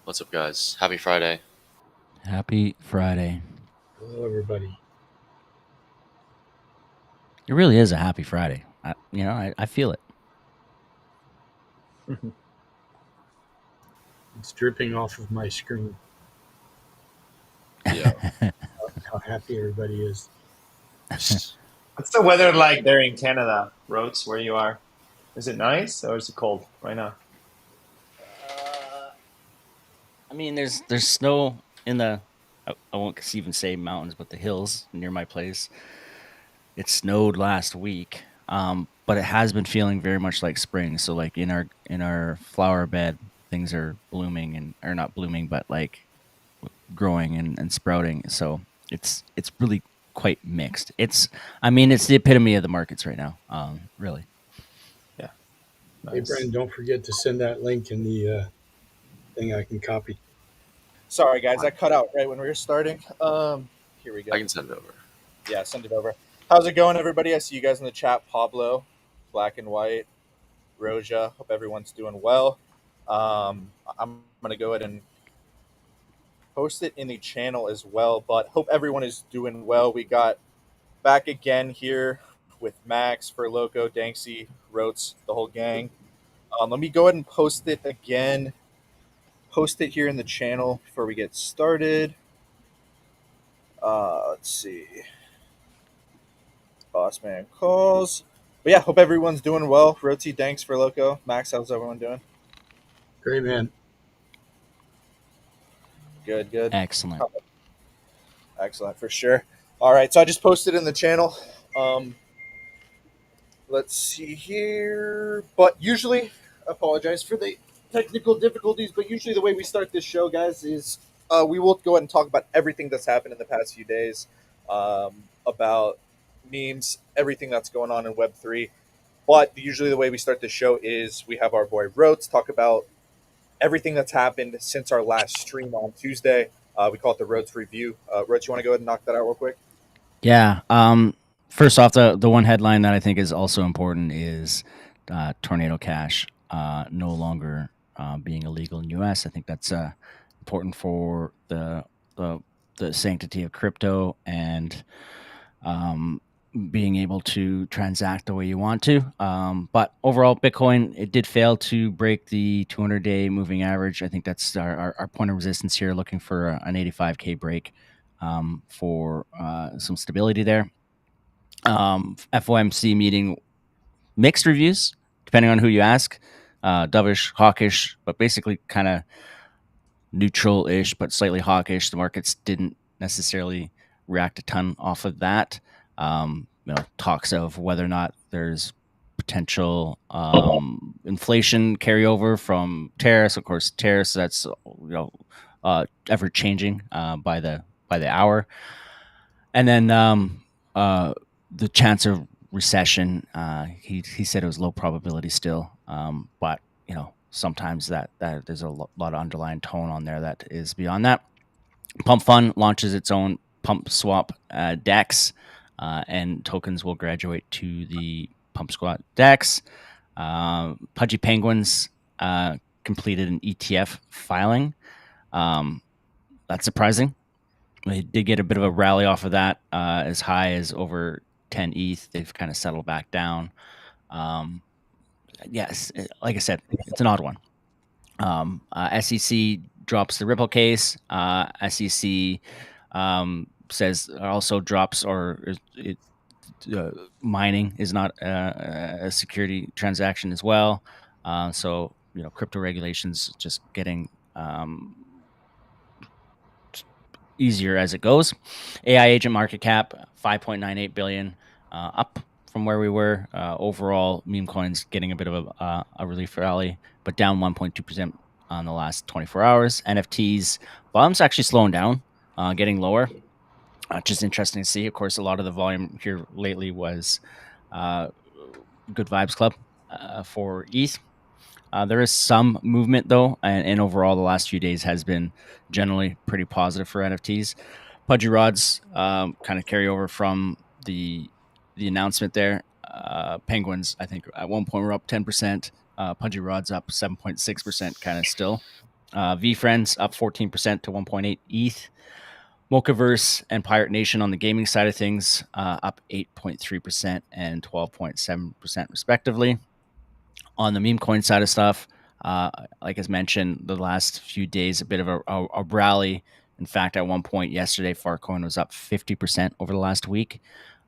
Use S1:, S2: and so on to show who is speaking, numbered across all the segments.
S1: What's up, guys? Happy Friday.
S2: Happy Friday.
S3: Hello, everybody.
S2: It really is a happy Friday. I feel it.
S3: It's dripping off of my screen
S1: Yeah.
S3: how happy everybody is.
S4: What's the weather like there in Canada, Roads, where you are? Is it nice or is it cold right now?
S2: I mean, there's snow in the I won't even say mountains, but the hills near my place. It snowed last week, but it has been feeling very much like spring. So like in our flower bed, things are blooming and or not blooming, but like growing and sprouting. So it's really quite mixed. It's the epitome of the markets right now. Really.
S4: Yeah,
S3: Hey,
S4: nice.
S3: Brian, don't forget to send that link in the thing I can copy.
S5: Sorry, guys, I
S1: Fine.
S5: cut out right when we were starting. Here we
S1: I
S5: go.
S1: can send it over.
S5: Yeah, send it over. How's it going, everybody? I see you guys in the chat. Pablo, Black and White, Roja. Hope everyone's doing well. I'm gonna go ahead and post it in the channel as well. But hope everyone is doing well. We got back again here with Max, for Loco, Danksy, Rotes, the whole gang. Let me go ahead and post it again. Post it here in the channel before we get started. Let's see. Boss man calls. But yeah, hope everyone's doing well. Roti, thanks for Loco. Max, how's everyone doing?
S3: Great, man.
S5: Good, good.
S2: Excellent.
S5: Excellent, for sure. All right, so I just posted in the channel. Um, let's see here. But usually, I apologize for the technical difficulties, but usually the way we start this show, guys, is we will go ahead and talk about everything that's happened in the past few days, about memes, everything that's going on in Web3. But usually the way we start the show is we have our boy Rotes talk about everything that's happened since our last stream on Tuesday. We call it the Rotes Review. Rotes, you want to go ahead and knock that out real quick?
S2: Yeah. First off, the one headline that I think is also important is Tornado Cash no longer being illegal in U.S. I think that's important for the the sanctity of crypto and um, being able to transact the way you want to. But overall, Bitcoin, it did fail to break the 200-day moving average. I think that's our point of resistance here, looking for an 85K break for some stability there. FOMC meeting, mixed reviews, depending on who you ask. Dovish, hawkish, but basically kind of neutral-ish, but slightly hawkish. The markets didn't necessarily react a ton off of that. Talks of whether or not there's potential inflation carryover from tariffs. Of course, tariffs that's ever changing by the hour, and then the chance of recession. He said it was low probability still, but sometimes that there's a lot of underlying tone on there that is beyond that. Pump Fund launches its own Pump Swap DEX, and tokens will graduate to the Pump Squat DEX. Pudgy Penguins completed an ETF filing. That's surprising. They did get a bit of a rally off of that, as high as over 10 ETH. They've kind of settled back down. Yes, like I said, it's an odd one. SEC drops the Ripple case. SEC says also drops mining is not a security transaction as well. So crypto regulations just getting easier as it goes. AI agent market cap 5.98 billion, up from where we were. Overall, meme coins getting a bit of a relief rally, but down 1.2% on the last 24 hours. NFTs volume's actually slowing down, getting lower. Just interesting to see. Of course, a lot of the volume here lately was Good Vibes Club for ETH. There is some movement though, and overall, the last few days has been generally pretty positive for NFTs. Pudgy Rods kind of carry over from the announcement there. Penguins, I think at one point were up 10%. Pudgy Rods up 7.6%, kind of still. VFriends up 14% to 1.8 ETH. Mochaverse and Pirate Nation on the gaming side of things up 8.3% and 12.7% respectively. On the meme coin side of stuff, like as mentioned, the last few days, a bit of a rally. In fact, at one point yesterday, Farcoin was up 50% over the last week.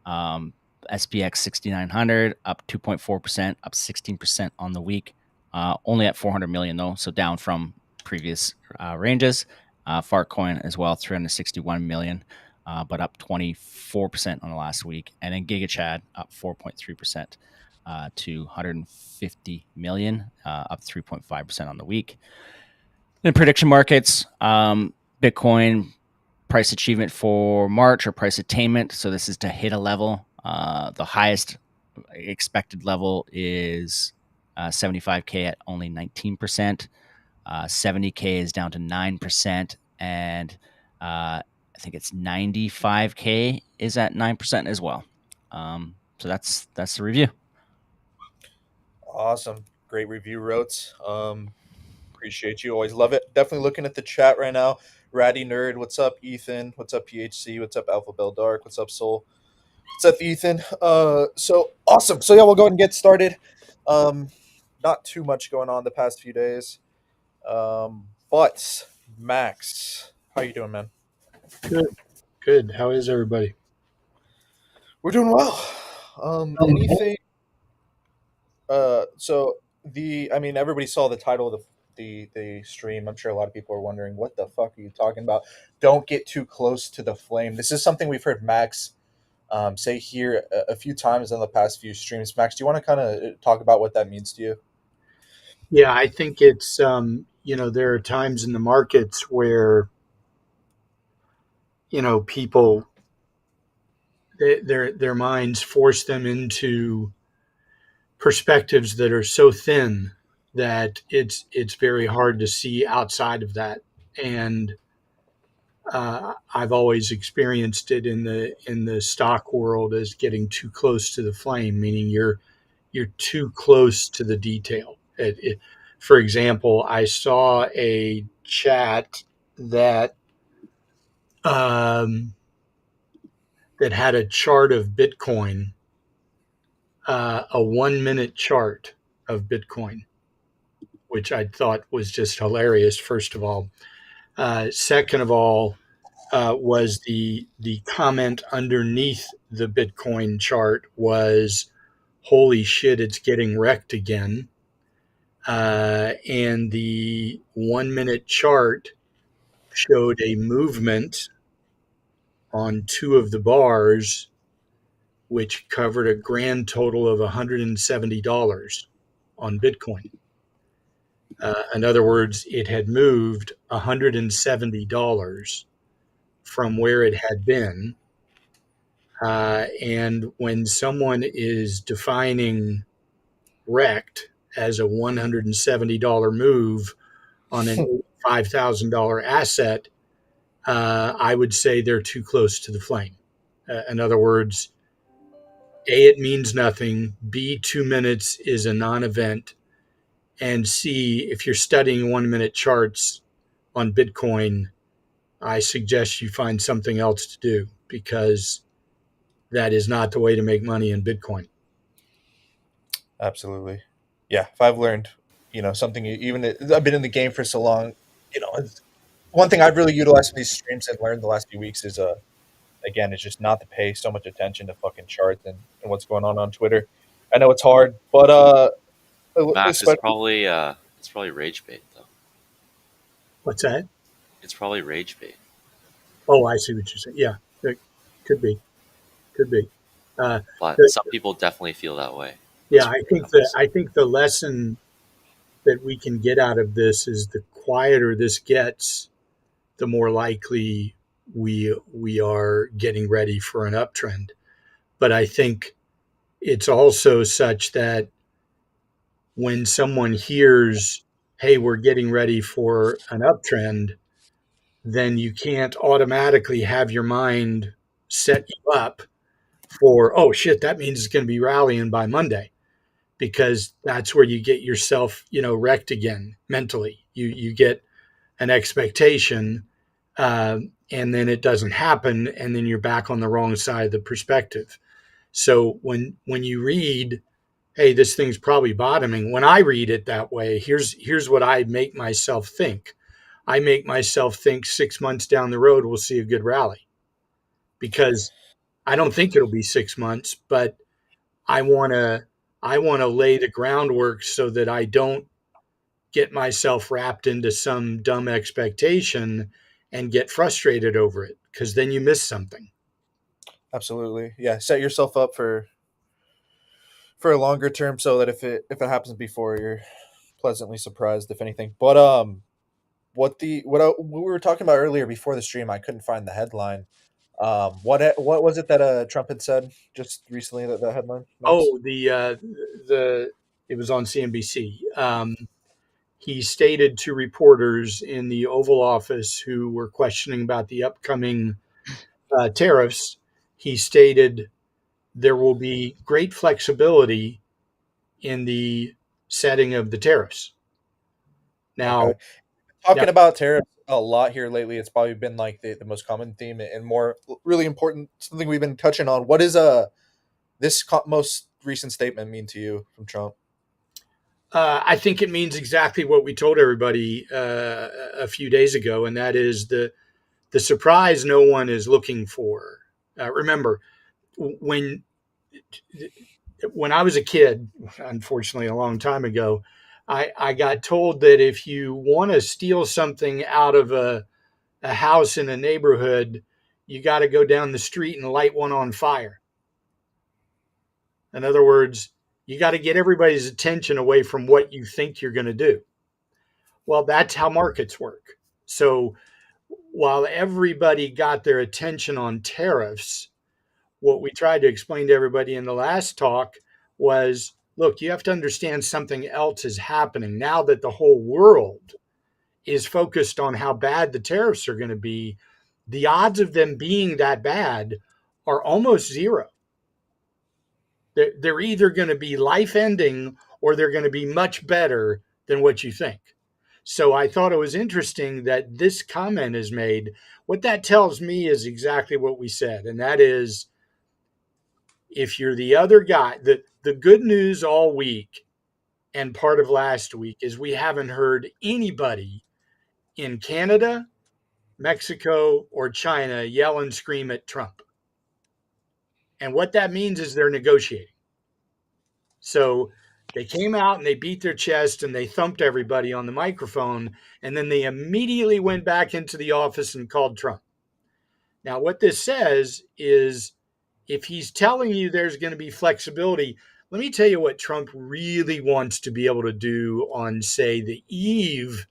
S2: SPX 6900 up 2.4%, up 16% on the week. Only at 400 million though, so down from previous ranges. Farcoin as well, 361 million, but up 24% on the last week. And then GigaChad up 4.3% to 150 million, up 3.5% on the week. In prediction markets, Bitcoin price achievement for March, or price attainment. So this is to hit a level. The highest expected level is 75K at only 19%. 70K is down to 9%, and I think it's 95K is at 9% as well. So that's the review.
S5: Awesome. Great review, Rotes. Appreciate you. Always love it. Definitely looking at the chat right now. Ratty Nerd, what's up, Ethan? What's up, PHC? What's up, Alpha Bell Dark? What's up, Soul? What's up, Ethan? So awesome. So yeah, we'll go ahead and get started. Not too much going on the past few days. But Max, how you doing, man?
S3: Good. How is everybody?
S5: We're doing well. Anything? So everybody saw the title of the stream. I'm sure a lot of people are wondering, what the fuck are you talking about? Don't get too close to the flame. This is something we've heard Max say here a few times in the past few streams. Max, do you want to kind of talk about what that means to you?
S3: Yeah, I think it's there are times in the markets where people their minds force them into perspectives that are so thin that it's very hard to see outside of that. And I've always experienced it in the stock world as getting too close to the flame, meaning you're too close to the detail. For example, I saw a chat that that had a chart of Bitcoin, a 1 minute chart of Bitcoin, which I thought was just hilarious, first of all. Second of all, was the comment underneath the Bitcoin chart was, holy shit, it's getting wrecked again. And the 1 minute chart showed a movement on two of the bars, which covered a grand total of $170 on Bitcoin. In other words, it had moved $170 from where it had been. And when someone is defining wrecked as a $170 move on an $5,000 asset, I would say they're too close to the flame. In other words, A, it means nothing. B, 2 minutes is a non-event. And C, if you're studying 1 minute charts on Bitcoin, I suggest you find something else to do, because that is not the way to make money in Bitcoin.
S5: Absolutely. Yeah. If I've learned, something, even I've been in the game for so long, one thing I've really utilized in these streams and learned the last few weeks is, again, it's just not to pay so much attention to fucking charts and what's going on Twitter. I know it's hard, but
S1: Max, it's probably rage bait though.
S3: What's that?
S1: It's probably rage bait.
S3: Oh, I see what you're saying. Yeah, it could be.
S1: But some people definitely feel that way.
S3: Yeah, I think the lesson that we can get out of this is, the quieter this gets, the more likely we are getting ready for an uptrend. But I think it's also such that when someone hears, hey, we're getting ready for an uptrend, then you can't automatically have your mind set you up for, oh shit, that means it's going to be rallying by Monday, because that's where you get yourself, wrecked again mentally. You get an expectation, and then it doesn't happen, and then you're back on the wrong side of the perspective. So when you read, hey, this thing's probably bottoming, when I read it that way, here's what I make myself think. I make myself think 6 months down the road we'll see a good rally, because I don't think it'll be 6 months, but I want to lay the groundwork so that I don't get myself wrapped into some dumb expectation and get frustrated over it, because then you miss something.
S5: Absolutely. Yeah. Set yourself up for a longer term so that if it happens before, you're pleasantly surprised, if anything. But what we were talking about earlier before the stream, I couldn't find the headline. What was it that Trump had said just recently, that the headline, Max?
S3: Oh, the it was on CNBC. He stated to reporters in the Oval Office who were questioning about the upcoming tariffs, he stated there will be great flexibility in the setting of the tariffs. Now,
S5: Okay. Talking about tariffs a lot here lately. It's probably been like the most common theme, and more really important, something we've been touching on. What is this most recent statement mean to you from Trump?
S3: I think it means exactly what we told everybody a few days ago, and that is the surprise no one is looking for. Remember, when I was a kid, unfortunately a long time ago, I got told that if you want to steal something out of a house in a neighborhood, you got to go down the street and light one on fire. In other words, you got to get everybody's attention away from what you think you're going to do. Well, that's how markets work. So while everybody got their attention on tariffs, what we tried to explain to everybody in the last talk was, look, you have to understand something else is happening now that the whole world is focused on how bad the tariffs are going to be. The odds of them being that bad are almost zero. They're either going to be life ending or they're going to be much better than what you think. So I thought it was interesting that this comment is made. What that tells me is exactly what we said, and that is, if you're the other guy, the good news all week and part of last week is we haven't heard anybody in Canada, Mexico, or China yell and scream at Trump. And what that means is they're negotiating. So they came out and they beat their chest and they thumped everybody on the microphone, and then they immediately went back into the office and called Trump. Now, what this says is, if he's telling you there's going to be flexibility, let me tell you what Trump really wants to be able to do on, say, the eve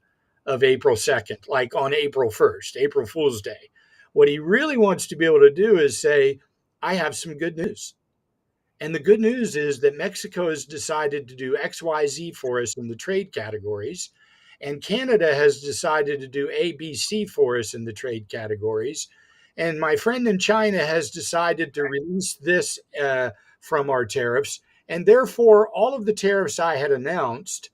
S3: of April 2nd, like on April 1st, April Fool's Day. What he really wants to be able to do is say, I have some good news. And the good news is that Mexico has decided to do XYZ for us in the trade categories, and Canada has decided to do ABC for us in the trade categories. And my friend in China has decided to release this from our tariffs. And therefore, all of the tariffs I had announced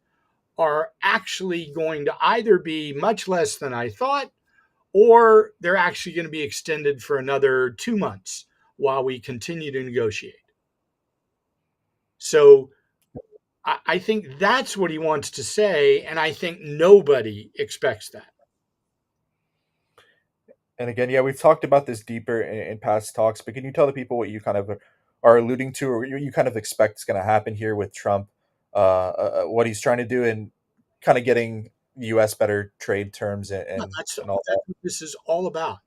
S3: are actually going to either be much less than I thought, or they're actually going to be extended for another 2 months while we continue to negotiate. So I think that's what he wants to say, and I think nobody expects that.
S5: And again, yeah, we've talked about this deeper in past talks, but can you tell the people what you kind of are alluding to, or you kind of expect is going to happen here with Trump, what he's trying to do, and kind of getting the U.S. better trade terms and all that?
S3: That's what this is all about.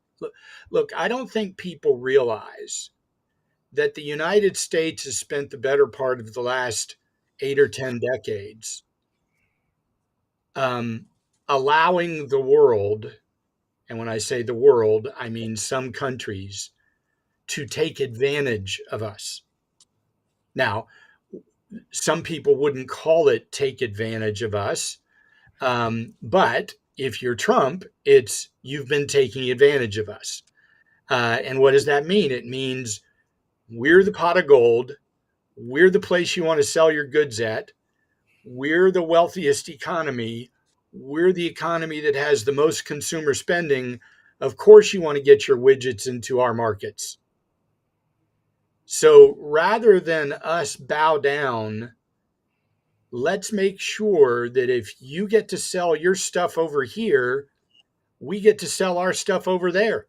S3: Look, I don't think people realize that the United States has spent the better part of the last 8 or 10 decades allowing the world, and when I say the world, I mean some countries, to take advantage of us. Now, some people wouldn't call it take advantage of us, but if you're Trump, it's you've been taking advantage of us. And what does that mean? It means we're the pot of gold. We're the place you want to sell your goods at. We're the wealthiest economy. we're the economy that has the most consumer spending. Of course, you want to get your widgets into our markets. So rather than us bow down, let's make sure that if you get to sell your stuff over here, we get to sell our stuff over there.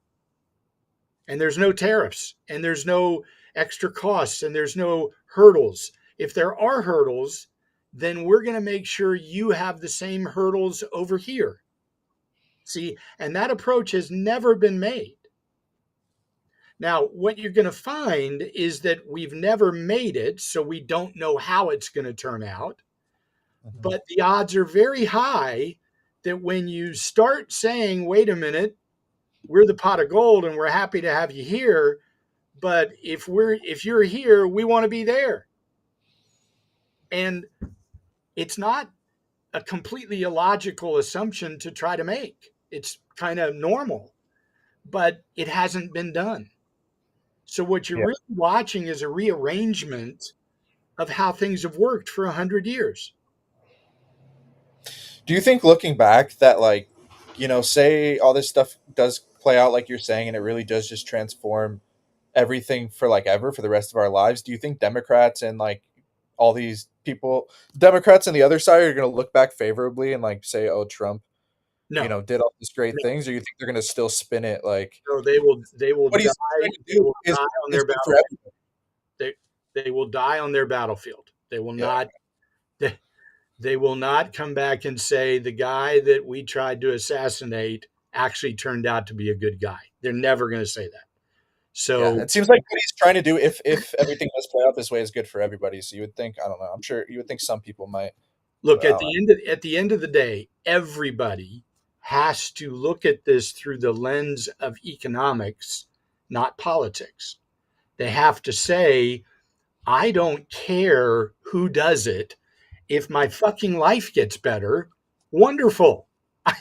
S3: And there's no tariffs, and there's no extra costs, and there's no hurdles. If there are hurdles, then we're going to make sure you have the same hurdles over here. See, and that approach has never been made. Now, what you're going to find is that we've never made it, so we don't know how it's going to turn out. But the odds are very high that when you start saying, wait a minute, we're the pot of gold and we're happy to have you here, but if you're here, we want to be there. And it's not a completely illogical assumption to try to make. It's kind of normal, but it hasn't been done. So what you're really watching is a rearrangement of how things have worked for 100 years.
S5: Do you think, looking back, that, like, say all this stuff does play out like you're saying, and it really does just transform everything for like ever for the rest of our lives? Do you think Democrats and like all these people, Democrats on the other side, are going to look back favorably and like say, "Oh, Trump, did all these great things," or you think they're going to still spin it like?
S3: No, they will.
S5: What
S3: die. They will die on their battlefield. They will die on their battlefield. They will not. They will not come back and say the guy that we tried to assassinate actually turned out to be a good guy. They're never going to say that. So
S5: it seems like what he's trying to do, if everything does play out this way, is good for everybody. So you would think, I don't know, I'm sure you would think some people might
S3: look at the end of the day, everybody has to look at this through the lens of economics, not politics. They have to say, I don't care who does it. If my fucking life gets better, wonderful. I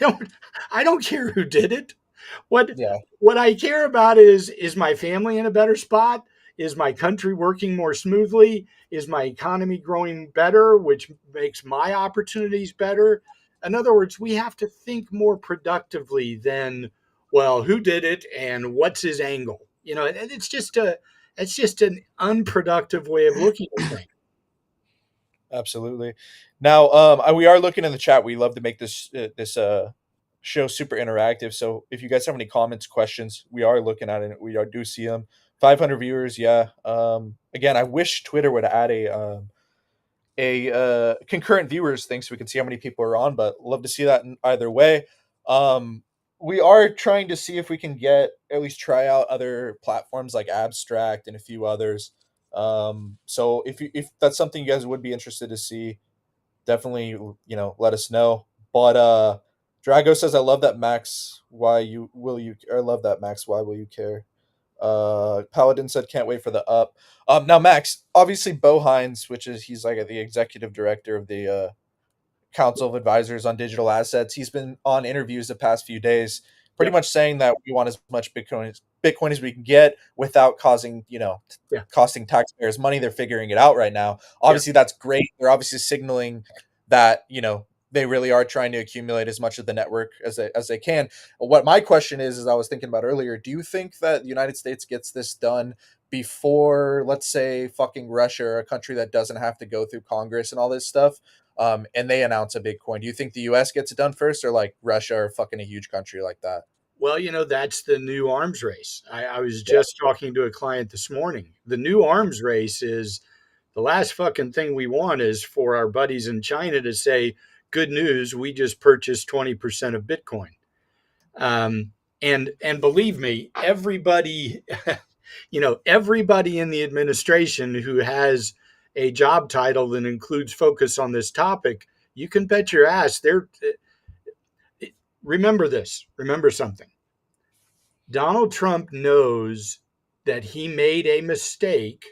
S3: don't care who did it. What I care about is my family in a better spot? Is my country working more smoothly? Is my economy growing better, which makes my opportunities better? In other words, we have to think more productively than, well, who did it and what's his angle? It's just an unproductive way of looking at things.
S5: Absolutely. Now, we are looking in the chat. We love to make this show super interactive. So if you guys have any comments, questions, we are looking at it. We do see them. 500 viewers, yeah. Again, I wish Twitter would add a concurrent viewers thing so we can see how many people are on. But love to see that in either way. We are trying to see if we can at least try out other platforms like Abstract and a few others. So if that's something you guys would be interested to see, definitely let us know. But Drago says, I love that, Max. Why will you care? Paladin said, can't wait for the up. Now, Max, obviously Bo Hines, he's like the executive director of the Council of Advisors on Digital Assets. He's been on interviews the past few days, pretty much saying that we want as much Bitcoin as we can get without costing taxpayers money. They're figuring it out right now. Obviously, that's great. They're obviously signaling that, they really are trying to accumulate as much of the network as they can. What my question is I was thinking about earlier, do you think that the United States gets this done before, let's say, fucking Russia, or a country that doesn't have to go through Congress and all this stuff, and they announce a Bitcoin? Do you think the U.S. gets it done first, or like Russia or fucking a huge country like that?
S3: Well, that's the new arms race. I was just talking to a client this morning. The new arms race is the last fucking thing we want is for our buddies in China to say, good news, we just purchased 20% of Bitcoin. And believe me, everybody, everybody in the administration who has a job title that includes focus on this topic, you can bet your ass remember something. Donald Trump knows that he made a mistake,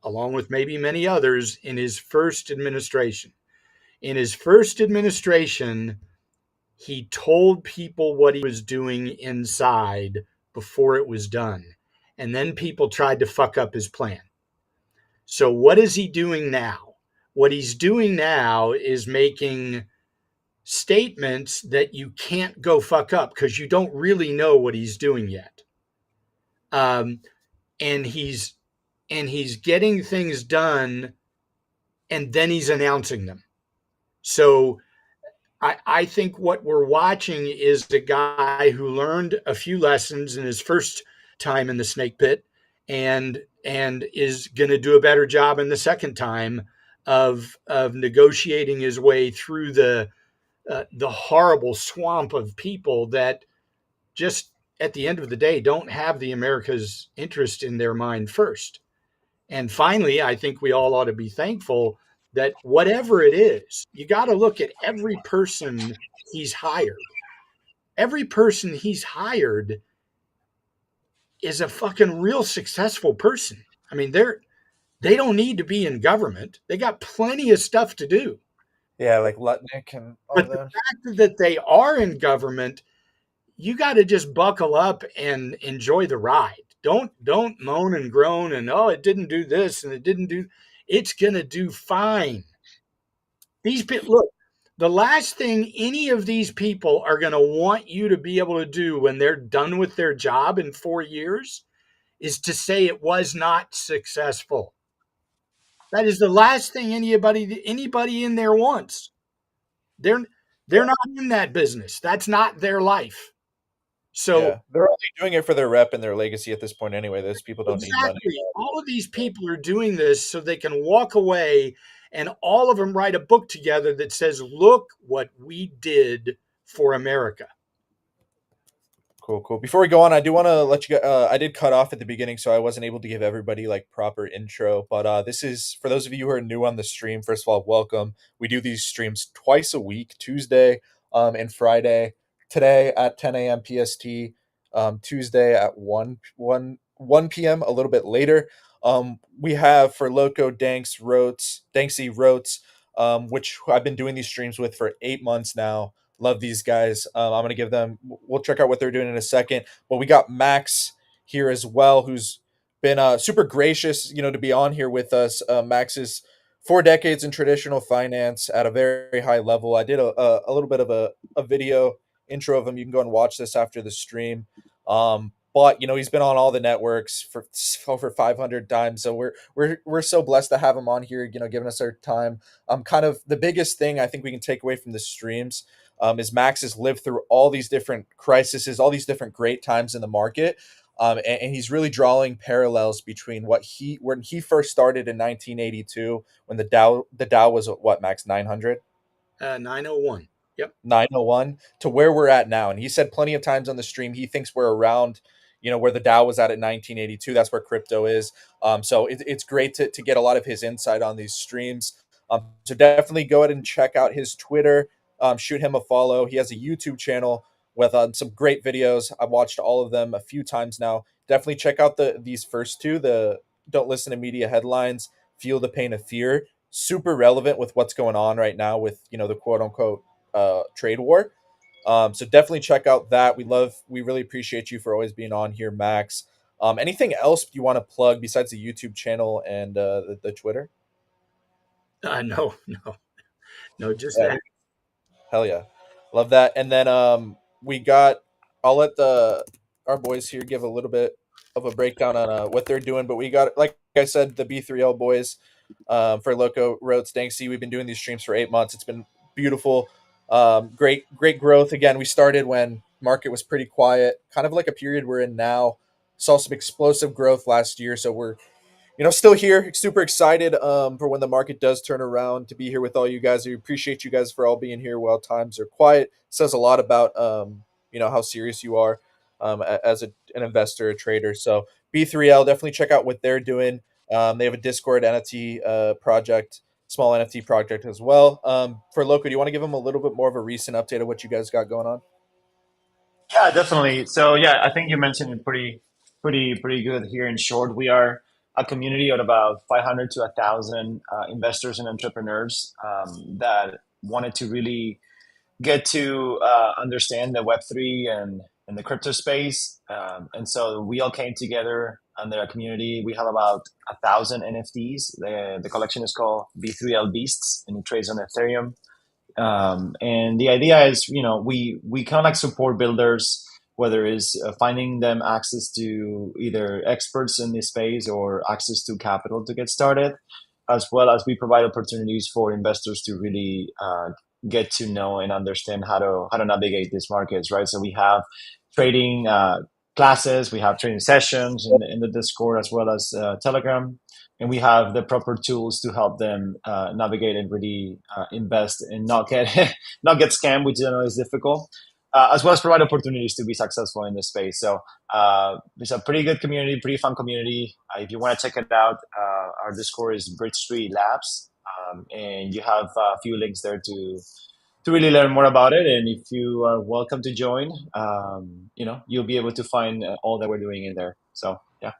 S3: along with maybe many others, in his first administration. In his first administration, he told people what he was doing inside before it was done. And then people tried to fuck up his plan. So what is he doing now? What he's doing now is making statements that you can't go fuck up because you don't really know what he's doing yet. And he's getting things done, and then he's announcing them. So I think what we're watching is the guy who learned a few lessons in his first time in the snake pit, and is going to do a better job in the second time of negotiating his way through the horrible swamp of people that just at the end of the day don't have the America's interest in their mind first. And finally, I think we all ought to be thankful that whatever it is, you got to look at every person he's hired. Every person he's hired is a fucking real successful person. I mean, they don't need to be in government. They got plenty of stuff to do.
S5: Yeah, like Lutnick and all
S3: But the fact that they are in government, you got to just buckle up and enjoy the ride. Don't moan and groan and, oh, it didn't do this and it didn't do. It's going to do fine. These people, look, the last thing any of these people are going to want you to be able to do when they're done with their job in 4 years is to say it was not successful. That is the last thing anybody in there wants. They're not in that business. That's not their life. So
S5: they're only doing it for their rep and their legacy at this point anyway. Those people don't need money.
S3: All of these people are doing this so they can walk away and all of them write a book together that says, look what we did for America.
S5: Cool. Before we go on, I do want to let you go. I did cut off at the beginning, so I wasn't able to give everybody like proper intro. But this is for those of you who are new on the stream. First of all, welcome. We do these streams twice a week, Tuesday and Friday. Today at 10 a.m. PST, Tuesday at 1 p.m. a little bit later. We have for Loco Danksy Rotes, which I've been doing these streams with for 8 months now. Love these guys. I'm going to give them, we'll check out what they're doing in a second. But we got Max here as well, who's been super gracious, to be on here with us. Max is 4 decades in traditional finance at a very high level. I did a little bit of a video intro of him. You can go and watch this after the stream. But he's been on all the networks for over 500 times. So we're so blessed to have him on here, giving us our time. Kind of the biggest thing I think we can take away from the streams is Max has lived through all these different crises, all these different great times in the market. And he's really drawing parallels between when he first started in 1982, when the Dow was what, Max, 900?
S3: 901. Yep.
S5: 901 to where we're at now. And he said plenty of times on the stream, he thinks we're around, where the Dow was at 1982. That's where crypto is. So it's great to get a lot of his insight on these streams. So definitely go ahead and check out his Twitter. Shoot him a follow. He has a YouTube channel with some great videos. I've watched all of them a few times now. Definitely check out these first two, the Don't Listen to Media Headlines, Feel the Pain of Fear. Super relevant with what's going on right now with, the quote unquote trade war. So definitely check out that. We really appreciate you for always being on here, Max. Anything else you want to plug besides the YouTube channel and the Twitter?
S3: No, just that.
S5: Hell yeah. Love that. And then I'll let our boys here give a little bit of a breakdown on what they're doing. But we got, like I said, the B3L boys for Loco Rotes Danksy. We've been doing these streams for 8 months. It's been beautiful. Great growth. Again, we started when market was pretty quiet, kind of like a period we're in now. Saw some explosive growth last year. So we're, still here, super excited for when the market does turn around to be here with all you guys. We appreciate you guys for all being here while times are quiet. It says a lot about, how serious you are as an investor, a trader. So B3L, definitely check out what they're doing. They have a Discord NFT project, small NFT project as well. For Loco, do you want to give them a little bit more of a recent update of what you guys got going on?
S4: Yeah, definitely. So yeah, I think you mentioned it pretty good here. In short, we are a community of about 500 to 1,000 investors and entrepreneurs that wanted to really get to understand the Web3 and the crypto space. And so we all came together under a community. We have about 1,000 NFTs. The collection is called B3L Beasts, and it trades on Ethereum. And the idea is, we kind of like support builders, whether it's finding them access to either experts in this space or access to capital to get started, as well as we provide opportunities for investors to really get to know and understand how to navigate these markets, right? So we have trading classes, we have training sessions in the Discord as well as Telegram, and we have the proper tools to help them navigate and really invest and not get not get scammed, which I know is difficult, as well as provide opportunities to be successful in this space. So it's a pretty good community, pretty fun community. If you want to check it out, our Discord is Bridge Street Labs, and you have a few links there to really learn more about it. And if you are welcome to join, you'll be able to find all that we're doing in there. So yeah.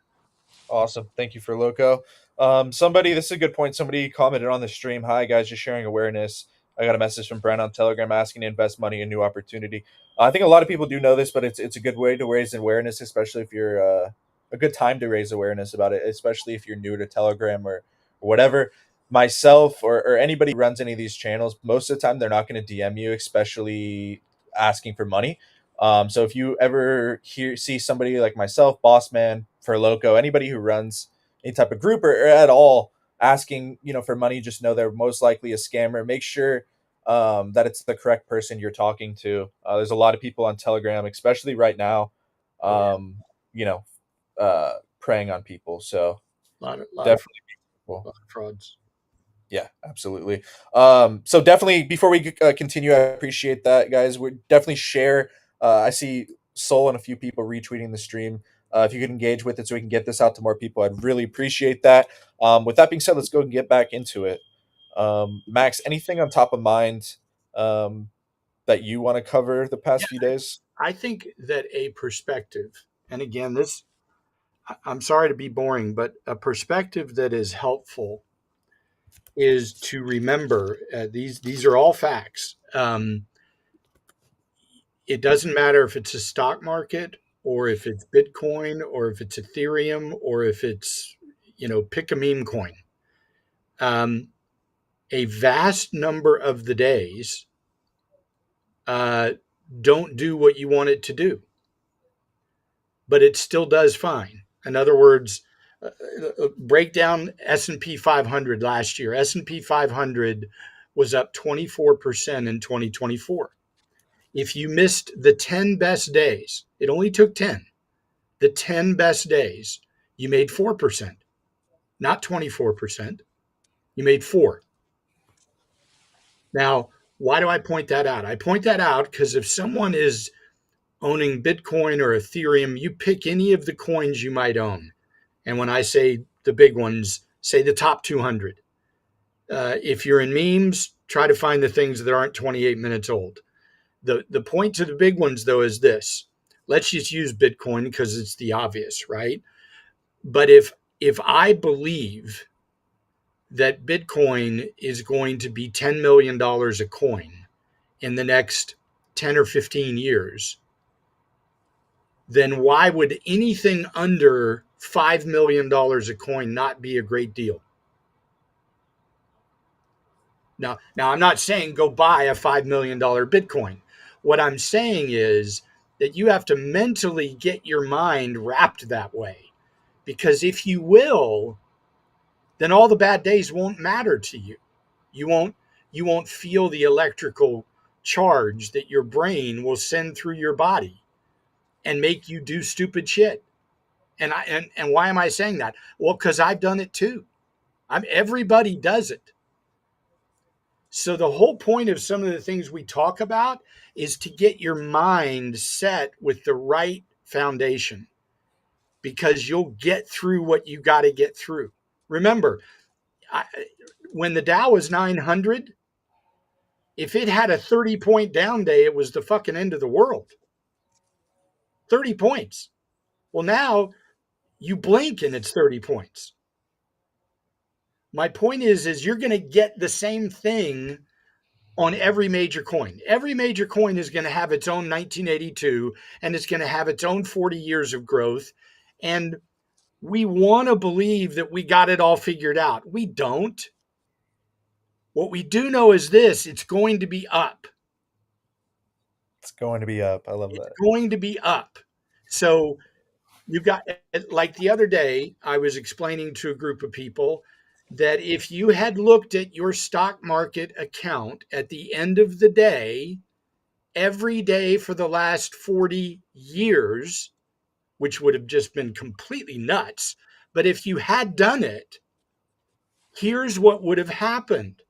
S5: Awesome. Thank you for Loco. This is a good point. Somebody commented on the stream. Hi guys, just sharing awareness. I got a message from Brent on Telegram asking to invest money in new opportunity. I think a lot of people do know this, but it's a good way to raise awareness, especially if you're a good time to raise awareness about it, especially if you're new to Telegram or whatever. Myself or anybody who runs any of these channels, most of the time they're not going to DM you, especially asking for money. So if you ever see somebody like myself, Boss Man, for Loco, anybody who runs any type of group or at all asking, for money, just know they're most likely a scammer. Make sure that it's the correct person you're talking to. There's a lot of people on Telegram, especially right now, preying on people. So definitely
S3: lot of frauds.
S5: Yeah, absolutely. So definitely, before we continue, I appreciate that, guys. We definitely share. I see Soul and a few people retweeting the stream. If you could engage with it so we can get this out to more people, I'd really appreciate that. With that being said, let's go and get back into it. Max, anything on top of mind that you want to cover the past few days?
S3: I think that a perspective, and again, I'm sorry to be boring, but a perspective that is helpful is to remember these are all facts. It doesn't matter if it's a stock market or if it's Bitcoin or if it's Ethereum or if it's, pick a meme coin. A vast number of the days don't do what you want it to do, but it still does fine. In other words, break down S&P 500 last year. S&P 500 was up 24% in 2024. If you missed the 10 best days, it only took 10. The 10 best days, you made 4%, not 24%. You made 4. Now, why do I point that out? I point that out because if someone is owning Bitcoin or Ethereum, you pick any of the coins you might own. And when I say the big ones, say the top 200. If you're in memes, try to find the things that aren't 28 minutes old. The point to the big ones, though, is this. Let's just use Bitcoin because it's the obvious, right? But if I believe that Bitcoin is going to be $10 million a coin in the next 10 or 15 years, then why would anything under $5 million a coin not be a great deal? Now I'm not saying go buy a $5 million Bitcoin. What I'm saying is that you have to mentally get your mind wrapped that way. Because if you will, then all the bad days won't matter to you. You won't feel the electrical charge that your brain will send through your body and make you do stupid shit. And why am I saying that? Well, because I've done it too. Everybody does it. So the whole point of some of the things we talk about is to get your mind set with the right foundation, because you'll get through what you got to get through. Remember, when the Dow was 900, if it had a 30-point down day, it was the fucking end of the world. 30 points. Well, now you blink and it's 30 points. My point is you're going to get the same thing on every major coin. Every major coin is going to have its own 1982, and it's going to have its own 40 years of growth. And we want to believe that we got it all figured out. We don't. What we do know is this: it's going to be up.
S5: It's going to be up. I love
S3: It's
S5: that.
S3: going to be up. So you got, like the other day, I was explaining to a group of people that if you had looked at your stock market account at the end of the day, every day for the last 40 years, which would have just been completely nuts. But if you had done it, here's what would have happened: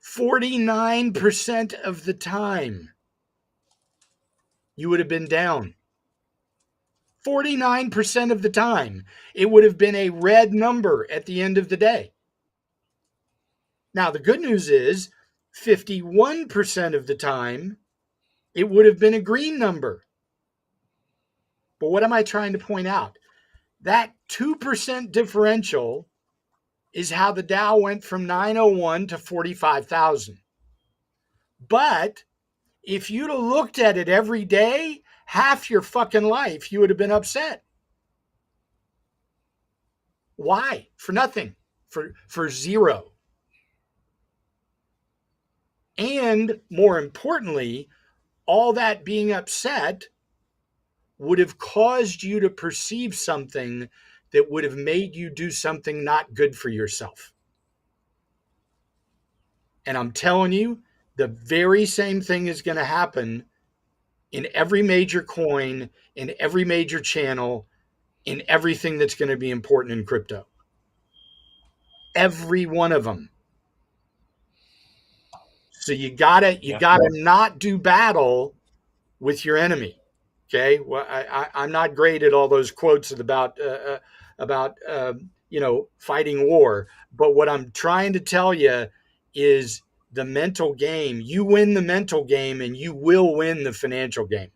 S3: 49% of the time, you would have been down. 49% of the time, it would have been a red number at the end of the day. Now, the good news is 51% of the time, it would have been a green number. But what am I trying to point out? That 2% differential is how the Dow went from 901 to 45,000. But if you'd have looked at it every day, half your fucking life, you would have been upset. Why? For nothing. For zero. And more importantly, all that being upset would have caused you to perceive something that would have made you do something not good for yourself. And I'm telling you, the very same thing is going to happen in every major coin, in every major channel, in everything that's going to be important in crypto. Every one of them. So you gotta not do battle with your enemy. Okay. Well, I'm not great at all those quotes about fighting war, but what I'm trying to tell you is the mental game. You win the mental game, and you will win the financial game.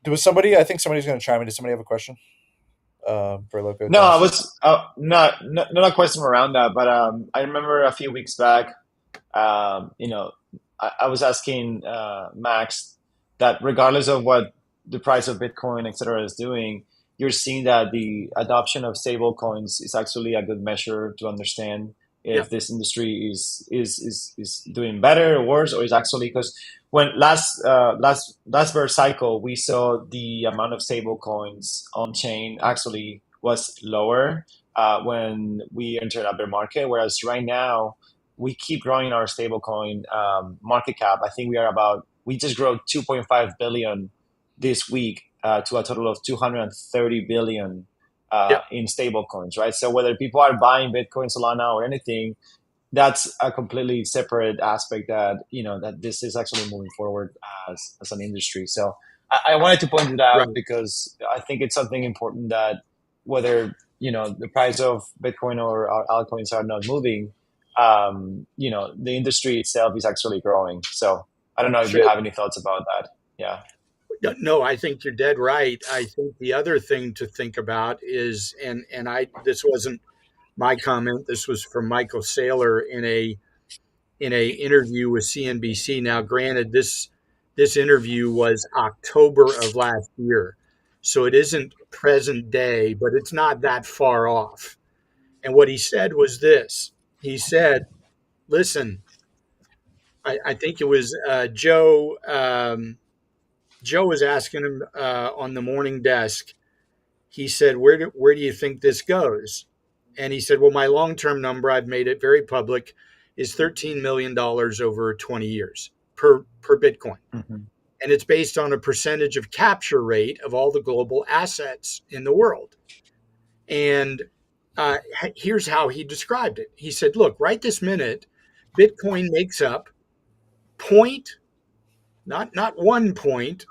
S5: I think somebody's going to chime in. Does somebody have a question for Loco?
S4: No, I was not a question around that, but I remember a few weeks back, I was asking Max that regardless of what the price of Bitcoin, et cetera, is doing, you're seeing that the adoption of stable coins is actually a good measure to understand if this industry is doing better or worse, or is actually, because when last bear cycle, we saw the amount of stable coins on chain actually was lower when we entered a bear market, whereas right now we keep growing our stablecoin market cap. I think we just grew 2.5 billion this week to a total of 230 billion in stablecoins, right? So whether people are buying Bitcoin, Solana, or anything, that's a completely separate aspect that that this is actually moving forward as an industry. So I wanted to point it out because I think it's something important that whether the price of Bitcoin or our altcoins are not moving, the industry itself is actually growing. So I don't know if you have any thoughts about that. Yeah.
S3: No, I think you're dead right. I think the other thing to think about is, and this wasn't my comment. This was from Michael Saylor in a interview with CNBC. Now, granted, this interview was October of last year, so it isn't present day, but it's not that far off. And what he said was this. He said, listen, I think it was Joe. Joe was asking him on the morning desk. He said, where do you think this goes? And he said, well, my long-term number, I've made it very public, is $13 million over 20 years per Bitcoin. Mm-hmm. And it's based on a percentage of capture rate of all the global assets in the world. And here's how he described it. He said, look, right this minute, Bitcoin makes up not 1 point,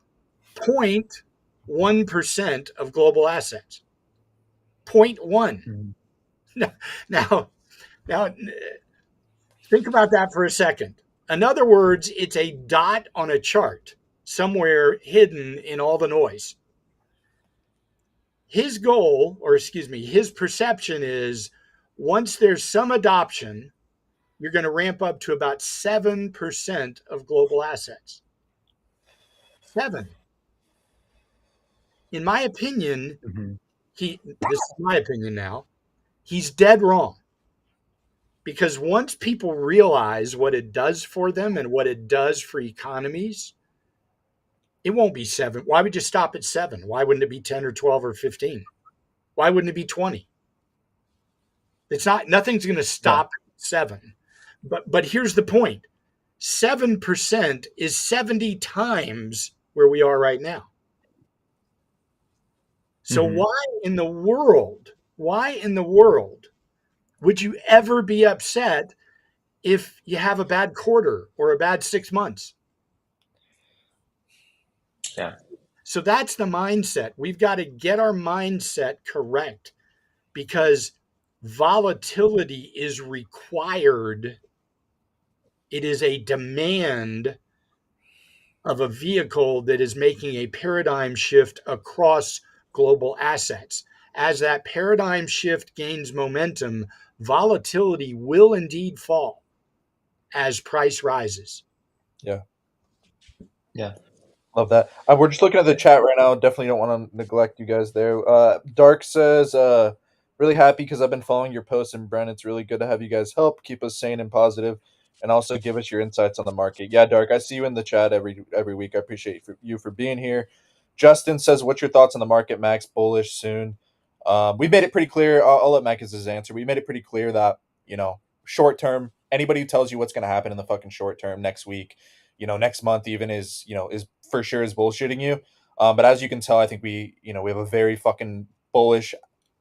S3: 0.1% of global assets. 0.1. Now, think about that for a second. In other words, it's a dot on a chart somewhere hidden in all the noise. His goal, his perception is once there's some adoption, you're going to ramp up to about 7% of global assets. 7. In my opinion, this is my opinion now, he's dead wrong. Because once people realize what it does for them and what it does for economies, it won't be 7. Why would you stop at 7? Why wouldn't it be 10 or 12 or 15? Why wouldn't it be 20? It's not, nothing's going to stop at 7. But here's the point. 7% is 70 times where we are right now. So why in the world would you ever be upset if you have a bad quarter or a bad 6 months?
S4: Yeah.
S3: So that's the mindset. We've got to get our mindset correct, because volatility is required. It is a demand of a vehicle that is making a paradigm shift across global assets. As that paradigm shift gains momentum, volatility will indeed fall as price rises.
S5: Yeah.
S4: Yeah.
S5: Love that. We're just looking at the chat right now. Definitely don't want to neglect you guys there. Dark says, really happy because I've been following your posts, and Brent, it's really good to have you guys help keep us sane and positive, and also give us your insights on the market. Yeah, Dark, I see you in the chat every week. I appreciate you for being here. Justin says, what's your thoughts on the market, Max? Bullish soon. We made it pretty clear. I'll let Max his answer. We made it pretty clear that, short term, anybody who tells you what's going to happen in the fucking short term next week, next month even is for sure is bullshitting you. But as you can tell, I think we have a very fucking bullish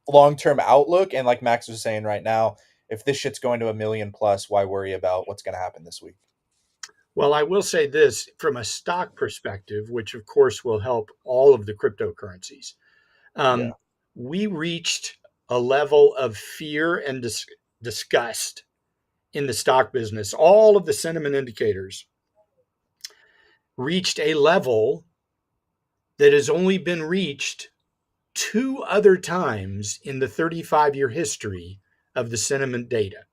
S5: long-term outlook. And like Max was saying right now, if this shit's going to 1 million plus, why worry about what's going to happen this week?
S3: Well, I will say this from a stock perspective, which of course will help all of the cryptocurrencies. We reached a level of fear and disgust in the stock business. All of the sentiment indicators reached a level that has only been reached 2 other times in the 35-year history of the sentiment data.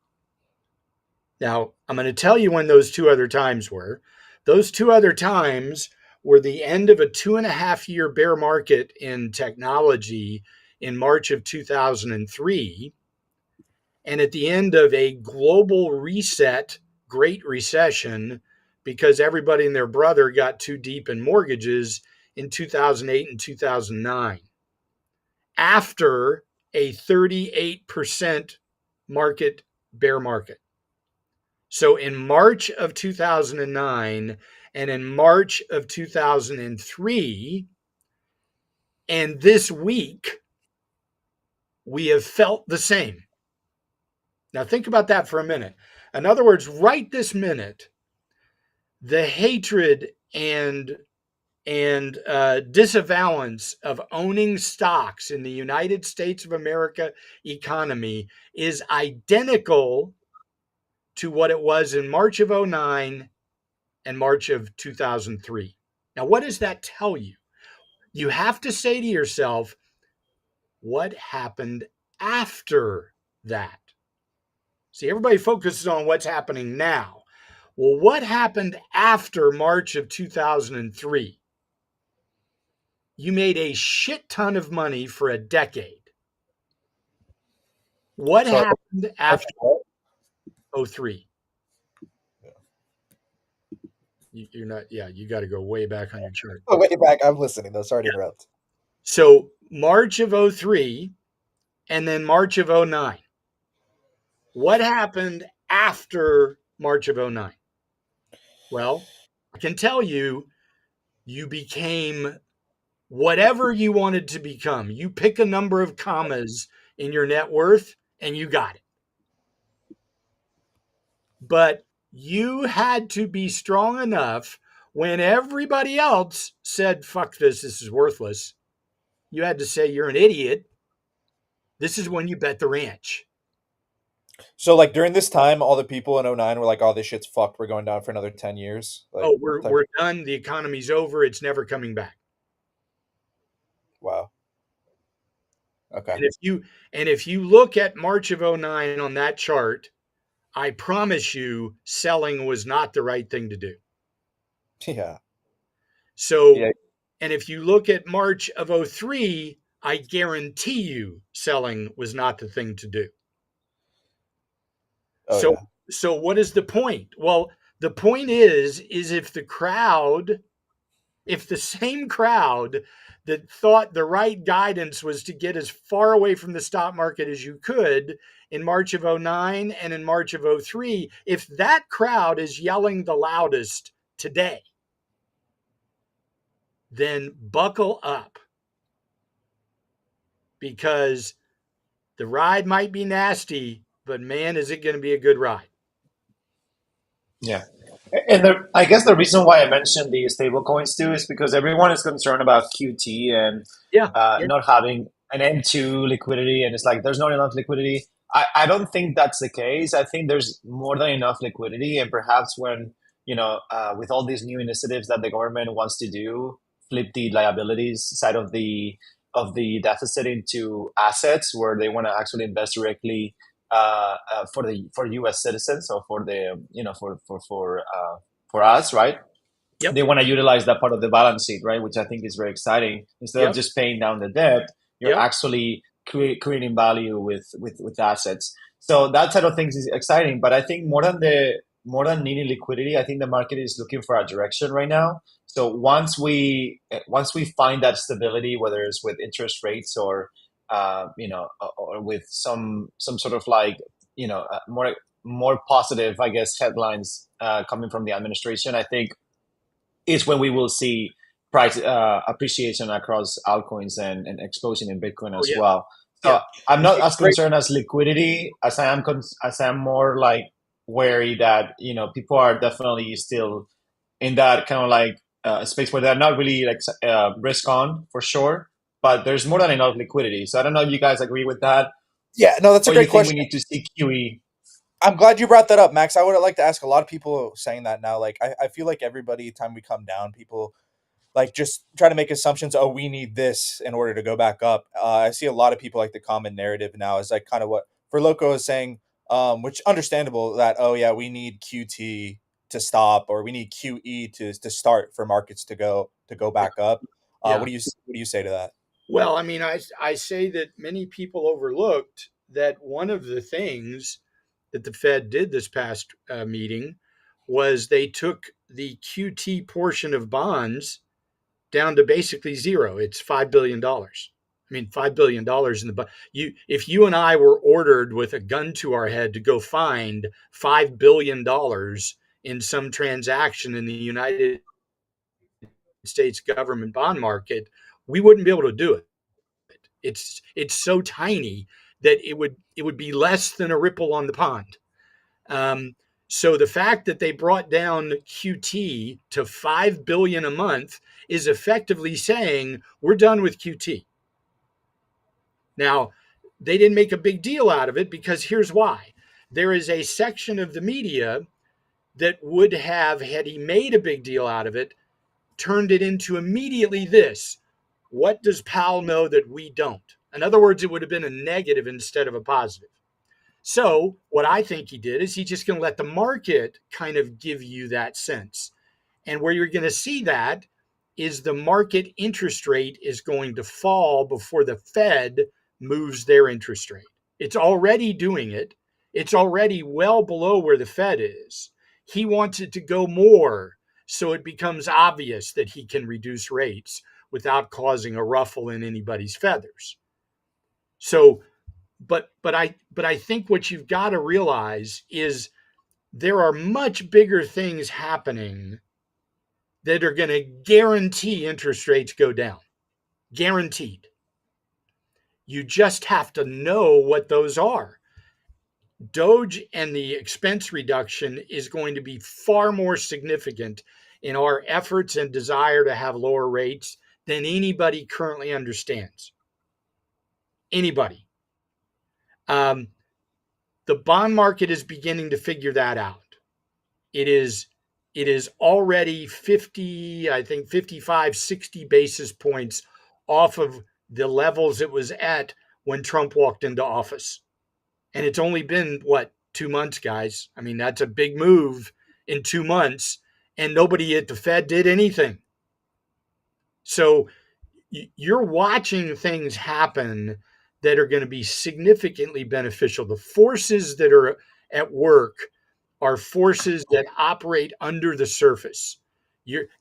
S3: Now, I'm going to tell you when those 2 other times were. Those 2 other times were the end of a 2.5-year bear market in technology in March of 2003, and at the end of a global reset, Great Recession, because everybody and their brother got too deep in mortgages in 2008 and 2009. After a 38% bear market. So in March of 2009 and in March of 2003, and this week, we have felt the same. Now think about that for a minute. In other words, right this minute, the hatred and disavowance of owning stocks in the United States of America economy is identical to what it was in March of 2009 and March of 2003. Now, what does that tell you? You have to say to yourself, what happened after that? See, everybody focuses on what's happening now. Well, what happened after March of 2003? You made a shit ton of money for a decade. What happened after 2003? You're not, you got to go way back on your chart.
S5: Oh, way back. I'm listening, though. Sorry to interrupt.
S3: So March of 2003 and then March of 2009. What happened after March of 2009? Well, I can tell you, you became whatever you wanted to become. You pick a number of commas in your net worth and you got it. But you had to be strong enough when everybody else said, fuck this is worthless. You had to say, you're an idiot. This is when you bet the ranch.
S5: So, like, during this time, all the people in 2009 were like, oh, this shit's fucked. We're going down for another 10 years. Like,
S3: we're done. The economy's over. It's never coming back.
S5: Wow. Okay.
S3: And if you look at March of 2009 on that chart, I promise you selling was not the right thing to do.
S5: Yeah.
S3: So, and if you look at March of 2003, I guarantee you selling was not the thing to do.
S5: Oh
S3: so
S5: yeah.
S3: so what is the point? Well, the point is if the same crowd that thought the right guidance was to get as far away from the stock market as you could in March of 09 and in March of 03, if that crowd is yelling the loudest today, then buckle up, because the ride might be nasty, but man, is it going to be a good ride.
S4: Yeah. And I guess the reason why I mentioned the stable coins too is because everyone is concerned about QT and
S3: Yeah.
S4: not having an M2 liquidity. And it's like, there's not enough liquidity. I don't think that's the case. I think there's more than enough liquidity. And perhaps when, with all these new initiatives that the government wants to do, flip the liabilities side of the deficit into assets where they want to actually invest directly for U.S. citizens, or for the for us, right?
S3: Yep.
S4: They want to utilize that part of the balance sheet, right? Which I think is very exciting. Instead of
S3: Yep.
S4: just paying down the debt, you're
S3: Yep.
S4: actually creating value with assets. So that side of things is exciting. But I think more than needing liquidity, I think the market is looking for a direction right now. So once we find that stability, whether it's with interest rates or or with some sort of like more positive, I guess, headlines coming from the administration, I think is when we will see price appreciation across altcoins and explosion in Bitcoin as well. So
S3: Yeah.
S4: I'm not as concerned as liquidity as I am as I'm more like wary that people are definitely still in that kind of like space where they're not really like risk on for sure, but there's more than enough liquidity. So I don't know if you guys agree with that.
S5: Yeah, no, that's a
S4: Or
S5: great
S4: you think
S5: question.
S4: we need to see QE?
S5: I'm glad you brought that up, Max. I would like to ask a lot of people saying that now. Like, I feel like every time we come down, people like just try to make assumptions. Oh, we need this in order to go back up. I see a lot of people like the common narrative now is like kind of what Verloco is saying, which understandable that, oh yeah, we need QT to stop, or we need QE to start for markets to go back up. What do you say to that?
S3: Well, I mean, I say that many people overlooked that one of the things that the Fed did this past meeting was they took the QT portion of bonds down to basically zero. It's $5 billion. I mean, $5 billion in the if you and I were ordered with a gun to our head to go find $5 billion in some transaction in the United States government bond market, we wouldn't be able to do it. It's so tiny that it would be less than a ripple on the pond. So the fact that they brought down QT to $5 billion a month is effectively saying we're done with QT. Now, they didn't make a big deal out of it because here's why. There is a section of the media that would have, had he made a big deal out of it, turned it into immediately this. What does Powell know that we don't? In other words, it would have been a negative instead of a positive. So what I think he did is he's just going to let the market kind of give you that sense. And where you're going to see that is the market interest rate is going to fall before the Fed moves their interest rate. It's already doing it. It's already well below where the Fed is. He wants it to go more, so it becomes obvious that he can reduce rates without causing a ruffle in anybody's feathers. So, but I think what you've got to realize is there are much bigger things happening that are going to guarantee interest rates go down. Guaranteed. You just have to know what those are. Doge and the expense reduction is going to be far more significant in our efforts and desire to have lower rates than anybody currently understands. Anybody. The bond market is beginning to figure that out. It is already 50, I think 55, 60 basis points off of the levels it was at when Trump walked into office. And it's only been, 2 months, guys? I mean, that's a big move in 2 months, and nobody at the Fed did anything. So you're watching things happen that are going to be significantly beneficial. The forces that are at work are forces that operate under the surface.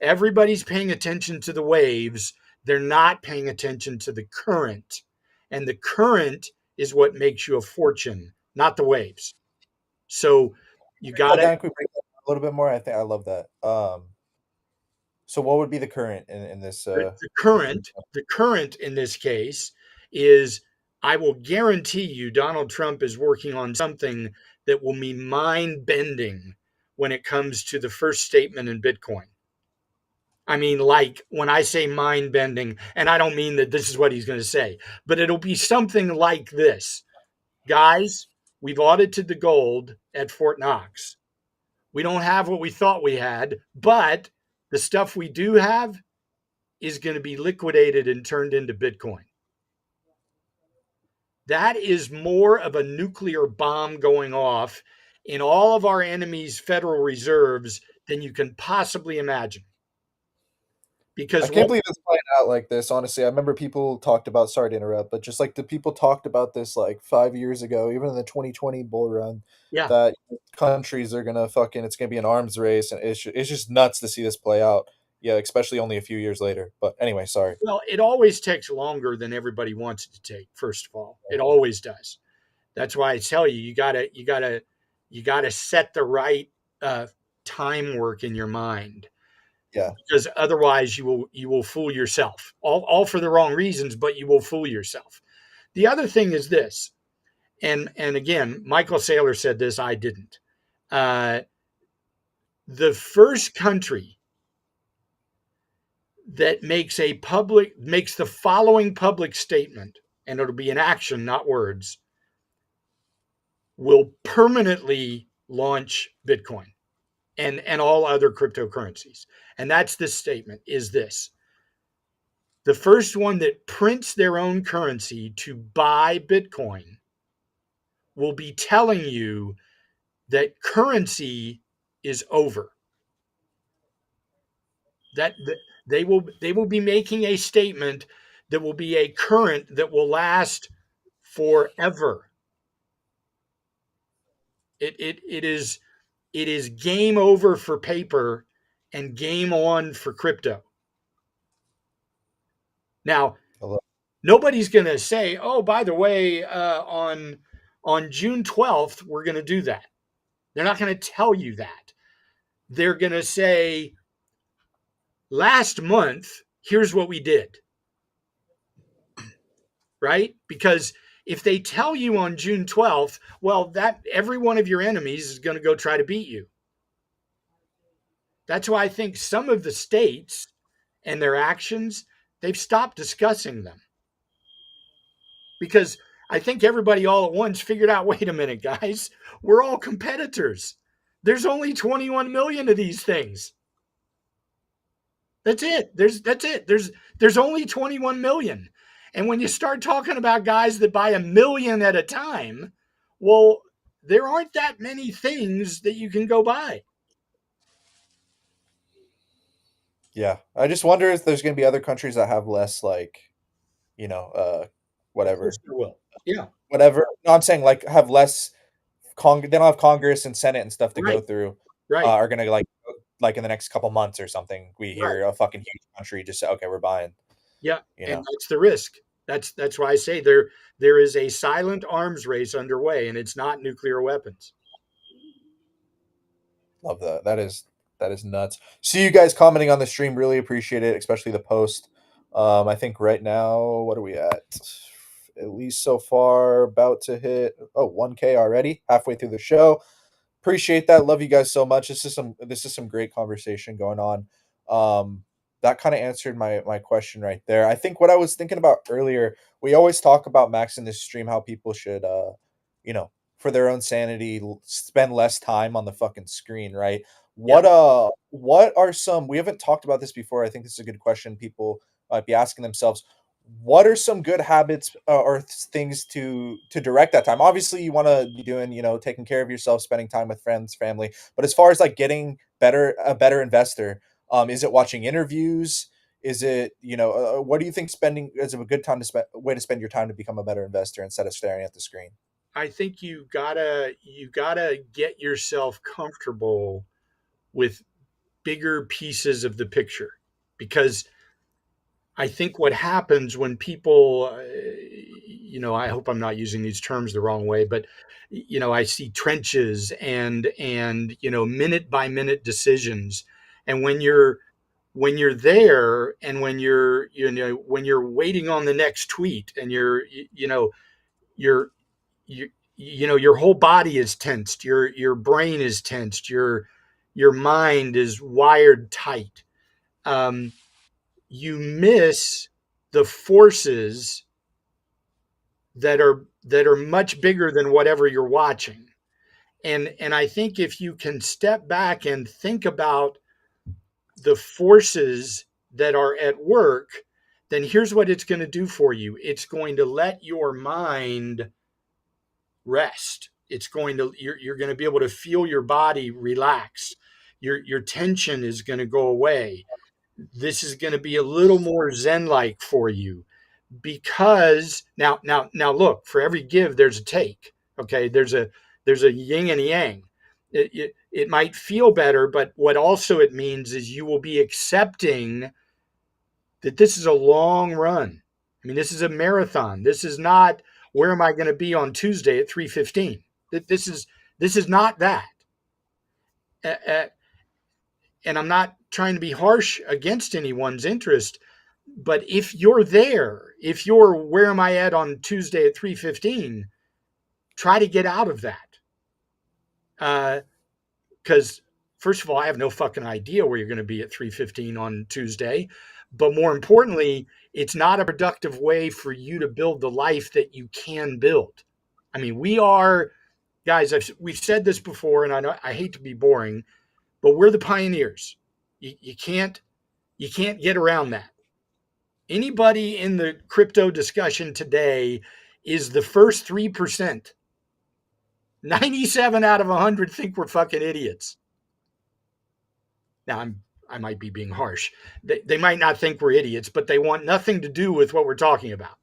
S3: Everybody's paying attention to the waves. They're not paying attention to the current. And the current is what makes you a fortune, not the waves. So you got to.
S5: Can we break that down a little bit more? I think I love that. So what would be the current in this?
S3: The current in this case is, I will guarantee you Donald Trump is working on something that will be mind bending when it comes to the first statement in Bitcoin. I mean, like when I say mind bending, and I don't mean that this is what he's going to say, but it'll be something like this. Guys, we've audited the gold at Fort Knox. We don't have what we thought we had, but the stuff we do have is going to be liquidated and turned into Bitcoin. That is more of a nuclear bomb going off in all of our enemies' federal reserves than you can possibly imagine. Because
S5: I can't believe it's playing out like this. Honestly, I remember people talked about. Sorry to interrupt, but just like the people talked about this like 5 years ago, even in the 2020 bull run, that countries are gonna fucking. It's gonna be an arms race, and it's just nuts to see this play out. Yeah, especially only a few years later. But anyway, sorry.
S3: Well, it always takes longer than everybody wants it to take. First of all, it always does. That's why I tell you, you gotta set the right time work in your mind.
S5: Yeah.
S3: Because otherwise you will fool yourself. All for the wrong reasons, but you will fool yourself. The other thing is this, and again, Michael Saylor said this, I didn't. The first country that makes the following public statement, and it'll be an action, not words, will permanently launch Bitcoin and all other cryptocurrencies. And that's this statement, is this. The first one that prints their own currency to buy Bitcoin will be telling you that currency is over. That they will be making a statement that will be a current that will last forever. It is game over for paper and game on for crypto. Now, nobody's going to say, "Oh, by the way, on June 12th, we're going to do that." They're not going to tell you that. They're going to say, "Last month, here's what we did." Right? Because if they tell you on June 12th, well, that every one of your enemies is going to go try to beat you. That's why I think some of the states and their actions, they've stopped discussing them. Because I think everybody all at once figured out, wait a minute, guys, we're all competitors. There's only 21 million of these things. That's it. There's only 21 million. And when you start talking about guys that buy 1 million at a time, well, there aren't that many things that you can go buy.
S5: Yeah. I just wonder if there's going to be other countries that have less, like, whatever.
S3: There will. Yeah.
S5: Whatever. No, I'm saying like have less. They don't have Congress and Senate and stuff to go through.
S3: Right.
S5: Are going to like in the next couple months or something, we hear a fucking huge country just say, okay, we're buying.
S3: Yeah. And that's the risk. That's why I say there is a silent arms race underway, and it's not nuclear weapons.
S5: Love that. That is nuts. See you guys commenting on the stream. Really appreciate it, especially the post. I think right now, what are we at? At least so far, about to hit 1K already, halfway through the show. Appreciate that. Love you guys so much. This is some great conversation going on. That kind of answered my question right there. I think what I was thinking about earlier, we always talk about, Max, in this stream, how people should, for their own sanity, spend less time on the fucking screen, right? What are some, we haven't talked about this before. I think this is a good question people might be asking themselves. What are some good habits or things to direct that time? Obviously, you want to be doing, taking care of yourself, spending time with friends, family. But as far as like getting a better investor, is it watching interviews? Is it, what do you think spending is a good time way to spend your time to become a better investor instead of staring at the screen?
S3: I think you gotta get yourself comfortable with bigger pieces of the picture, because I think what happens when people, I hope I'm not using these terms the wrong way, but I see trenches and minute by minute decisions, and when you're there, and when you're waiting on the next tweet, and you're your whole body is tensed, your brain is tensed, your mind is wired tight. Um, you miss the forces that are much bigger than whatever you're watching. And I think if you can step back and think about the forces that are at work, then here's what it's going to do for you. It's going to let your mind rest. You're going to be able to feel your body relax. Your tension is going to go away. This is going to be a little more zen-like for you, because now look, for every give there's a take. Okay, there's a yin and a yang. It might feel better, but what also it means is you will be accepting that this is a long run. I mean, this is a marathon. This is not, where am I going to be on Tuesday at 3:15. This is not that. And I'm not trying to be harsh against anyone's interest, but if you're there, if you're, where am I at on Tuesday at 3:15, try to get out of that. Because first of all, I have no fucking idea where you're going to be at 3:15 on Tuesday. But more importantly, it's not a productive way for you to build the life that you can build. I mean, we are, guys, we've said this before, and I know I hate to be boring, but we're the pioneers. You can't get around that. Anybody in the crypto discussion today is the first 3%. 97 out of 100 think we're fucking idiots. Now, I might be being harsh. They might not think we're idiots, but they want nothing to do with what we're talking about.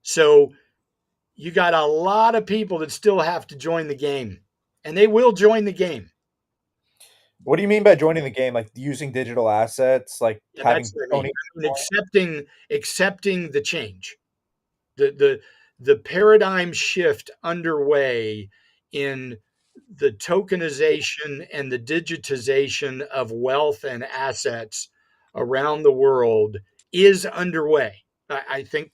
S3: So you got a lot of people that still have to join the game, and they will join the game.
S5: What do you mean by joining the game? Like using digital assets, like having
S3: That's what I mean. Accepting the change, the paradigm shift underway in the tokenization and the digitization of wealth and assets around the world is underway. I think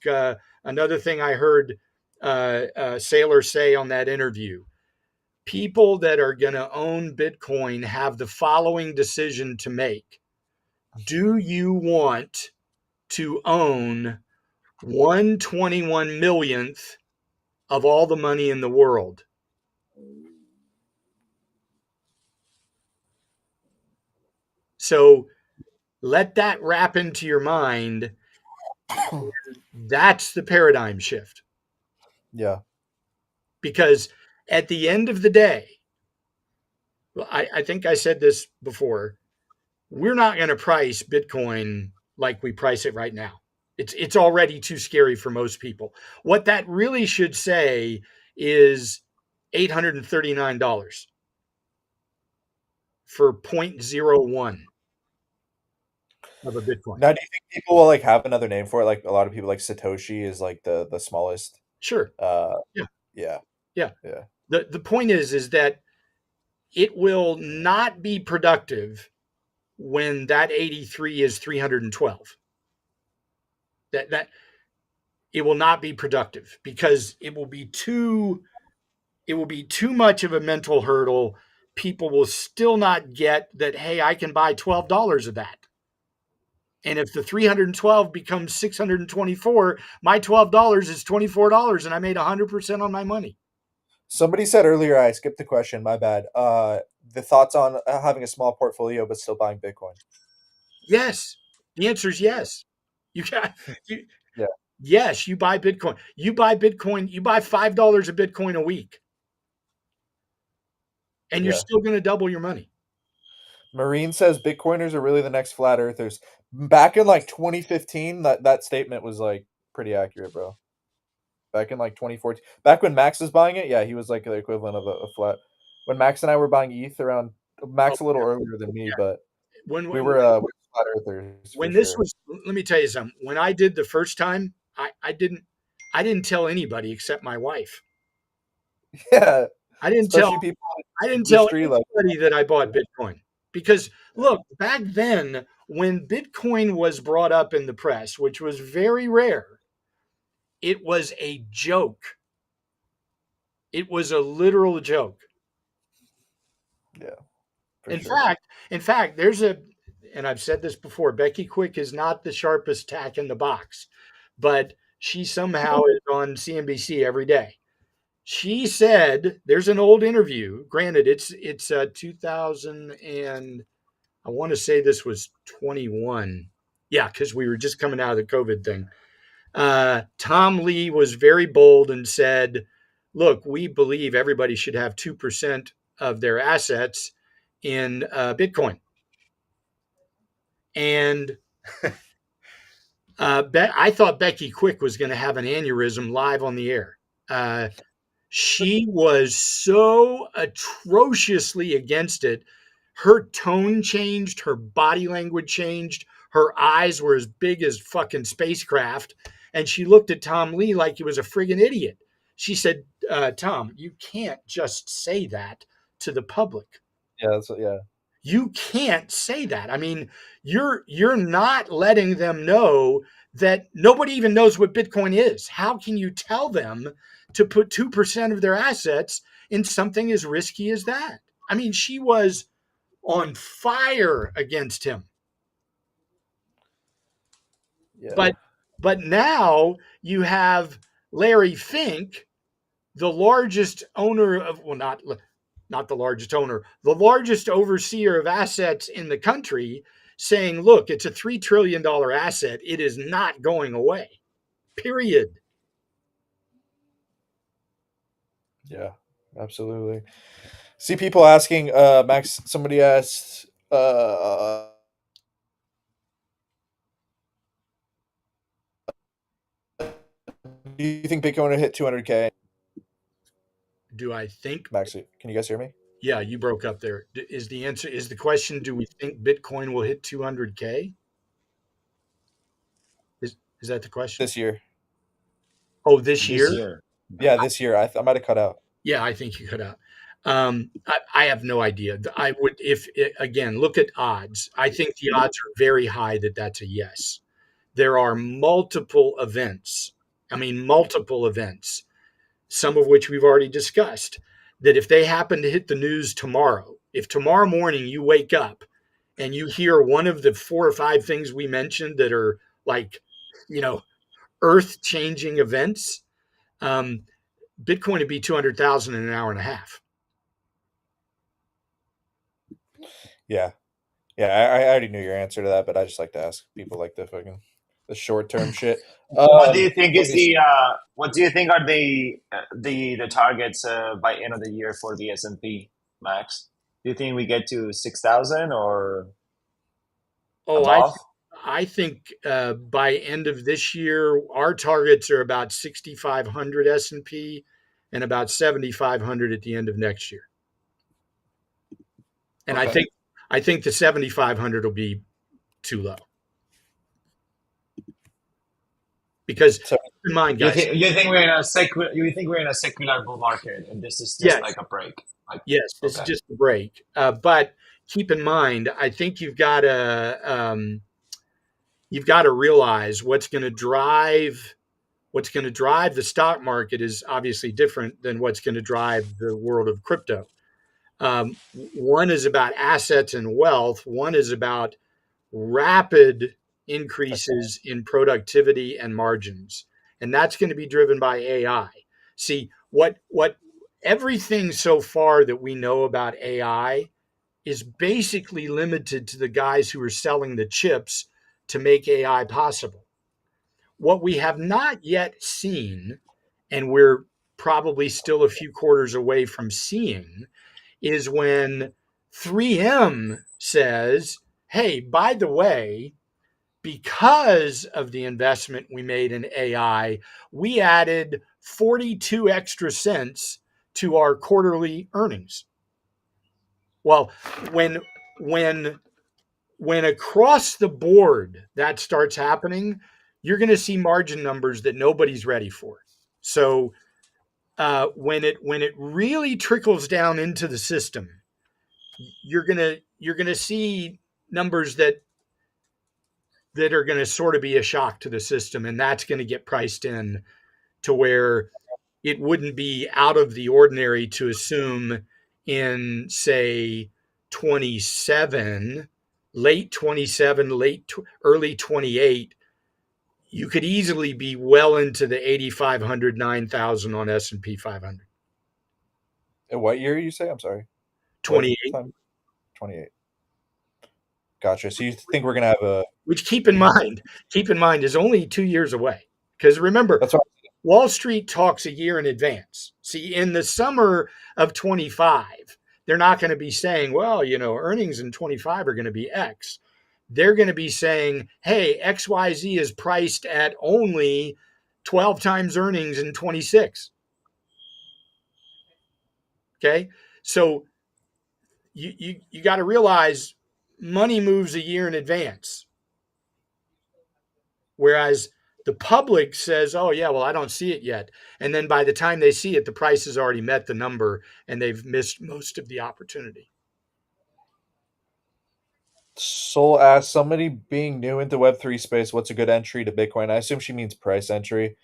S3: another thing I heard Saylor say on that interview: people that are going to own Bitcoin have the following decision to make. Do you want to own 1/21 millionth of all the money in the world? So let that wrap into your mind. That's the paradigm shift.
S5: Yeah.
S3: Because at the end of the day, I think I said this before, we're not going to price Bitcoin like we price it right now. It's already too scary for most people. What that really should say is $839 for 0.01 of a Bitcoin.
S5: Now, do you think people will like have another name for it? Like a lot of people, like Satoshi is like the smallest.
S3: Sure.
S5: Yeah.
S3: The point is that it will not be productive when that 83 is 312. That it will not be productive, because it will be too much of a mental hurdle. People will still not get that, hey, I can buy $12 of that. And if the 312 becomes 624, my $12 is $24, and I made 100% on my money.
S5: Somebody said earlier, I skipped the question, my bad. The thoughts on having a small portfolio but still buying Bitcoin?
S3: Yes. The answer is yes.
S5: Yeah.
S3: Yes, you buy Bitcoin. You buy $5 of Bitcoin a week, and you're still going to double your money.
S5: Marine says Bitcoiners are really the next flat earthers. Back in like 2015, that statement was like pretty accurate, bro. back in like 2014. Back when Max was buying it, yeah, he was like the equivalent of a flat. When Max and I were buying ETH around Max a little earlier than me, but
S3: when
S5: we were flat earthers.
S3: when
S5: for
S3: this
S5: sure.
S3: was, let me tell you something. When I did the first time, I didn't tell anybody except my wife.
S5: Yeah,
S3: I didn't
S5: especially
S3: tell
S5: people
S3: I
S5: in
S3: didn't
S5: the
S3: tell
S5: industry, like
S3: anybody that I bought Bitcoin because look, back then when Bitcoin was brought up in the press, which was very rare, it was a joke. It was a literal joke.
S5: yeah. For
S3: In
S5: sure.
S3: fact, and I've said this before, Becky Quick is not the sharpest tack in the box, but she somehow is on CNBC every day. She said, there's an old interview. Granted, it's 2000 and I want to say this was 21. Yeah, because we were just coming out of the COVID thing. Tom Lee was very bold and said, look, we believe everybody should have 2% of their assets in Bitcoin. And I thought Becky Quick was going to have an aneurysm live on the air. She was so atrociously against it. Her tone changed, her body language changed, her eyes were as big as fucking spacecraft. And she looked at Tom Lee like he was a friggin' idiot. She said, Tom, you can't just say that to the public.
S5: Yeah,
S3: You can't say that. I mean, you're not letting them know that nobody even knows what Bitcoin is. How can you tell them to put 2% of their assets in something as risky as that? I mean, she was on fire against him.
S5: yeah.
S3: But now you have Larry Fink, the largest owner of, well, not the largest owner, the largest overseer of assets in the country, saying, look, it's a $3 trillion asset. It is not going away, period.
S5: Yeah, absolutely. See people asking, Max, somebody asked, do you think Bitcoin will hit 200K?
S3: Do I think,
S5: Max, can you guys hear me?
S3: yeah, you broke up there. Is the answer, is the question, do we think Bitcoin will hit 200K? Is that the question?
S5: This year.
S3: Oh, this year?
S4: This year.
S5: Yeah, this year. I might have cut out.
S3: Yeah, I think you cut out. I have no idea. I would, if again, look at odds. I think the odds are very high that that's a yes. There are multiple events. I mean, multiple events, some of which we've already discussed, that if they happen to hit the news tomorrow, if tomorrow morning you wake up and you hear one of the 4 or 5 things we mentioned that are like, earth changing events, Bitcoin would be 200,000 in an hour and a half.
S5: Yeah. I already knew your answer to that, but I just like to ask people like the short term shit.
S4: What do you think is what do you think are the targets by end of the year for the S&P, Max? Do you think we get to 6,000 or above?
S3: I think by end of this year, our targets are about 6,500 S&P and about 7,500 at the end of next year. And
S5: Okay.
S3: I think the 7,500 will be too low. Because keep in mind, guys.
S4: You think we're in a secular bull market, and this is just like a break?
S3: Yes, this is just a break. But keep in mind, I think you've got to realize what's going to drive the stock market is obviously different than what's going to drive the world of crypto. One is about assets and wealth. One is about rapid increases in productivity and margins. And that's going to be driven by AI. See, what everything so far that we know about AI is basically limited to the guys who are selling the chips to make AI possible. What we have not yet seen, and we're probably still a few quarters away from seeing, is when 3M says, hey, by the way, because of the investment we made in AI, we added 42 extra cents to our quarterly earnings. Well, when across the board that starts happening, you're going to see margin numbers that nobody's ready for. So when it really trickles down into the system, you're gonna see numbers that are going to sort of be a shock to the system, and that's going to get priced in to where it wouldn't be out of the ordinary to assume in, say, 27, late 27, early 28, you could easily be well into the 8,500, 9,000 on S&P 500.
S5: And what year you say? I'm sorry.
S3: 28.
S5: 28. Gotcha. So you think we're gonna have a
S3: Which keep in mind is only 2 years away. Because remember,
S5: that's right.
S3: Wall Street talks a year in advance. See, in the summer of 25, they're not going to be saying, well, earnings in 25 are going to be X. They're going to be saying, hey, XYZ is priced at only 12 times earnings in 26. Okay. So you got to realize money moves a year in advance. Whereas the public says, oh, yeah, well, I don't see it yet. And then by the time they see it, the price has already met the number and they've missed most of the opportunity.
S5: Soul asks, somebody being new into Web3 space, what's a good entry to Bitcoin? I assume she means price entry.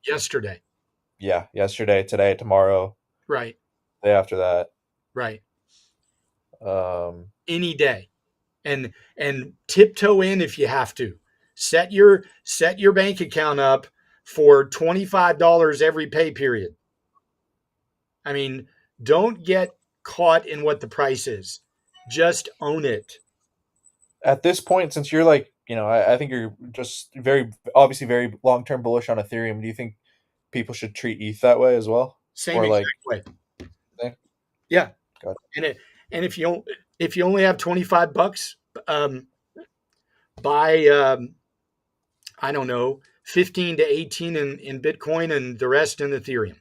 S3: Yesterday.
S5: Yeah, yesterday, today, tomorrow.
S3: Right.
S5: Day after that.
S3: Right.
S5: Any
S3: day. And tiptoe in if you have to. Set your bank account up for $25 every pay period. I mean, don't get caught in what the price is. Just own it.
S5: At this point, since you're like, I think you're just obviously very long-term bullish on Ethereum. Do you think people should treat ETH that way as well?
S3: Same exact way. Yeah.
S5: Got
S3: it. And if you only have $25, buy I don't know, 15 to 18 in Bitcoin and the rest in Ethereum.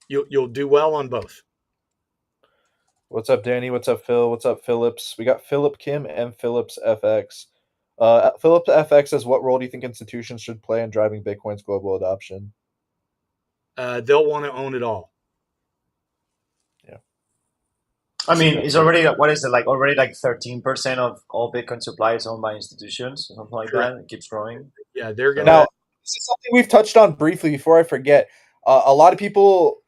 S3: You'll do well on both.
S5: What's up, Danny? What's up, Phil? What's up, Phillips? We got Philip Kim and Phillips FX. Phillips FX says, what role do you think institutions should play in driving Bitcoin's global adoption?
S3: They'll want to own it all.
S5: Yeah.
S4: I mean, it's already, what is it, like already like 13% of all Bitcoin supply is owned by institutions, something like that. It keeps growing.
S3: Yeah, they're going to.
S5: Now, this is something we've touched on briefly before I forget. A lot of people,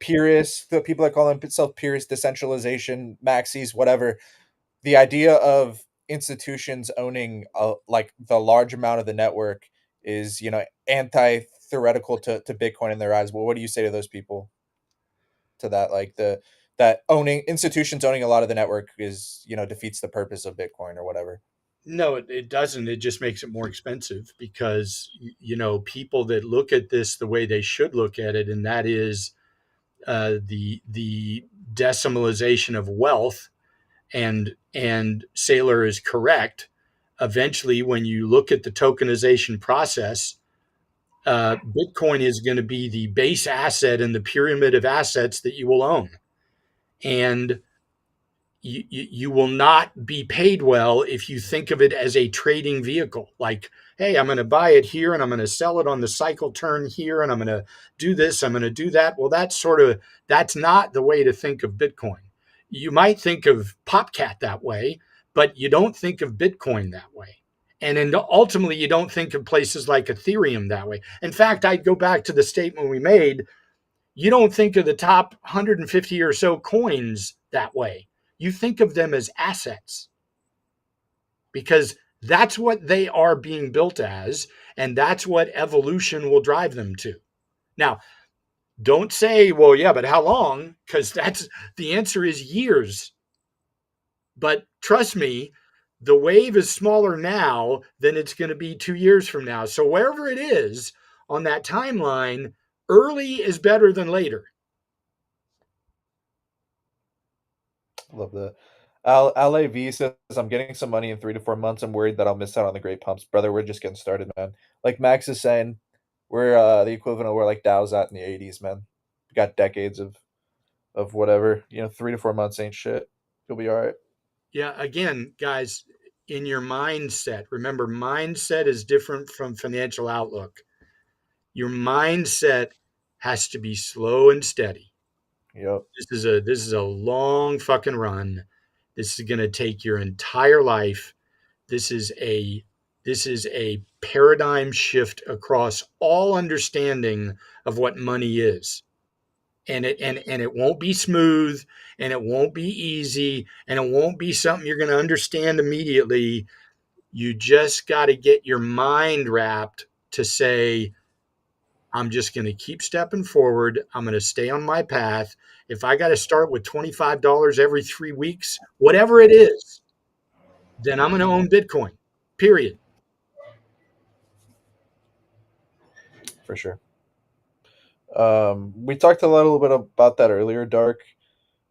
S5: purists, the people that call themselves purists, decentralization, maxis, whatever. The idea of institutions owning like the large amount of the network is, anti-theoretical to Bitcoin in their eyes. Well, what do you say to those people? To that, like that institutions owning a lot of the network is, defeats the purpose of Bitcoin or whatever.
S3: No, it doesn't. It just makes it more expensive because, people that look at this the way they should look at it, and that is the decimalization of wealth, and Saylor is correct. Eventually, when you look at the tokenization process, Bitcoin is going to be the base asset in the pyramid of assets that you will own. And you will not be paid well if you think of it as a trading vehicle. Like, hey, I'm going to buy it here and I'm going to sell it on the cycle turn here and I'm going to do this, I'm going to do that. Well, that's not the way to think of Bitcoin. You might think of PopCat that way, but you don't think of Bitcoin that way. And then ultimately, you don't think of places like Ethereum that way. In fact, I'd go back to the statement we made. You don't think of the top 150 or so coins that way. You think of them as assets because that's what they are being built as, and that's what evolution will drive them to. Now, don't say, well, yeah, but how long? Because the answer is years. But trust me, the wave is smaller now than it's going to be 2 years from now. So wherever it is on that timeline, early is better than later.
S5: Love that. LAV says, I'm getting some money in 3 to 4 months. I'm worried that I'll miss out on the great pumps. Brother, we're just getting started, man. Like Max is saying, we're the equivalent of where like Dow's at in the 80s, man. We got decades of whatever. 3 to 4 months ain't shit. You'll be all right.
S3: Yeah, again, guys, in your mindset, remember, mindset is different from financial outlook. Your mindset has to be slow and steady.
S5: Yep.
S3: This is a long fucking run. This is going to take your entire life. This is a paradigm shift across all understanding of what money is. And it won't be smooth, and it won't be easy, and it won't be something you're going to understand immediately. You just got to get your mind wrapped to say, I'm just going to keep stepping forward. I'm going to stay on my path. If I got to start with $25 every 3 weeks, whatever it is, then I'm going to own Bitcoin, period.
S5: For sure. We talked a little bit about that earlier, Dark,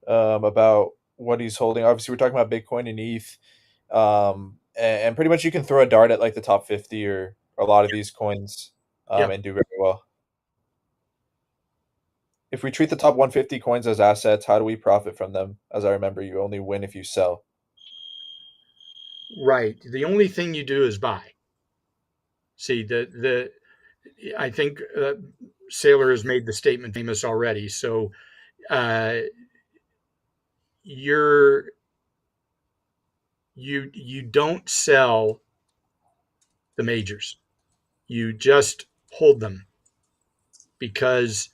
S5: about what he's holding. Obviously, we're talking about Bitcoin and ETH, and pretty much you can throw a dart at like the top 50 or a lot of these coins, and do very well. If we treat the top 150 coins as assets, how do we profit from them? As I remember, you only win if you sell.
S3: Right. The only thing you do is buy. See, I think Saylor has made the statement famous already. So you don't sell the majors. You just hold them because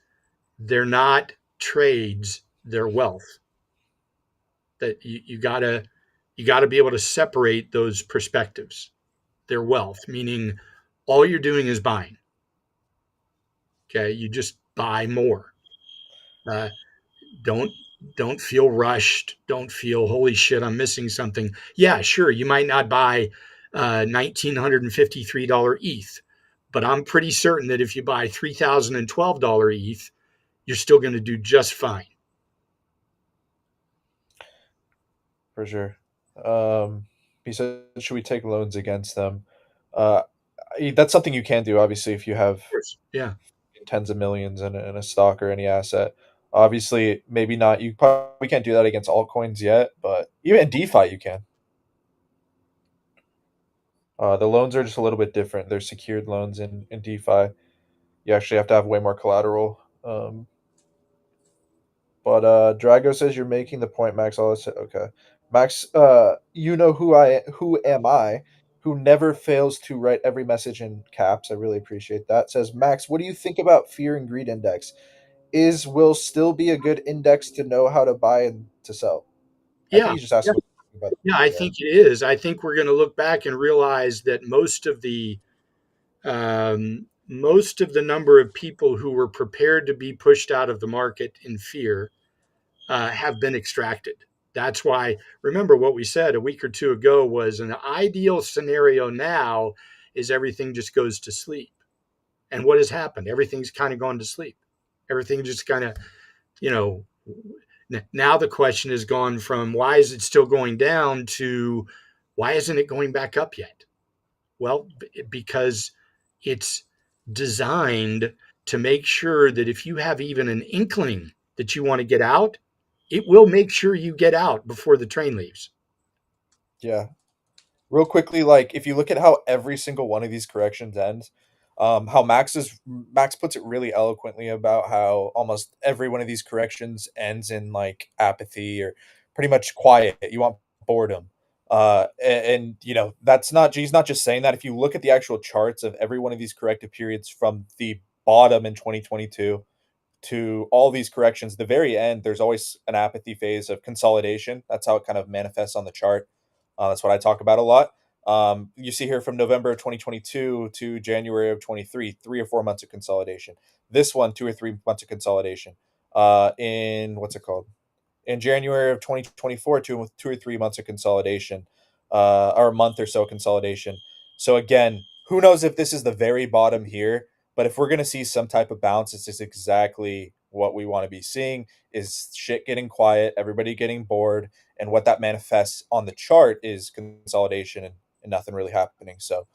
S3: they're not trades, they're wealth. That you gotta be able to separate those perspectives. They're wealth, meaning all you're doing is buying. Okay, you just buy more. Don't feel rushed. Don't feel holy shit, I'm missing something. Yeah, sure, you might not buy $1,953 ETH, but I'm pretty certain that if you buy $3,012 ETH, you're still going to do just fine.
S5: For sure. He said, should we take loans against them? That's something you can do, obviously, if you have
S3: Yeah,
S5: tens of millions in a stock or any asset. Obviously, maybe not. You probably can't do that against altcoins yet, but even in DeFi, you can. The loans are just a little bit different. They're secured loans in DeFi. You actually have to have way more collateral. But Drago says you're making the point, Max. Okay, Max. Who am I? Who never fails to write every message in caps. I really appreciate that. Says Max, what do you think about Fear and Greed Index? Will still be a good index to know how to buy and to sell? I think
S3: yeah,
S5: he's just asking about.
S3: yeah. I think it is. I think we're going to look back and realize that most of the number of people who were prepared to be pushed out of the market in fear have been extracted. That's why, remember what we said a week or two ago was an ideal scenario now is everything just goes to sleep. And what has happened? Everything's kind of gone to sleep. Everything just kind of, you know, now the question has gone from why is it still going down to why isn't it going back up yet? Well, because it's designed to make sure that if you have even an inkling that you want to get out, it will make sure you get out before the train leaves.
S5: Yeah. Real quickly, like if you look at how every single one of these corrections ends, how Max puts it really eloquently about how almost every one of these corrections ends in like apathy or pretty much quiet. You want boredom. And that's not he's not just saying that. If you look at the actual charts of every one of these corrective periods from the bottom in 2022 to all these corrections, the very end, there's always an apathy phase of consolidation. That's how it kind of manifests on the chart. That's what I talk about a lot. You see here from November of 2022 to January of 23, 3 or 4 months of consolidation. This one, 2 or 3 months of consolidation. In what's it called? In January of 2024, 2 or 3 months of consolidation, or a month or so consolidation. So again, who knows if this is the very bottom here, but if we're going to see some type of bounce, it's just exactly what we want to be seeing is shit getting quiet, everybody getting bored, and what that manifests on the chart is consolidation and nothing really happening. So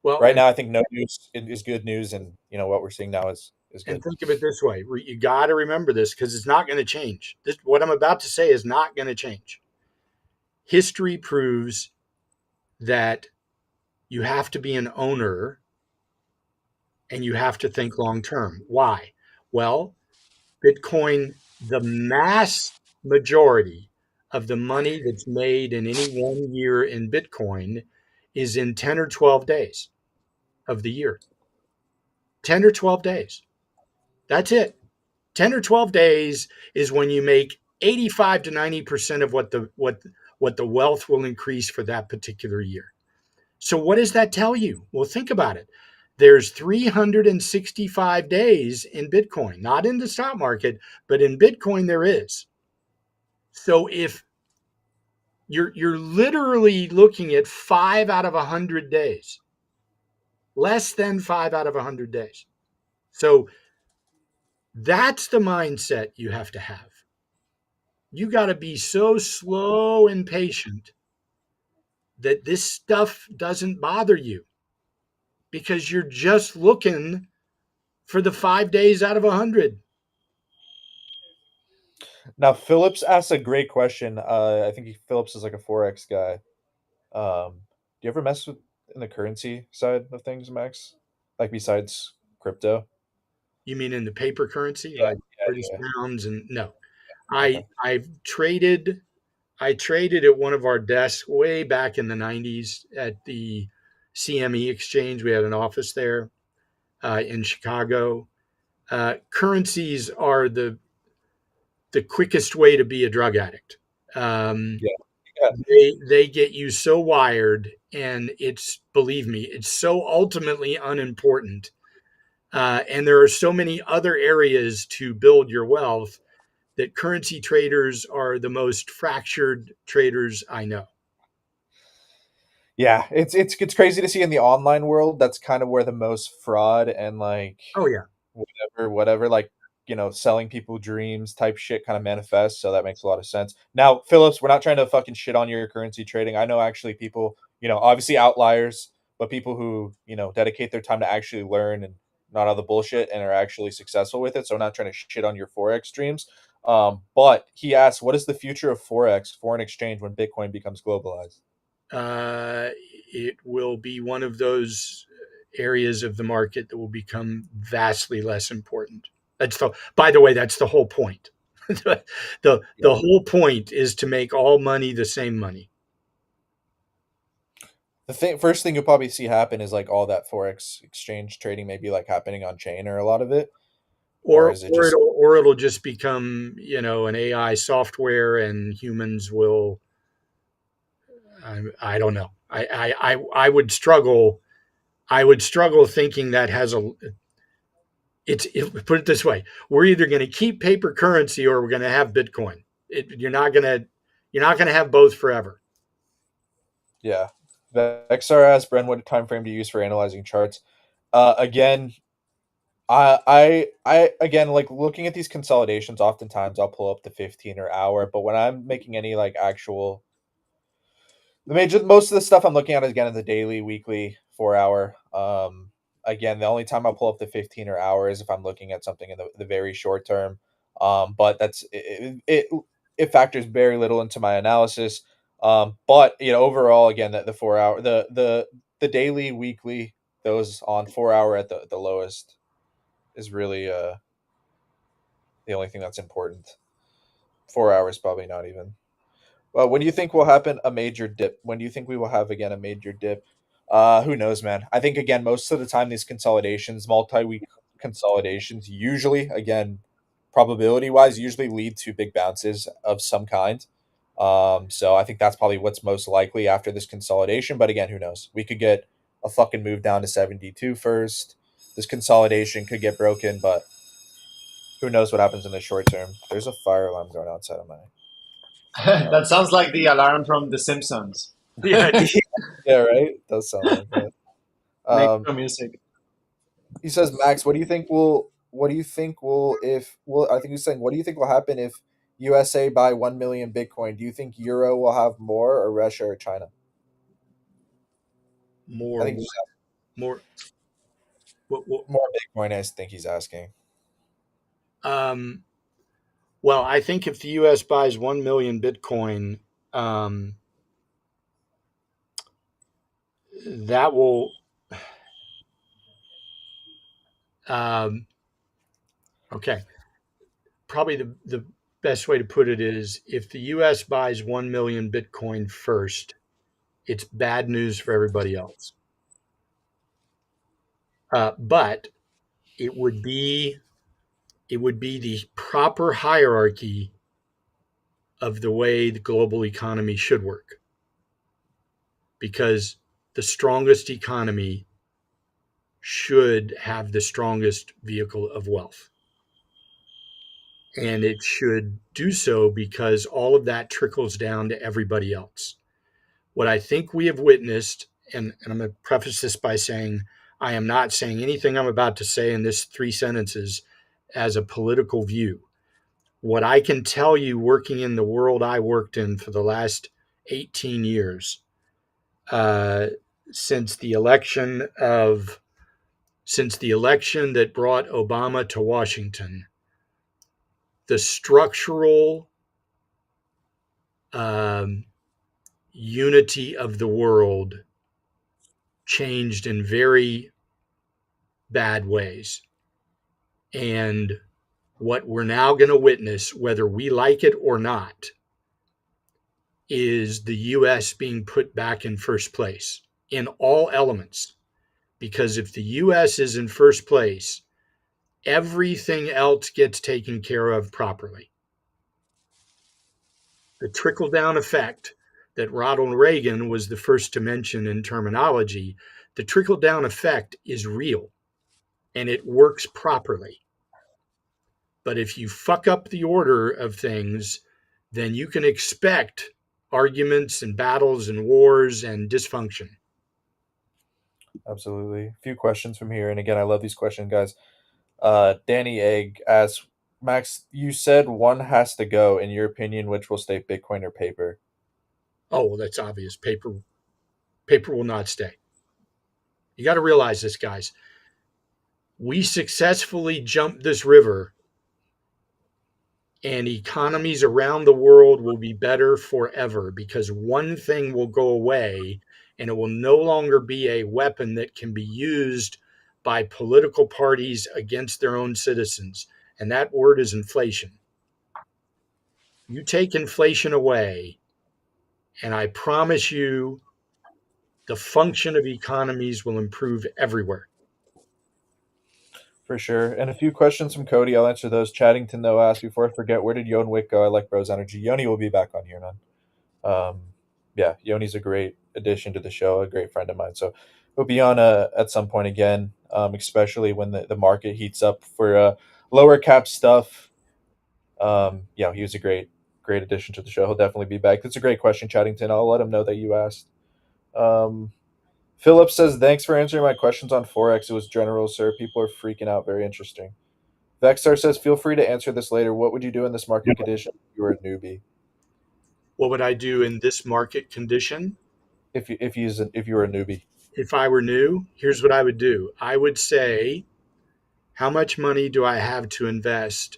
S5: right now, I think no news is good news, and what we're seeing now is good.
S3: And think of it this way: you got to remember this because it's not going to change. What I'm about to say is not going to change. History proves that you have to be an owner and you have to think long term. Why? Well, Bitcoin, the mass majority of the money that's made in any 1 year in Bitcoin is in 10 or 12 days of the year. 10 or 12 days. That's it. 10 or 12 days is when you make 85 to 90% of what the wealth will increase for that particular year. So what does that tell you? Well, think about it. There's 365 days in Bitcoin, not in the stock market, but in Bitcoin there is. So if you're literally looking at 5 out of 100 days, less than 5 out of 100 days. So that's the mindset you have to have. You got to be so slow and patient that this stuff doesn't bother you because you're just looking for the 5 days out of 100.
S5: Now, Phillips asked a great question. I think Phillips is like a Forex guy. Do you ever mess with in the currency side of things, Max? Like besides crypto?
S3: You mean in the paper currency,
S5: Yeah,
S3: like British
S5: yeah.
S3: pounds? And no,
S5: Okay.
S3: I traded at one of our desks way back in the 90s at the CME exchange. We had an office there in Chicago. Currencies are the quickest way to be a drug addict.
S5: Yeah.
S3: They get you so wired, and believe me, it's so ultimately unimportant. And there are so many other areas to build your wealth that currency traders are the most fractured traders I know.
S5: Yeah, it's crazy to see in the online world. That's kind of where the most fraud and like
S3: Oh yeah,
S5: whatever, like selling people dreams type shit kind of manifests. So that makes a lot of sense. Now, Phillips, we're not trying to fucking shit on your currency trading. I know actually people, obviously outliers, but people who dedicate their time to actually learn and not all the bullshit and are actually successful with it. So I'm not trying to shit on your Forex dreams. But he asked, what is the future of Forex, foreign exchange, when Bitcoin becomes globalized?
S3: It will be one of those areas of the market that will become vastly less important. By the way, that's the whole point. The whole point is to make all money the same money.
S5: First thing you'll probably see happen is like all that Forex exchange trading may be like happening on chain or a lot of it. Or is it just
S3: it'll just become, an AI software and humans will, I don't know. I would struggle. I would struggle thinking that has put it this way: we're either going to keep paper currency or we're going to have Bitcoin. You're not going to have both forever.
S5: Yeah. XR asks Bren what time frame to use for analyzing charts. Again, I again, like looking at these consolidations, oftentimes I'll pull up the 15 or hour, but when I'm making any like actual most of the stuff I'm looking at is again in the daily, weekly, 4 hour. Again, the only time I'll pull up the 15 or hour is if I'm looking at something in the very short term. But that's it factors very little into my analysis. But overall, again, the 4 hour, the daily, weekly, those on 4 hour at the lowest is really the only thing that's important. 4 hours probably not even. Well, when do you think will happen a major dip? When do you think we will have again a major dip? Who knows, man? I think again, most of the time these consolidations, multi-week consolidations, usually again, probability wise, usually lead to big bounces of some kind. So I think that's probably what's most likely after this consolidation. But again, who knows? We could get a fucking move down to 72 first. This consolidation could get broken, but who knows what happens in the short term? There's a fire alarm going outside of my.
S4: That sounds like the alarm from The Simpsons.
S3: Yeah,
S5: Yeah, right. Does sound like that.
S4: Make some music.
S5: He says, Max, what do you think will if well I think he's saying, what do you think will happen if USA buy 1 million Bitcoin, do you think Euro will have more, or Russia or China?
S3: More,
S5: I think
S3: more.
S5: more Bitcoin. I think he's asking.
S3: Well, I think if the U.S. buys 1 million Bitcoin, that will. Okay. Probably the best way to put it is if the U.S. buys 1 million Bitcoin first, it's bad news for everybody else. But it would be the proper hierarchy of the way the global economy should work, because the strongest economy should have the strongest vehicle of wealth, and it should do so because all of that trickles down to everybody else. What I think we have witnessed, and I'm going to preface this by saying I am not saying anything I'm about to say in this 3 sentences as a political view. What I can tell you, working in the world I worked in for the last 18 years, since the election that brought Obama to Washington, the structural unity of the world changed in very bad ways. And what we're now going to witness, whether we like it or not, is the U.S. being put back in first place in all elements. Because if the U.S. is in first place, everything else gets taken care of properly. The trickle-down effect that Ronald Reagan was the first to mention in terminology, the trickle-down effect is real, and it works properly. But if you fuck up the order of things, then you can expect arguments and battles and wars and dysfunction.
S5: Absolutely. A few questions from here. And again, I love these questions, guys. Danny Egg asks, Max, you said one has to go. In your opinion, which will stay, Bitcoin or paper?
S3: Oh, well, that's obvious. Paper will not stay. You got to realize this, guys. We successfully jumped this river, and economies around the world will be better forever because one thing will go away, and it will no longer be a weapon that can be used by political parties against their own citizens. And that word is inflation. You take inflation away, and I promise you the function of economies will improve everywhere.
S5: For sure. And a few questions from Cody. I'll answer those. Chattington, though, asked, before I forget, where did Yon Wick go? I like Bros Energy. Yoni will be back on here, man. Yeah, Yoni's a great addition to the show, a great friend of mine. So he'll be on at some point again, especially when the market heats up for lower cap stuff. He was a great addition to the show. He'll definitely be back. That's a great question, Chattington. I'll let him know that you asked. Philip says, thanks for answering my questions on Forex. It was general, sir. People are freaking out. Very interesting. Vexstar says, feel free to answer this later. What would you do in this market condition if you were a newbie?
S3: What would I do in this market condition?
S5: If you were a newbie.
S3: If I were new, here's what I would do. I would say, how much money do I have to invest?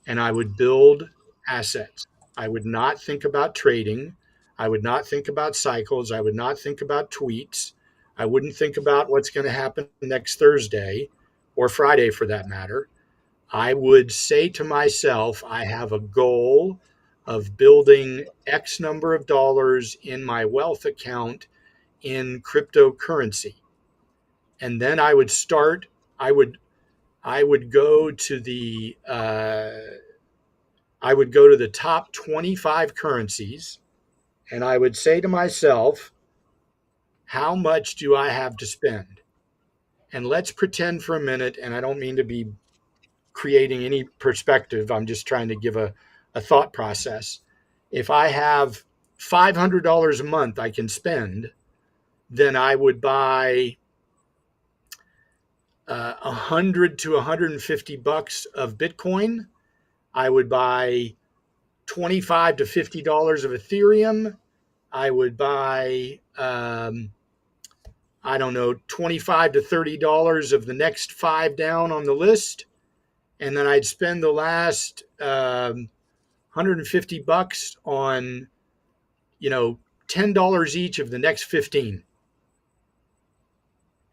S3: And I would build assets. I would not think about trading. I would not think about cycles. I would not think about tweets. I wouldn't think about what's going to happen next Thursday or Friday for that matter. I would say to myself, I have a goal of building X number of dollars in my wealth account in cryptocurrency. And then I would start, I would go to the top 25 currencies, and I would say to myself, how much do I have to spend? And let's pretend for a minute, and I don't mean to be creating any perspective, I'm just trying to give a thought process. If I have $500 a month I can spend, then I would buy 100 to 150 bucks of Bitcoin. I would buy $25 to $50 of Ethereum. I would buy, I don't know, $25 to $30 of the next 5 down on the list. And then I'd spend the last $150 on, $10 each of the next 15.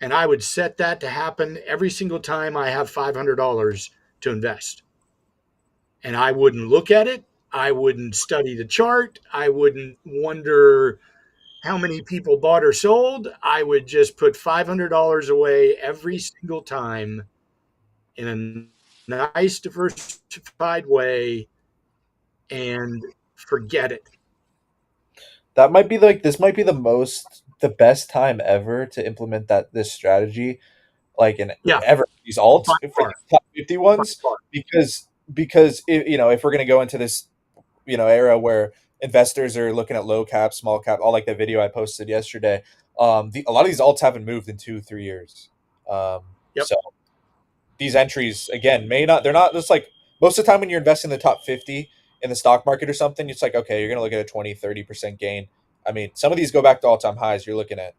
S3: And I would set that to happen every single time I have $500 to invest. And I wouldn't look at it. I wouldn't study the chart. I wouldn't wonder how many people bought or sold. I would just put $500 away every single time in a nice, diversified way and forget it.
S5: That might be this might be the best time ever to implement this strategy, like ever these alts for the top 50 ones, because if we're going to go into this era where investors are looking at low cap, small cap, all like the video I posted yesterday, a lot of these alts haven't moved in 2-3 years. So these entries again they're not just like most of the time when you're investing in the top 50 in the stock market or something, it's like, okay, you're going to look at a 20-30% gain. I mean, some of these go back to all-time highs. You're looking at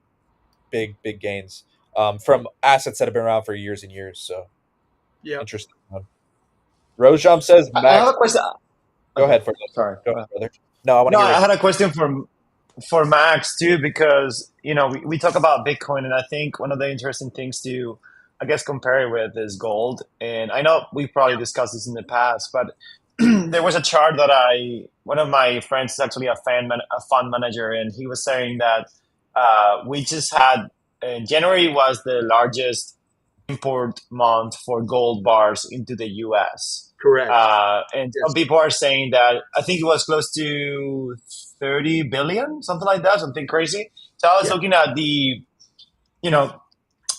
S5: big gains from assets that have been around for years and years. So interesting one. Rojam says, Max,
S4: I have a question.
S5: Go ahead,
S4: sorry.
S5: Go ahead, brother. No,
S4: I had a question for Max too, because we talk about Bitcoin, and I think one of the interesting things to, I guess, compare it with is gold. And I know we probably discussed this in the past, but there was a chart that one of my friends is actually a fund manager, and he was saying that we just had January was the largest import month for gold bars into the U.S.
S3: Correct.
S4: And some people are saying that I think it was close to 30 billion, something like that, something crazy. So I was looking at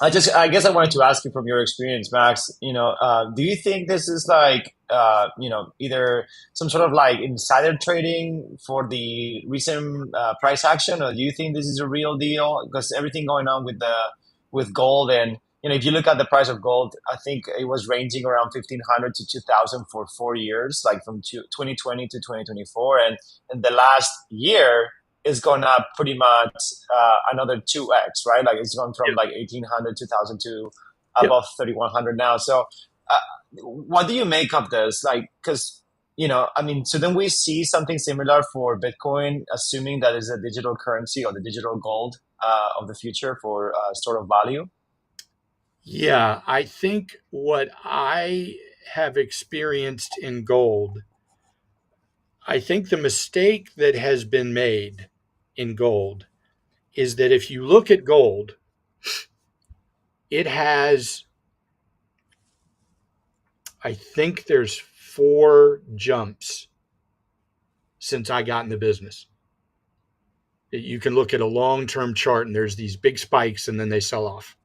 S4: I guess I wanted to ask you from your experience, Max, do you think this is like, either some sort of like insider trading for the recent price action, or do you think this is a real deal? Because everything going on with gold, and if you look at the price of gold, I think it was ranging around 1,500 to 2,000 for 4 years, like from 2020 to 2024, and the last year is going up pretty much another 2x, right? Like it's gone from like 1,800, 2,000 to above 3,100 now. So what do you make of this? Like, because, so then we see something similar for Bitcoin, assuming that is a digital currency or the digital gold of the future for store of value?
S3: Yeah, I think what I have experienced in gold, I think the mistake that has been made in gold is that if you look at gold, it has, I think there's 4 jumps since I got in the business. You can look at a long-term chart and there's these big spikes and then they sell off.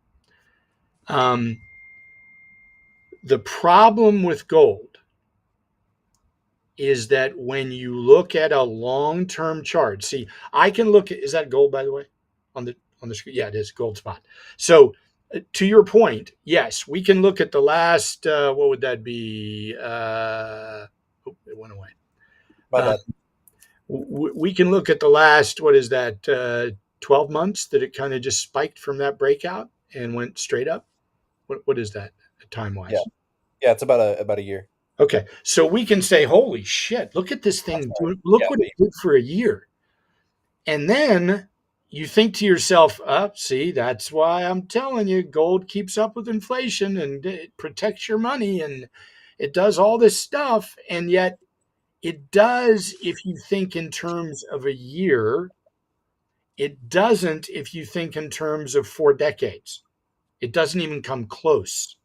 S3: The problem with gold is that when you look at a long-term chart, see, I can look at, is that gold, by the way, on the screen? Yeah, it is gold spot. So to your point, yes, we can look at the last, what would that be? It went away. We can look at the last, what is that, 12 months that it kind of just spiked from that breakout and went straight up. What is that time-wise?
S5: Yeah, it's about a year.
S3: Okay, so we can say, holy shit, look at this thing. Look what it did for a year. And then you think to yourself, see, that's why I'm telling you, gold keeps up with inflation and it protects your money and it does all this stuff. And yet it does if you think in terms of a year. It doesn't if you think in terms of 4 decades. It doesn't even come close.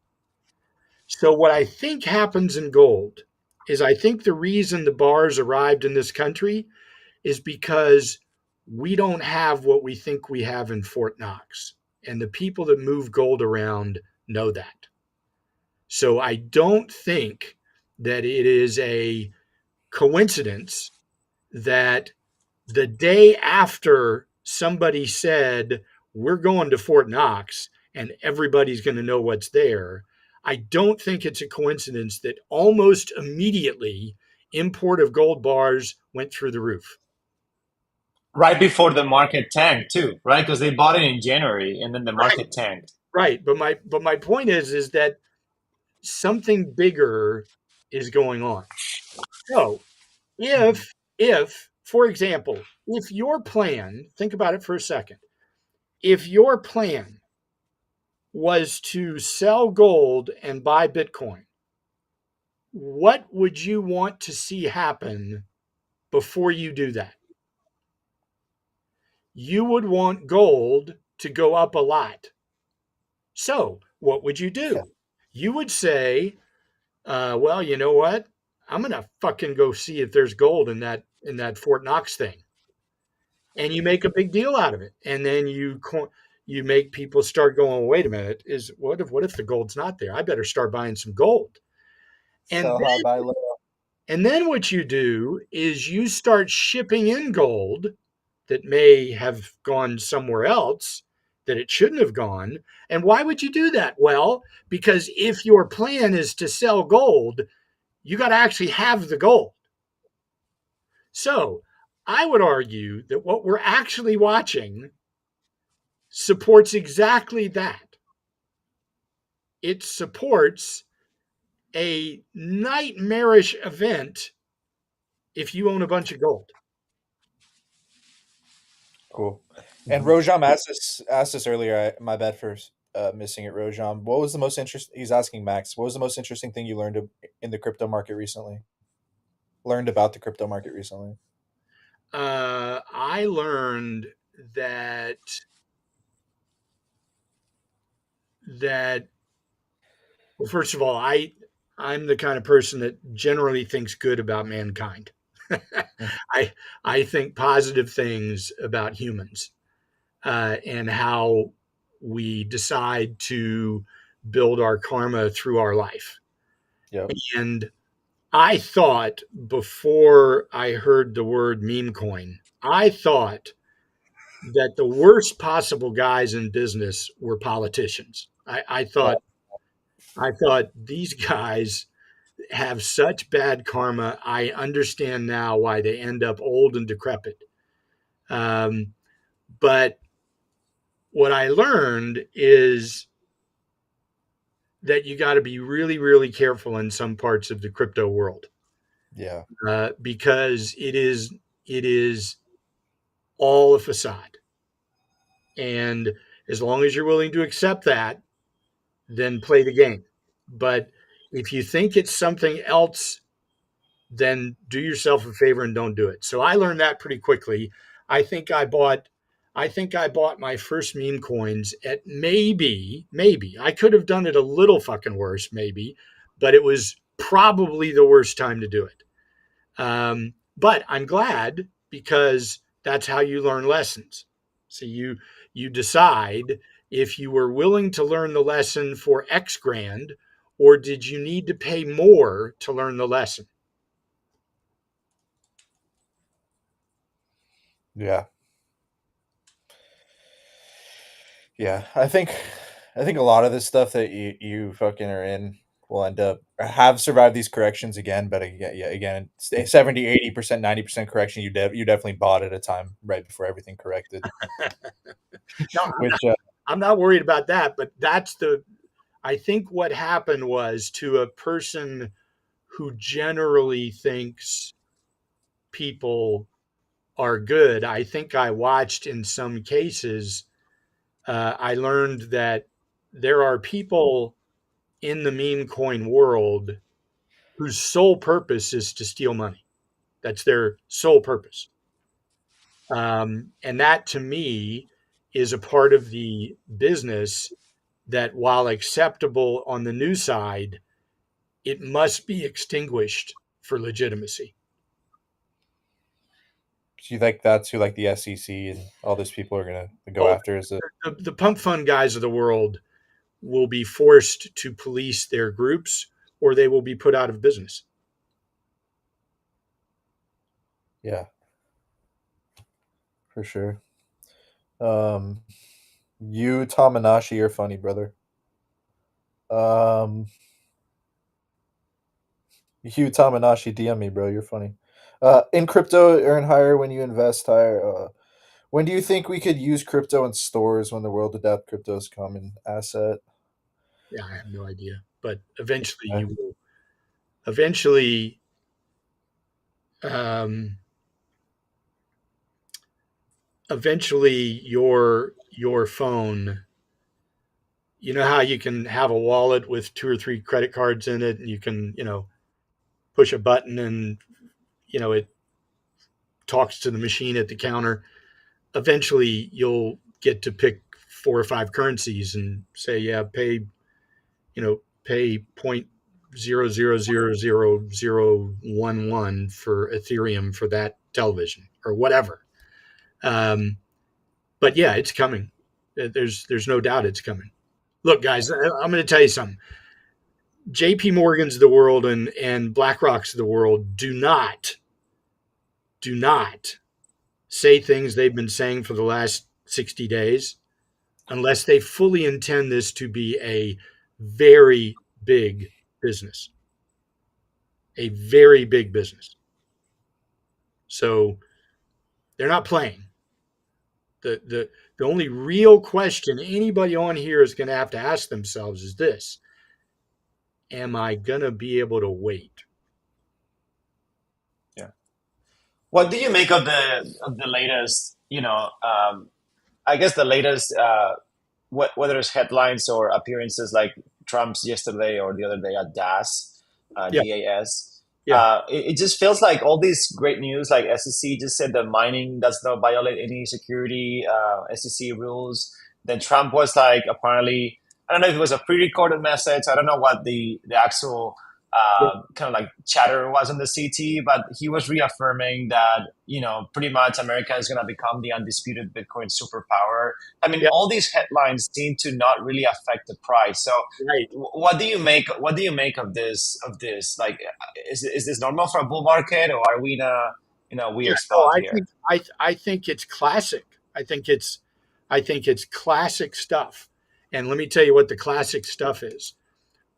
S3: So what I think happens in gold is I think the reason the bars arrived in this country is because we don't have what we think we have in Fort Knox. And the people that move gold around know that. So I don't think that it is a coincidence that the day after somebody said, we're going to Fort Knox and everybody's going to know what's there, I don't think it's a coincidence that almost immediately import of gold bars went through the roof.
S4: Right before the market tanked too, right? Because they bought it in January and then the
S3: Right.
S4: market tanked.
S3: Right. But my point is that something bigger is going on. So if, for example, if your plan, think about it for a second, if your plan was to sell gold and buy Bitcoin, what would you want to see happen before you do that? You would want gold to go up a lot. So, what would you do?
S5: Yeah.
S3: You would say, well, you know what? I'm gonna fucking go see if there's gold in that Fort Knox thing, and you make a big deal out of it, and then you make people start going, wait a minute, is what if the gold's not there? I better start buying some gold. And
S5: Sell high, buy low.
S3: And then what you do is you start shipping in gold that may have gone somewhere else that it shouldn't have gone. And why would you do that? Well, because if your plan is to sell gold, you got to actually have the gold. So I would argue that what we're actually watching supports exactly that. It supports a nightmarish event if you own a bunch of gold.
S5: Cool. And Rojam asked us earlier. My bad for missing it, Rojam. What was the most interesting? He's asking Max. What was the most interesting thing you learned in the crypto market recently? Learned about the crypto market recently.
S3: I learned that well, first of all, I'm the kind of person that generally thinks good about mankind. I think positive things about humans and how we decide to build our karma through our life.
S5: Yep.
S3: And I thought before I heard the word meme coin, I thought that the worst possible guys in business were politicians. I thought these guys have such bad karma. I understand now why they end up old and decrepit. But what I learned is that you got to be really, really careful in some parts of the crypto world.
S5: Yeah.
S3: Because it is all a facade. And as long as you're willing to accept that, then play the game. But if you think it's something else, then do yourself a favor and don't do it. So I learned that pretty quickly. I think I bought my first meme coins at maybe I could have done it a little fucking worse, maybe, but it was probably the worst time to do it. But I'm glad because that's how you learn lessons. So you decide if you were willing to learn the lesson for X grand, or did you need to pay more to learn the lesson?
S5: Yeah. Yeah. I think a lot of this stuff that you fucking are in will end up have survived these corrections again, but again 70, 80%, 90% correction, you definitely bought at a time right before everything corrected.
S3: No,
S5: Which
S3: I'm not worried about that, but I think what happened was to a person who generally thinks people are good. I think I watched in some cases, I learned that there are people in the meme coin world whose sole purpose is to steal money. That's their sole purpose. And that to me is a part of the business that, while acceptable on the new side, it must be extinguished for legitimacy.
S5: you think that's who like the SEC and all those people are gonna go after? Is it
S3: The pump fund guys of the world will be forced to police their groups or they will be put out of business.
S5: Yeah, for sure. You Tamanashi, you're funny, brother. Hugh Tamanashi, DM me, bro. You're funny. In crypto, earn higher when you invest higher. When do you think we could use crypto in stores when the world adapt crypto as common asset?
S3: Yeah, I have no idea, but eventually
S5: Okay.
S3: you will. Eventually, um, eventually your phone. You know how you can have a wallet with 2 or 3 credit cards in it, and you can push a button and it talks to the machine at the counter. Eventually, you'll get to pick 4 or 5 currencies and say, yeah, pay 0.000011 for Ethereum for that television or whatever. But yeah, it's coming. There's no doubt it's coming. Look, guys, I'm going to tell you something. JP Morgan's of the world and BlackRock's of the world do not say things they've been saying for the last 60 days unless they fully intend this to be a very big business. A very big business. So they're not playing. The only real question anybody on here is going to have to ask themselves is this: am I going to be able to wait?
S4: Yeah. What do you make of the latest? I guess the latest, whether it's headlines or appearances like Trump's yesterday or the other day at DAS,
S3: Yeah.
S4: DAS.
S3: Yeah.
S4: It just feels like all these great news, like SEC just said that mining does not violate any security SEC rules. Then Trump was like, apparently, I don't know if it was a pre-recorded message. I don't know what the actual kind of like chatter was on the CT, but he was reaffirming that, pretty much America is going to become the undisputed Bitcoin superpower. I mean,
S3: Yeah.
S4: all these headlines seem to not really affect the price. So
S3: Right.
S4: what do you make of this Like, is this normal for a bull market, or are we in a
S3: Yeah.
S4: weird
S3: No,
S4: spot here?
S3: I think it's classic. I think it's classic stuff. And let me tell you what the classic stuff is.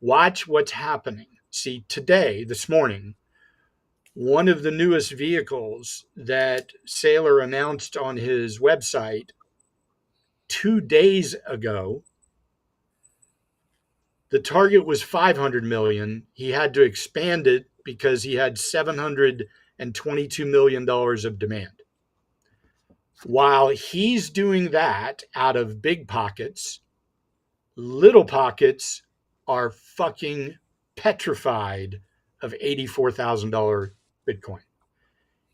S3: Watch what's happening. See, this morning, one of the newest vehicles that Saylor announced on his website 2 days ago, the target was 500 million. He had to expand it because he had $722 million of demand. While he's doing that out of big pockets, little pockets are fucking petrified of $84,000 Bitcoin.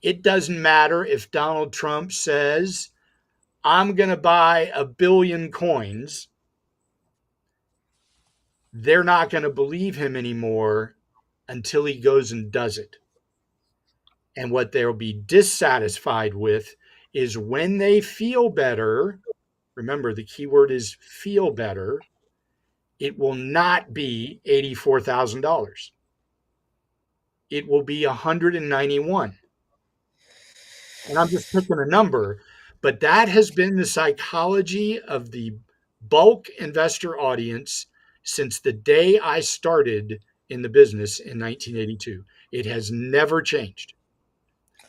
S3: It doesn't matter if Donald Trump says, I'm going to buy 1 billion coins. They're not going to believe him anymore until he goes and does it. And what they'll be dissatisfied with is when they feel better. Remember, the key word is feel better. It will not be $84,000. It will be 191. And I'm just picking a number, but that has been the psychology of the bulk investor audience since the day I started in the business in 1982. It has never changed.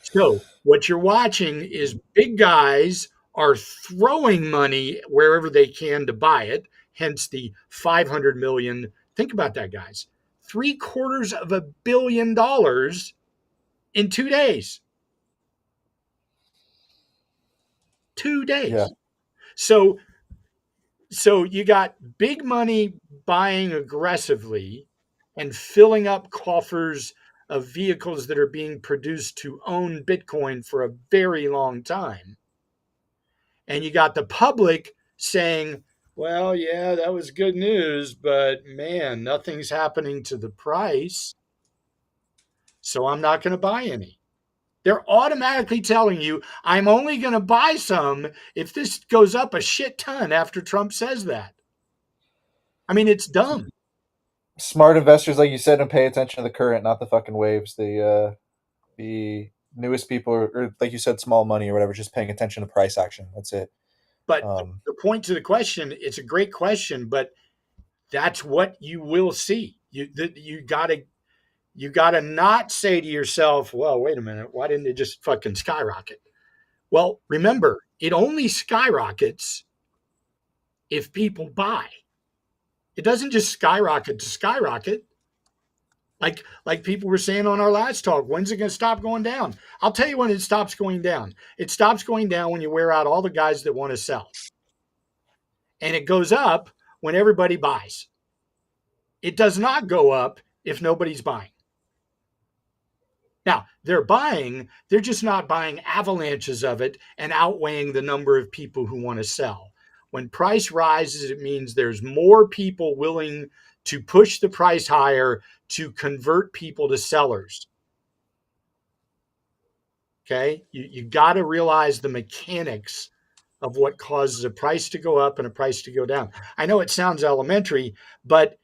S3: So, what you're watching is big guys are throwing money wherever they can to buy it, hence the 500 million. Think about that, guys. $750 million in 2 days. 2 days.
S5: Yeah.
S3: So you got big money buying aggressively and filling up coffers of vehicles that are being produced to own Bitcoin for a very long time. And you got the public saying, well, yeah, that was good news, but man, nothing's happening to the price. So I'm not going to buy any. They're automatically telling you, I'm only going to buy some if this goes up a shit ton after Trump says that. I mean, it's dumb.
S5: Smart investors, like you said, and pay attention to the current, not the fucking waves. The newest people, or like you said, small money or whatever, just paying attention to price action. That's it.
S3: But the point to the question, it's a great question, but That's what you will see. You gotta not say to yourself, well, wait a minute, why didn't it just fucking skyrocket? Well, remember, it only skyrockets if people buy. It doesn't just skyrocket to skyrocket. Like people were saying on our last talk, when's it going to stop going down? I'll tell you when it stops going down. It stops going down when you wear out all the guys that want to sell. And it goes up when everybody buys. It does not go up if nobody's buying. Now, they're buying, they're just not buying avalanches of it and outweighing the number of people who want to sell. When price rises, it means there's more people willing to push the price higher to convert people to sellers. Okay? You got to realize the mechanics of what causes a price to go up and a price to go down. I know it sounds elementary, but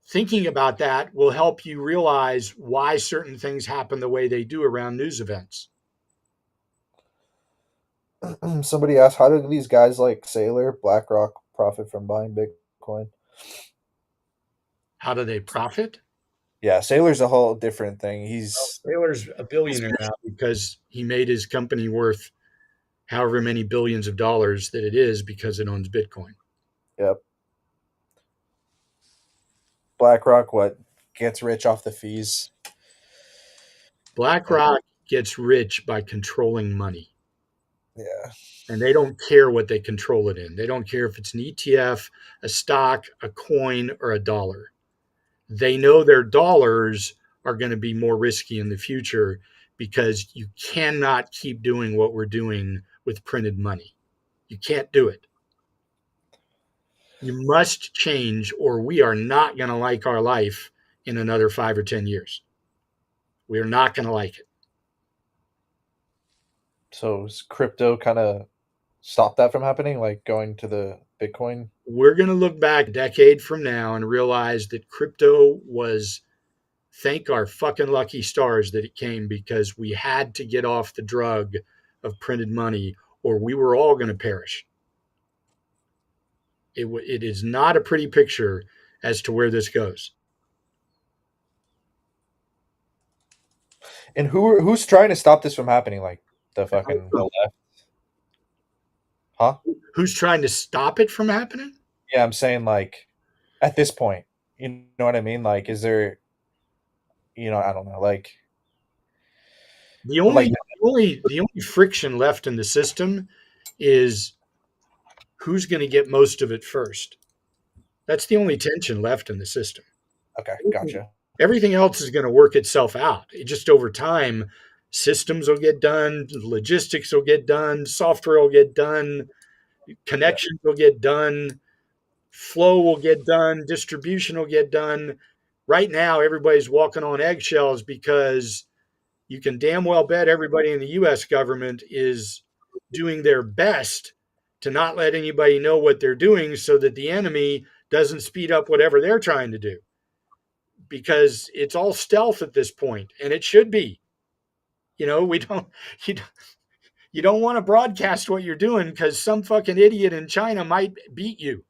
S3: thinking about that will help you realize why certain things happen the way they do around news events.
S5: Somebody asked, how do these guys like Saylor, BlackRock profit from buying Bitcoin?
S3: How do they profit?
S5: Yeah, Saylor's a whole different thing.
S3: Saylor's a billionaire now because he made his company worth however many billions of dollars that it is because it owns Bitcoin.
S5: Yep. BlackRock, what, gets rich off the fees?
S3: BlackRock gets rich by controlling money.
S5: Yeah.
S3: And they don't care what they control it in. They don't care if it's an ETF, a stock, a coin, or a dollar. They know their dollars are going to be more risky in the future because you cannot keep doing what we're doing with printed money. You can't do it. You must change, or we are not going to like our life in another 5 or 10 years. We are not going to like it.
S5: So is crypto kind of stop that from happening, like going to the Bitcoin?
S3: We're going to look back a decade from now and realize that crypto was, thank our fucking lucky stars that it came, because we had to get off the drug of printed money or we were all going to perish. It is not a pretty picture as to where this goes.
S5: And who's trying to stop this from happening? Like the fucking the left? Huh?
S3: Who's trying to stop it from happening?
S5: Yeah, I'm saying like at this point, you know what I mean? Like, is there, I don't know, like
S3: the only friction left in the system is who's going to get most of it first. That's the only tension left in the system.
S5: Okay, gotcha.
S3: Everything else is going to work itself out. It just over time, systems will get done, logistics will get done, software will get done, connections will get done, flow will get done, distribution will get done. Right now, everybody's walking on eggshells because you can damn well bet everybody in the U.S. government is doing their best to not let anybody know what they're doing so that the enemy doesn't speed up whatever they're trying to do. Because it's all stealth at this point, and it should be. You don't want to broadcast what you're doing because some fucking idiot in China might beat you.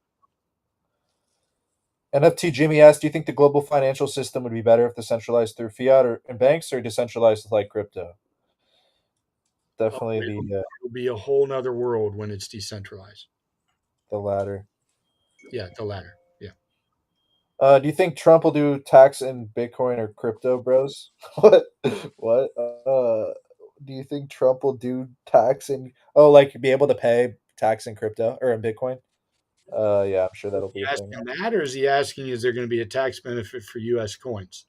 S5: NFT Jimmy asked, do you think the global financial system would be better if decentralized through fiat or in banks, or decentralized like crypto? Definitely
S3: it'll be a whole nother world when it's decentralized.
S5: The latter.
S3: Yeah, the latter. Yeah.
S5: Do you think Trump will do tax in Bitcoin or crypto, bros? What? Do you think Trump will do tax in? Oh, like be able to pay tax in crypto or in Bitcoin? Yeah, I'm sure that'll be a thing.
S3: That, or is he asking, is there going to be a tax benefit for U.S. coins?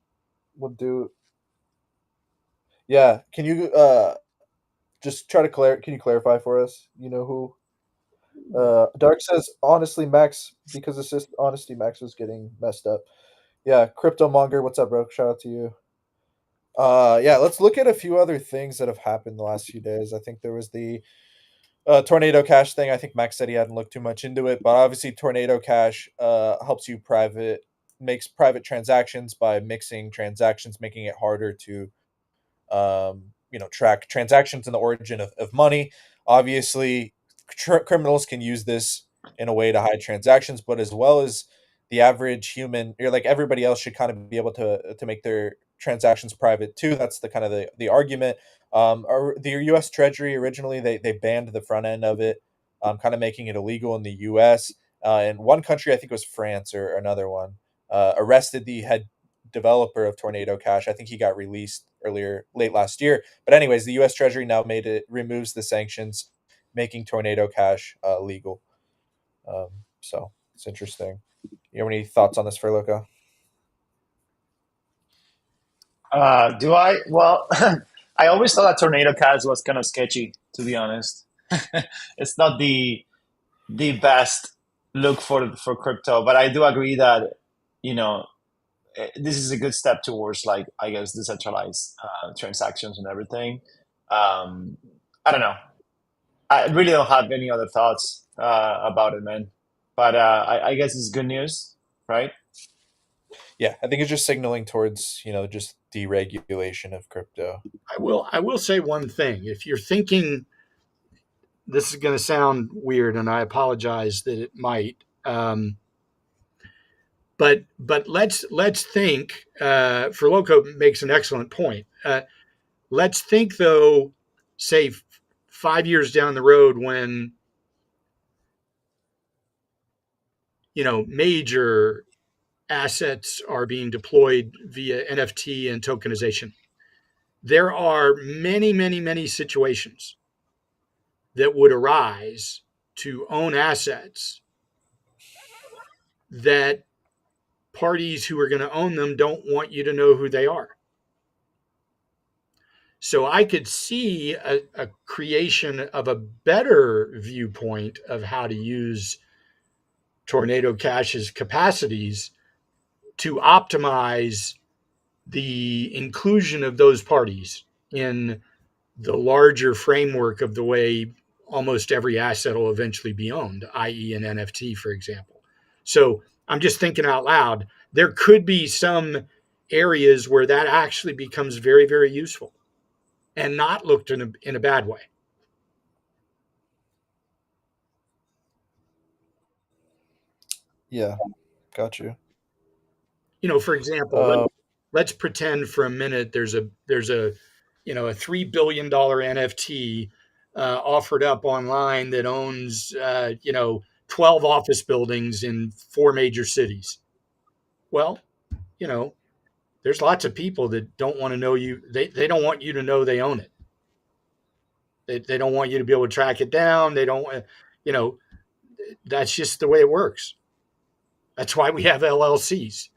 S5: We'll do. Yeah, can you just try to Can you clarify for us? You know who? Dark says, honestly, Max, because honesty, Max was getting messed up. Yeah, Crypto Monger, what's up, bro? Shout out to you. Yeah, let's look at a few other things that have happened the last few days. I think there was the Tornado Cash thing. I think Max said he hadn't looked too much into it, but obviously Tornado Cash helps you makes private transactions by mixing transactions, making it harder to track transactions and the origin of money. Obviously, criminals can use this in a way to hide transactions, but as well as the average human, or like everybody else, should kind of be able to make their transactions private too. That's the kind of the argument. The U.S. Treasury originally they banned the front end of it, kind of making it illegal in the U.S. And one country, I think it was France or another one, arrested the head developer of Tornado Cash. I think he got released late last year. But anyways, the U.S. Treasury now removes the sanctions, making Tornado Cash legal. So it's interesting. You have any thoughts on this, Furloco?
S4: Do I? Well, I always thought that Tornado Cash was kind of sketchy, to be honest. It's not the best look for crypto, but I do agree that you know this is a good step towards, like, I guess, decentralized transactions and everything. I don't know. I really don't have any other thoughts about it, man. But I guess it's good news, right?
S5: Yeah, I think it's just signaling towards, just deregulation of crypto.
S3: I will say one thing. If you're thinking, this is going to sound weird, and I apologize that it might. But let's think. Furloco makes an excellent point. Let's think, though, say 5 years down the road, when major assets are being deployed via NFT and tokenization. There are many, many, many situations that would arise to own assets that parties who are going to own them don't want you to know who they are. So I could see a creation of a better viewpoint of how to use Tornado Cash's capacities to optimize the inclusion of those parties in the larger framework of the way almost every asset will eventually be owned, i.e. an NFT, for example. So I'm just thinking out loud. There could be some areas where that actually becomes very, very useful and not looked in a bad way.
S5: Yeah, got you.
S3: For example, let's pretend for a minute there's a $3 billion NFT offered up online that owns 12 office buildings in 4 major cities. Well, there's lots of people that don't want to know you. They don't want you to know they own it. They don't want you to be able to track it down. They don't, that's just the way it works. That's why we have LLCs.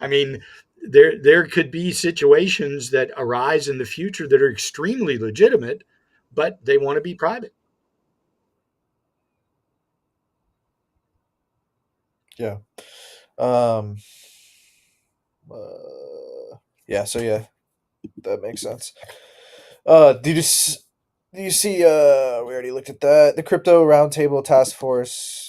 S3: I mean, there could be situations that arise in the future that are extremely legitimate, but they want to be private.
S5: Yeah. Yeah. So yeah, that makes sense. Do you see? We already looked at that. The Crypto Roundtable Task Force.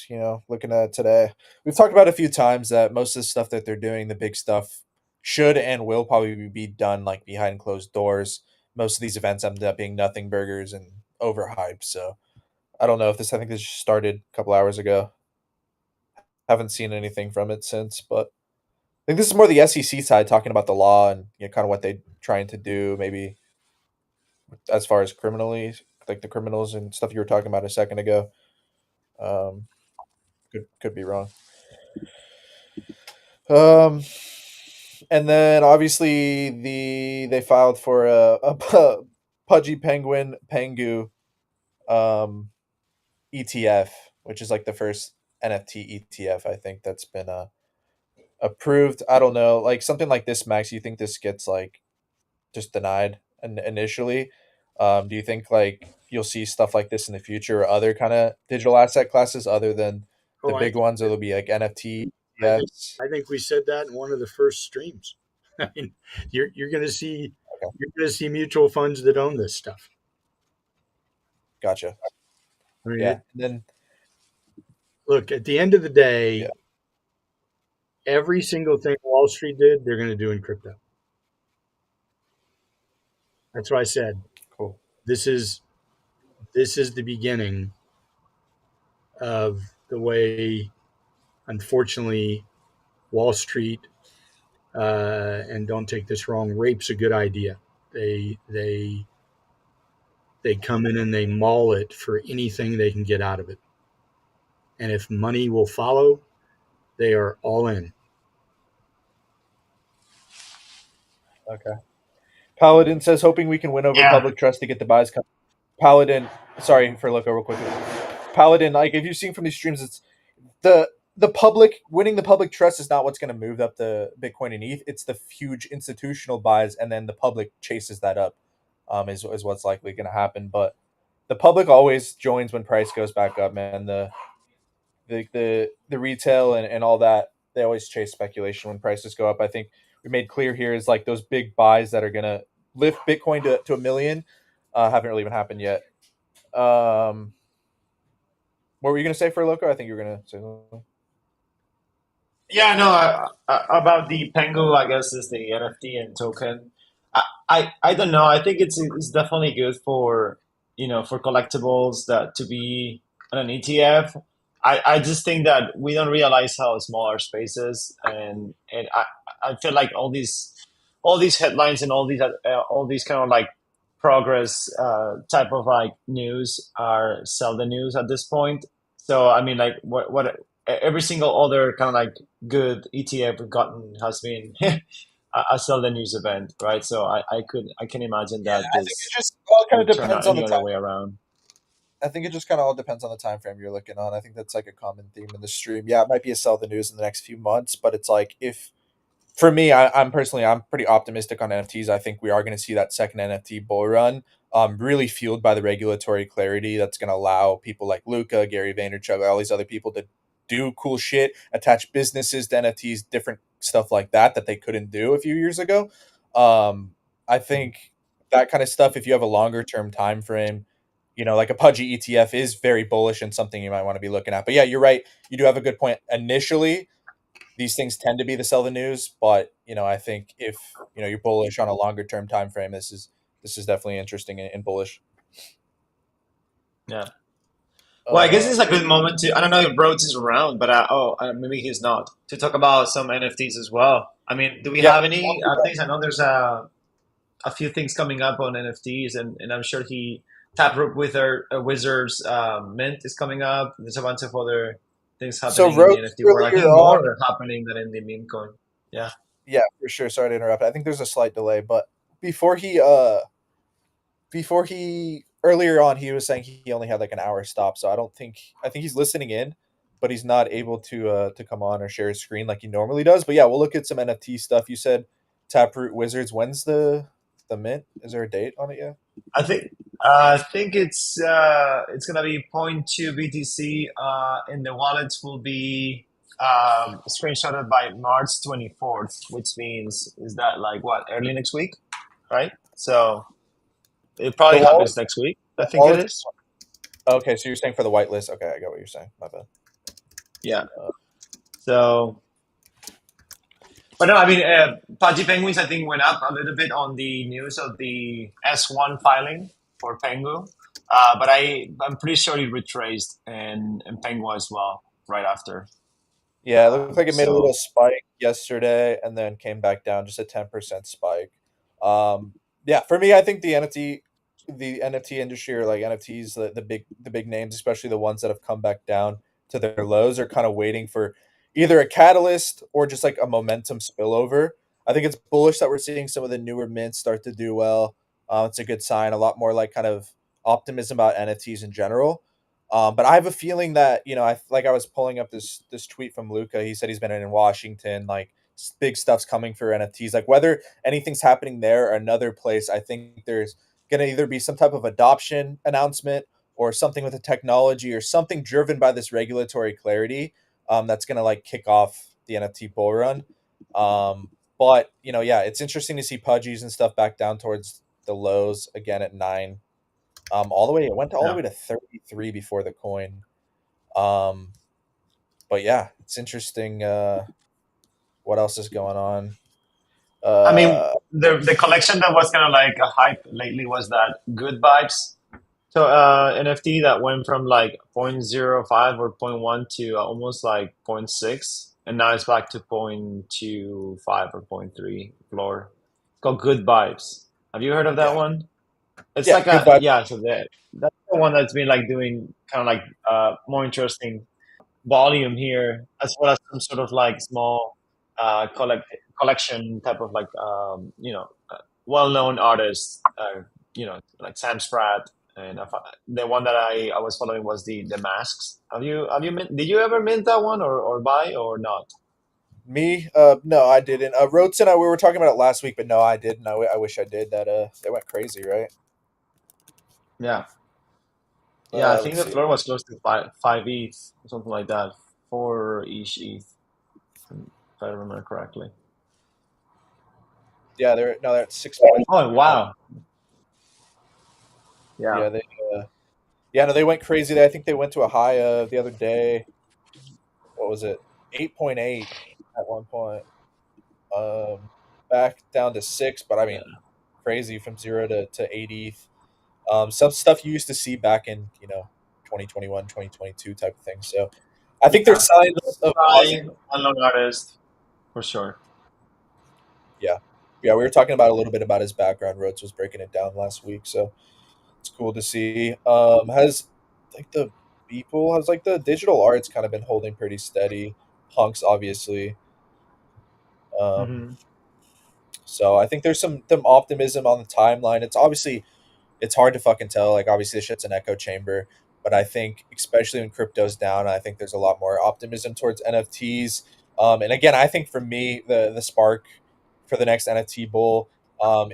S5: Looking at it today, we've talked about a few times that most of the stuff that they're doing, the big stuff, should and will probably be done like behind closed doors. Most of these events end up being nothing burgers and overhyped. So I don't know if this. I think this just started a couple hours ago. Haven't seen anything from it since, but I think this is more the SEC side talking about the law and kind of what they're trying to do, maybe as far as criminally, like the criminals and stuff you were talking about a second ago. Could be wrong. And then obviously they filed for a Pudgy Penguin Pengu ETF, which is like the first NFT ETF I think that's been approved. I don't know, like something like this, Max. You think this gets like just denied initially? Do you think like you'll see stuff like this in the future, or other kind of digital asset classes other than the big ones? It'll be like NFT.
S3: I think we said that in one of the first streams. I mean, you're going to see mutual funds that own this stuff.
S5: Gotcha.
S3: I mean,
S5: yeah. And then
S3: look, at the end of the day, every single thing Wall Street did, they're going to do in crypto. That's what I said.
S5: Cool.
S3: This is the beginning of the way, unfortunately, Wall Street, and don't take this wrong, rape's a good idea. They come in and they maul it for anything they can get out of it. And if money will follow, they are all in.
S5: Okay. Paladin says, hoping we can win over
S4: Yeah.
S5: public trust to get the buys. Paladin, sorry for look real quickly. Paladin, like if you've seen from these streams, it's the public winning the public trust is not what's going to move up the Bitcoin and ETH. It's the huge institutional buys, and then the public chases that up. Is what's likely going to happen. But the public always joins when price goes back up, man. The retail and all that, they always chase speculation when prices go up. I think we made clear here is like those big buys that are going to lift Bitcoin to $1 million haven't really even happened yet. What were you going to say for Loco? I think you were going to say something.
S4: Yeah, no, about the Pengu, I guess is the NFT and token. I don't know. I think it's definitely good for for collectibles that to be on an ETF. I just think that we don't realize how small our space is, and I feel like all these headlines and all these kind of like progress type of like news are seldom news at this point. So I mean, like what every single other kind of like good ETF we've gotten has been a seldom news event, right? So I can imagine that
S5: I think it
S4: this
S5: just all kind of
S4: would turn
S5: depends
S4: out
S5: on
S4: any
S5: the
S4: other
S5: time.
S4: way around.
S5: I think it just kind of all depends on the time frame you're looking on. I think that's like a common theme in the stream. Yeah, it might be a sell the news in the next few months, but it's like if for me, I'm personally I'm pretty optimistic on NFTs. I think we are going to see that second NFT bull run, really fueled by the regulatory clarity that's going to allow people like Luca, Gary Vaynerchuk, all these other people to do cool shit, attach businesses to NFTs, different stuff like that they couldn't do a few years ago. I think that kind of stuff, if you have a longer term time frame, like a Pudgy ETF is very bullish and something you might want to be looking at. But yeah, you're right. You do have a good point. Initially, these things tend to be the sell the news, but I think if you're bullish on a longer term time frame, this is definitely interesting and bullish.
S4: Yeah. Well, I guess it's a good moment to. I don't know if Rhodes is around, but maybe he's not. To talk about some NFTs as well. I mean, do we have any things? I know there's a few things coming up on NFTs, and I'm sure Taproot with our Wizards Mint is coming up. There's a bunch of other things happening in the NFT world. I think more are happening than in the meme coin. Yeah.
S5: Yeah, for sure. Sorry to interrupt. I think there's a slight delay, but before he earlier on he was saying he only had like an hour stop, so I think he's listening in, but he's not able to come on or share his screen like he normally does. But yeah, we'll look at some NFT stuff. You said Taproot Wizards. When's the mint? Is there a date on it yet?
S4: I think it's gonna be 0.2 BTC, and the wallets will be screenshotted by March 24th, which means is that like what, early next week, right? So it probably happens next week. I think it is.
S5: Okay, so you're saying for the whitelist. Okay, I get what you're saying. My bad.
S4: Yeah. So, but no, I mean, Pudgy Penguins I think went up a little bit on the news of the S1 filing for Pengu, but I'm pretty sure it retraced and Pengu as well right after.
S5: Yeah, it looked like it made a little spike yesterday and then came back down, just a 10% spike. Yeah, for me, I think the NFT industry, or like NFTs, the big names, especially the ones that have come back down to their lows, are kind of waiting for either a catalyst or just like a momentum spillover. I think it's bullish that we're seeing some of the newer mints start to do well. It's a good sign. A lot more like kind of optimism about NFTs in general. But I have a feeling that I was pulling up this tweet from Luca. He said he's been in Washington, like big stuff's coming for NFTs. Like whether anything's happening there or another place, I think there's going to either be some type of adoption announcement or something with the technology or something driven by this regulatory clarity that's going to like kick off the NFT bull run. But yeah, it's interesting to see Pudgies and stuff back down towards the lows again at 9. It went all the way to 33 before the coin. But yeah, it's interesting. What else is going on?
S4: I mean, the collection that was kind of like a hype lately was that Good Vibes. So NFT that went from like 0.05 or 0.1 to almost like 0.6, and now it's back to 0.25 or 0.3 floor. It's called Good Vibes. Have you heard of that
S5: Yeah.
S4: one? It's
S5: Yeah,
S4: like
S5: Good Vibes.
S4: so that's the one that's been like doing kind of like more interesting volume here, as well as some sort of like small collection type of like well-known artists, like Sam Spratt, and the one that I was following was the Masks. Did you ever mint that one or buy or not?
S5: Me? No, I didn't. Rhodes and I, we were talking about it last week, but no, I didn't. I wish I did. That they went crazy, right?
S4: Yeah, yeah. I think
S5: Let's
S4: the
S5: see.
S4: floor was close to five ETH, something like that, 4 each ETH, if I remember correctly.
S5: Yeah, they're at 6.
S4: Oh wow! Yeah.
S5: Yeah, they went crazy. I think they went to a high of the other day. What was it? 8.8 at one point. Back down to 6, but I mean, crazy from 0 to 80. Some stuff you used to see back in 2021, 2022 type of thing. So I think there's signs of
S4: unknown artist for sure.
S5: Yeah, we were talking about a little bit about his background. Rhodes was breaking it down last week, so it's cool to see. Has like the digital art's kind of been holding pretty steady. Punks, obviously.
S4: Mm-hmm.
S5: So I think there's some optimism on the timeline. It's hard to fucking tell. Like obviously, this shit's an echo chamber, but I think especially when crypto's down, I think there's a lot more optimism towards NFTs. And again, I think for me, the spark for the next NFT bull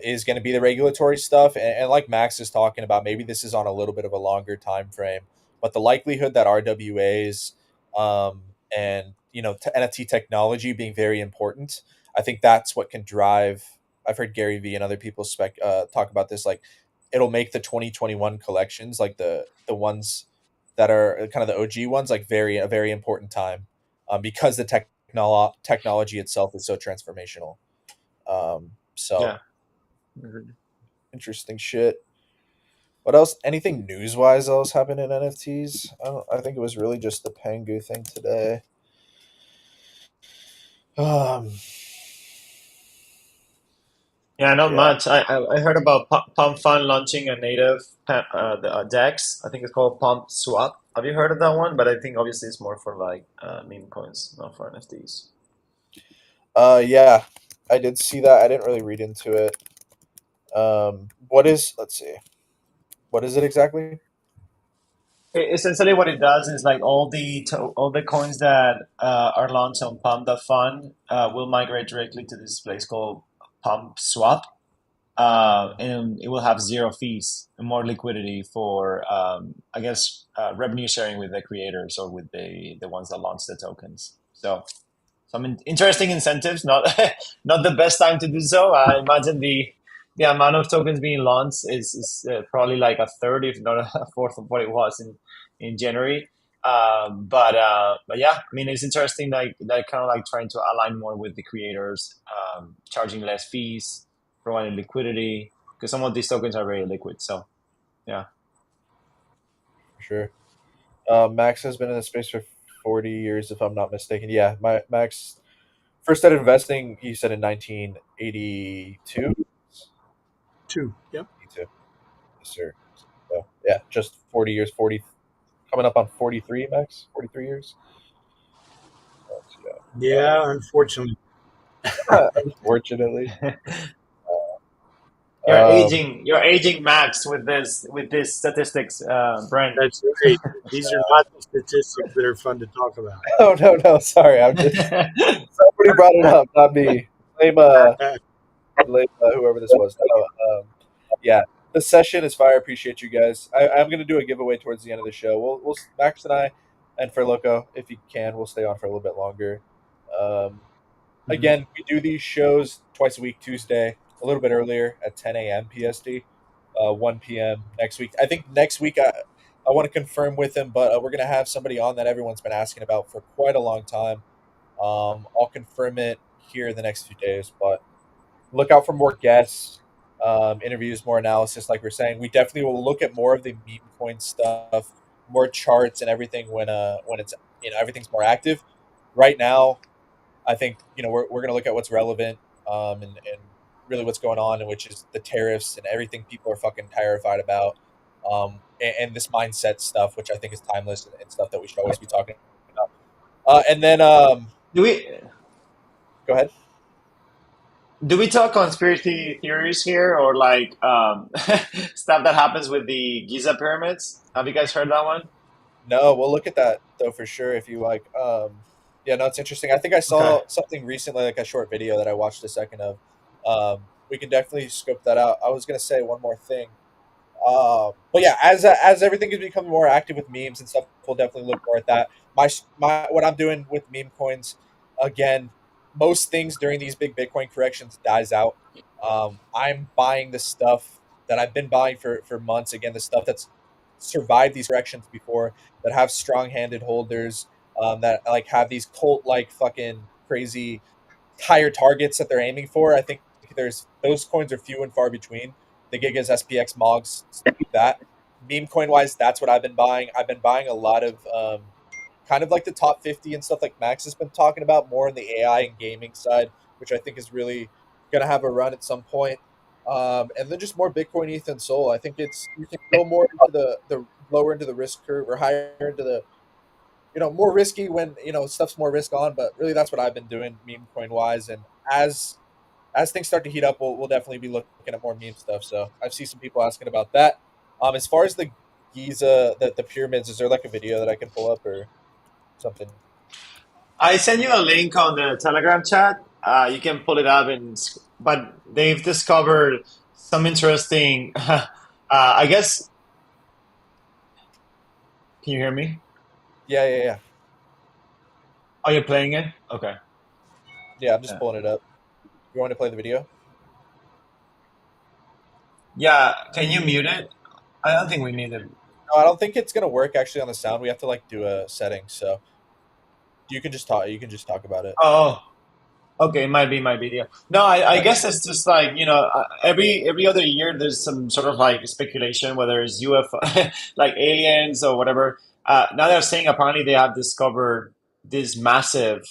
S5: is going to be the regulatory stuff. And like Max is talking about, maybe this is on a little bit of a longer time frame, but the likelihood that RWAs and NFT technology being very important, I think that's what can drive. I've heard Gary Vee and other people talk about this. Like, it'll make the 2021 collections, like the ones that are kind of the OG ones, like a very important time, because the technology itself is so transformational. So
S4: Yeah.
S5: interesting shit. What else? Anything news wise else happened in NFTs? I think it was really just the Pengu thing today.
S4: Yeah, not
S5: Yeah.
S4: much. I heard about Pump Fund launching a native DEX. I think it's called Pump Swap. Have you heard of that one? But I think obviously it's more for like meme coins, not for NFTs.
S5: Yeah, I did see that. I didn't really read into it. Let's see. What is it exactly?
S4: Essentially, what it does is like all the coins that are launched on Pump.fund will migrate directly to this place called Pump Swap, and it will have zero fees and more liquidity for I guess revenue sharing with the creators or with the ones that launch the tokens. So some interesting incentives. Not not the best time to do so. I imagine the amount of tokens being launched is probably like a third, if not a fourth of what it was in January. But yeah, I mean, it's interesting, like that kind of like trying to align more with the creators, charging less fees, providing liquidity, because some of these tokens are very liquid. So yeah.
S5: For sure. Max has been in the space for 40 years, if I'm not mistaken. Yeah, Max first started investing, he said, in 1982.
S3: 2. Yep.
S5: 82. Yes, sir. So, yeah, just 40 years, coming up on 43, Max? 43 years?
S3: Yeah, unfortunately.
S5: Unfortunately.
S4: You're aging, Max, with this statistics, Brent.
S3: That's right. These are not the statistics that are fun to talk about.
S5: Oh, no, sorry. I'm just somebody brought it up, not me. Blame whoever this was. Yeah, the session is fire. Appreciate you guys. I'm gonna do a giveaway towards the end of the show. We'll Max and I, and for Loco, if you can, we'll stay on for a little bit longer. Again, we do these shows twice a week, Tuesday, a little bit earlier at 10 a.m. PST, 1 p.m. next week. I think next week I want to confirm with him, but we're gonna have somebody on that everyone's been asking about for quite a long time. I'll confirm it here in the next few days, but look out for more guests, interviews, more analysis. Like we're saying, we definitely will look at more of the meme coin stuff, more charts and everything when it's everything's more active. Right now, I think we're going to look at what's relevant, and really what's going on, and which is the tariffs and everything people are fucking terrified about, and this mindset stuff, which I think is timeless and stuff that we should always be talking about. And then
S4: Do we
S5: go ahead.
S4: do we talk conspiracy theories here, or like stuff that happens with the Giza pyramids? Have you guys heard that one?
S5: No, we'll look at that though for sure if you like. Yeah, no, it's interesting. I think I saw
S3: Okay.
S5: something recently, like a short video that I watched a second of. We can definitely scope that out. I was gonna say one more thing. But yeah, as everything is becoming more active with memes and stuff, we'll definitely look more at that. My what I'm doing with meme coins, again, most things during these big Bitcoin corrections dies out. I'm buying the stuff that I've been buying for months. Again, the stuff that's survived these corrections before, that have strong handed holders, that like have these cult like fucking crazy higher targets that they're aiming for. I think there's those coins are few and far between. The Gigas, SPX, Mogs, stuff like that. Meme coin wise, that's what I've been buying. I've been buying a lot of kind of like the top 50 and stuff like Max has been talking about, more on the AI and gaming side, which I think is really going to have a run at some point. And then just more Bitcoin, ETH, and Sol. I think you can go more into the lower into the risk curve, or higher into the more risky when stuff's more risk on. But really, that's what I've been doing meme coin wise. And as things start to heat up, we'll definitely be looking at more meme stuff. So I've seen some people asking about that. As far as the Giza, the pyramids, is there like a video that I can pull up or something?
S4: I sent you a link on the Telegram chat. You can pull it up, but they've discovered some interesting. I guess. Can you hear me?
S5: Yeah.
S4: Are you playing it? Okay.
S5: Yeah, I'm just
S4: Yeah.
S5: pulling it up. You want me to play the video?
S4: Yeah. Can you mute it? I don't think we need it.
S5: No, I don't think it's gonna work actually on the sound. We have to like do a setting. So you can just talk. You can just talk about it.
S4: Oh, okay. It might be my video. No, I
S5: Yeah.
S4: guess it's just like every other year there's some sort of like speculation whether it's UFO, like aliens or whatever. Now they're saying apparently they have discovered these massive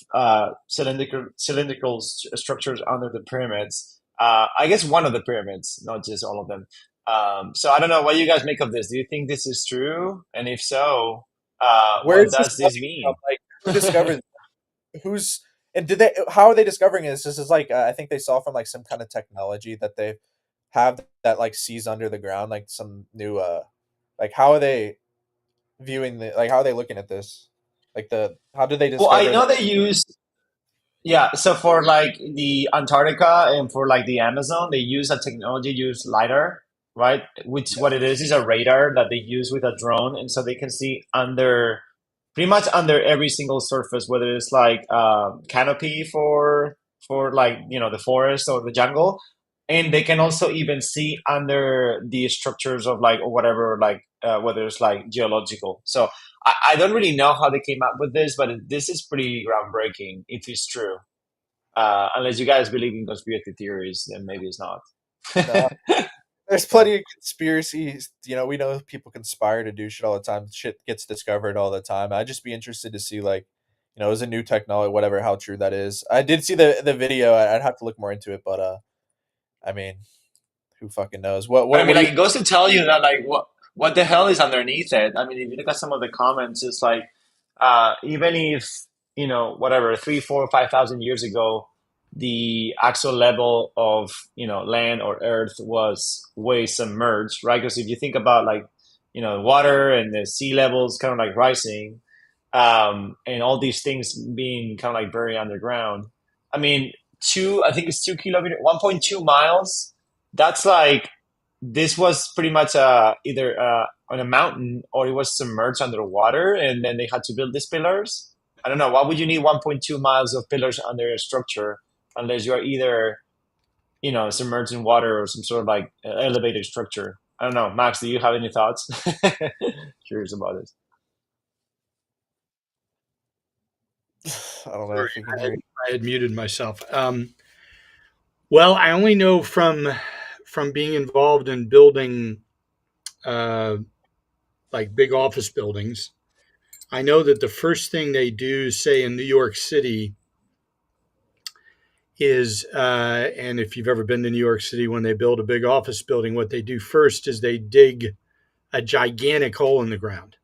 S4: cylindrical structures under the pyramids. I guess one of the pyramids, not just all of them. So I don't know what you guys make of this. Do you think this is true? And if so,
S5: Where
S4: what
S5: is this
S4: does this
S5: coming from?
S4: mean?
S5: Like, who discovered? Who's and did they? How are they discovering this? This is like I think they saw from like some kind of technology that they have that like sees under the ground, like some new like how are they viewing the like how are they looking at this? Like the how did they
S4: Well, I
S5: discover
S4: know
S5: that?
S4: they use. Yeah, so for like the Antarctica and for like the Amazon, they use a technology use LiDAR, right? Which what it is a radar that they use with a drone, and so they can see under pretty much under every single surface, whether it's like canopy for like the forest or the jungle, and they can also even see under the structures of like or whatever like whether it's like geological. So I don't really know how they came up with this, but this is pretty groundbreaking if it's true. Unless you guys believe in conspiracy theories, then maybe it's not.
S5: No, there's plenty of conspiracies. We know people conspire to do shit all the time. Shit gets discovered all the time. I'd just be interested to see like, is a new technology, whatever, how true that is. I did see the video. I'd have to look more into it, but I mean, who fucking knows? What
S4: But I
S5: what
S4: mean,
S5: what do
S4: like
S5: you?
S4: it goes to tell you that like what the hell is underneath it. I mean, if you look at some of the comments, it's like even if whatever 3, 4, 5,000 years ago, the actual level of land or earth was way submerged, right? Because if you think about like water and the sea levels kind of like rising, and all these things being kind of like buried underground. I mean, I think it's 2 kilometers, 1.2 miles. That's like this was pretty much either on a mountain or it was submerged underwater, and then they had to build these pillars. I don't know. Why would you need 1.2 miles of pillars under a structure unless you are either submerged in water or some sort of like elevated structure? I don't know. Max, do you have any thoughts? Curious about this.
S5: I don't know
S3: Sorry,
S5: if you can
S3: I
S5: hear
S3: had,
S5: me.
S3: I had muted myself. Well, I only know from being involved in building uh, like big office buildings. I know that the first thing they do, say in New York City, is, and if you've ever been to New York City, when they build a big office building, what they do first is they dig a gigantic hole in the ground.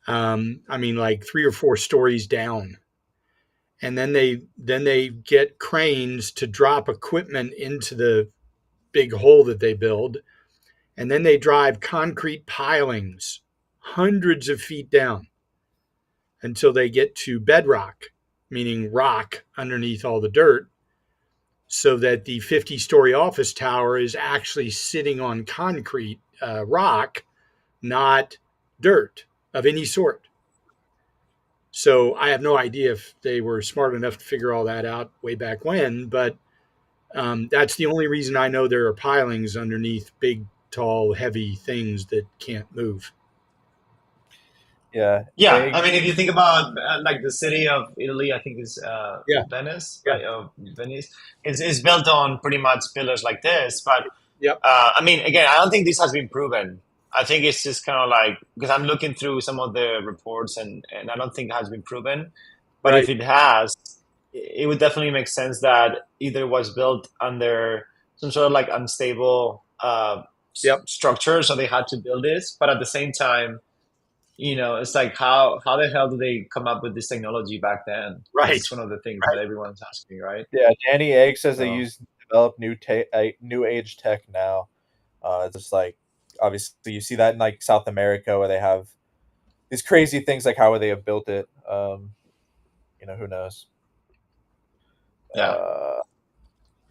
S3: I mean, like 3 or 4 stories down, and then they get cranes to drop equipment into the big hole that they build, and then they drive concrete pilings hundreds of feet down until they get to bedrock, meaning rock underneath all the dirt, so that the 50-story office tower is actually sitting on concrete rock, not dirt of any sort. So I have no idea if they were smart enough to figure all that out way back when, but that's the only reason I know there are pilings underneath big, tall, heavy things that can't move.
S5: Yeah.
S4: Yeah, I mean, if you think about like the city of Italy, I think is
S3: Yeah.
S4: Venice,
S3: Yeah.
S4: right? Venice. It's built on pretty much pillars like this. But
S3: Yep.
S4: I mean, again, I don't think this has been proven. I think it's just kind of like, because I'm looking through some of the reports and I don't think it has been proven. But if
S3: Right.
S4: it has, it would definitely make sense that either it was built under some sort of like unstable
S3: Yep.
S4: structure, so they had to build this. But at the same time, it's like how the hell do they come up with this technology back then?
S3: Right.
S4: It's one of the things that everyone's asking, right?
S5: Yeah, Danny Egg says
S4: So-
S5: they develop new age tech now. It's just like, obviously you see that in like South America where they have these crazy things, like how would they have built it? Who knows?
S4: Yeah.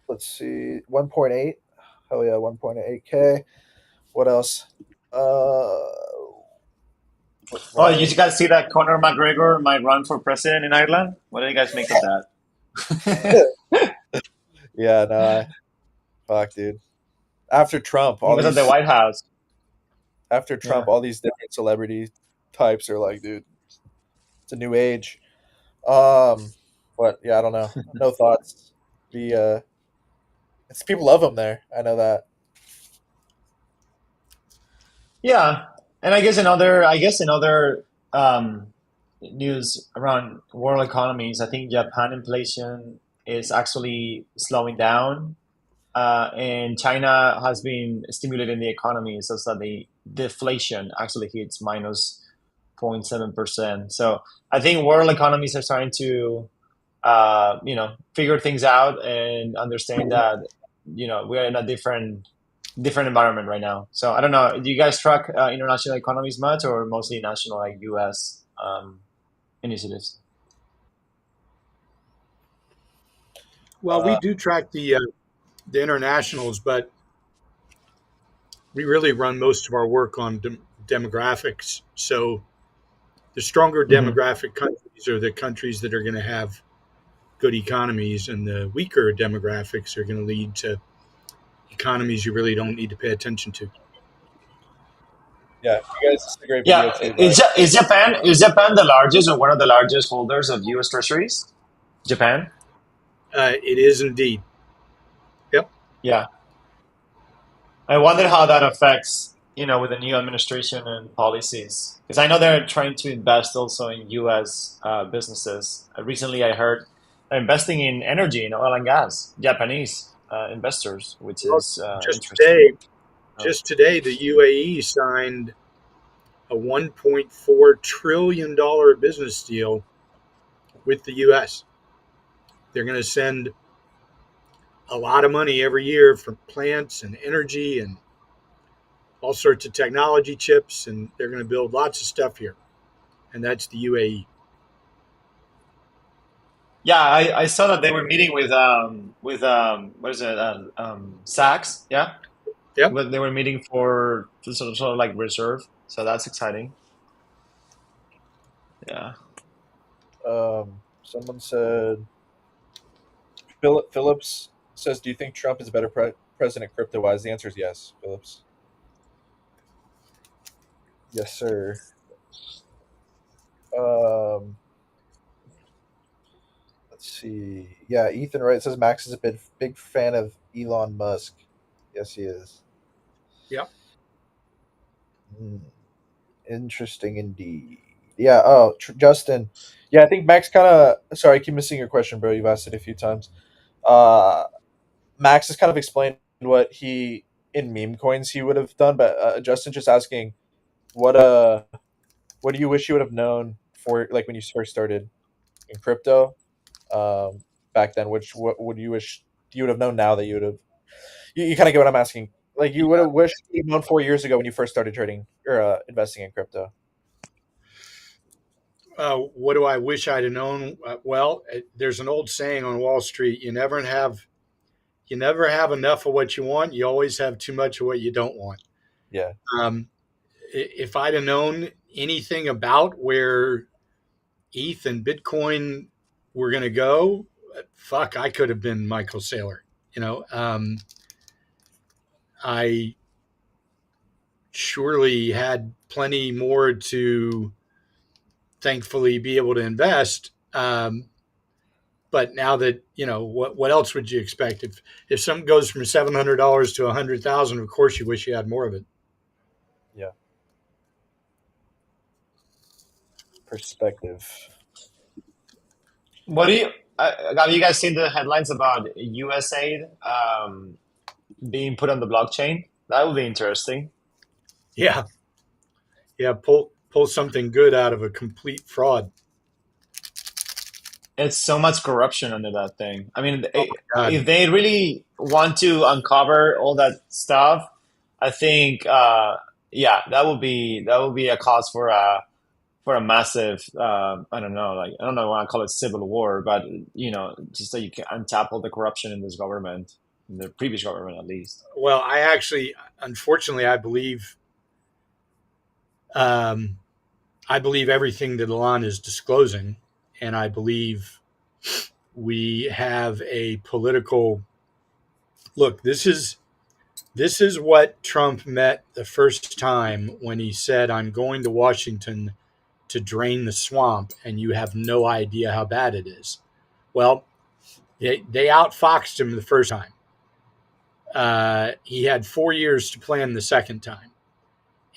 S5: Let's see, 1.8. Hell yeah, 1.8K. What else?
S4: Oh, you guys see that Conor McGregor might run for president in Ireland? What do you guys make of that?
S5: Yeah, no, fuck, dude. After Trump,
S4: He was at the White House.
S5: After Trump, all these different celebrity types are like, dude, it's a new age. But yeah, I don't know. No thoughts. It's people love him there. I know that.
S4: Yeah, and I guess in other news around world economies, I think Japan inflation is actually slowing down, and China has been stimulating the economy such that the deflation actually hits minus 0.7%. So I think world economies are starting to figure things out and understand that we're in a different environment right now. So I don't know. Do you guys track international economies much, or mostly national, like U.S. Initiatives?
S3: Well, we do track the internationals, but we really run most of our work on demographics. So the stronger demographic countries are the countries that are going to have good economies, and the weaker demographics are going to lead to economies you really don't need to pay attention to.
S5: Yeah, you guys, this is a great
S4: Yeah,
S5: video too.
S4: is Japan the largest or one of the largest holders of U.S. Treasuries? Japan?
S3: It is indeed. Yep.
S4: Yeah. I wonder how that affects, with the new administration and policies. Because I know they're trying to invest also in U.S. Businesses. Recently, I heard they're investing in energy, in oil and gas, Japanese investors, which is interesting.
S3: Just today, the UAE signed a $1.4 trillion business deal with the U.S. They're going to send a lot of money every year for plants and energy and all sorts of technology chips, and they're going to build lots of stuff here. And that's the UAE.
S4: Yeah, I saw that they were meeting with what is it, Saks, yeah?
S3: Yep.
S4: But they were meeting for sort of like reserve, so that's exciting. Yeah.
S5: Someone said, Phillips says, do you think Trump is a better president crypto-wise? The answer is yes, Phillips. Yes, sir. Let's see. Yeah, Ethan Wright says Max is a big fan of Elon Musk. Yes, he is.
S3: Yep.
S5: Interesting indeed. Yeah. Oh, Justin. Yeah, I think Max kind of. Sorry, I keep missing your question, bro. You've asked it a few times. Max has kind of explained what he in meme coins he would have done, but Justin just asking, what do you wish you would have known for like when you first started in crypto back then? What would you wish you would have known now that you would have? You kind of get what I'm asking. Like you would have wished you'd known 4 years ago when you first started trading or investing in crypto.
S3: What do I wish I'd have known? Well, there's an old saying on Wall Street: you never have enough of what you want. You always have too much of what you don't want.
S5: Yeah.
S3: If I'd have known anything about where ETH and Bitcoin were going to go, fuck, I could have been Michael Saylor. I surely had plenty more to thankfully be able to invest. But now that, what else would you expect? If something goes from $700 to $100,000, of course you wish you had more of it.
S5: Yeah. Perspective.
S4: What do you have you guys seen the headlines about USAID being put on the blockchain? That would be interesting.
S3: Yeah. Pull something good out of a complete fraud.
S4: It's so much corruption under that thing. I mean,
S3: God.
S4: if they really want to uncover all that stuff, I think, that would be a cause for a massive, I don't know if I want to call it civil war, but just so you can untap all the corruption in this government, in the previous government at least.
S3: Well, unfortunately, I believe everything that Elon is disclosing, and I believe we have a political look. This is what Trump met the first time when he said, "I'm going to Washington to drain the swamp, and you have no idea how bad it is." Well, they outfoxed him the first time. He had 4 years to plan the second time.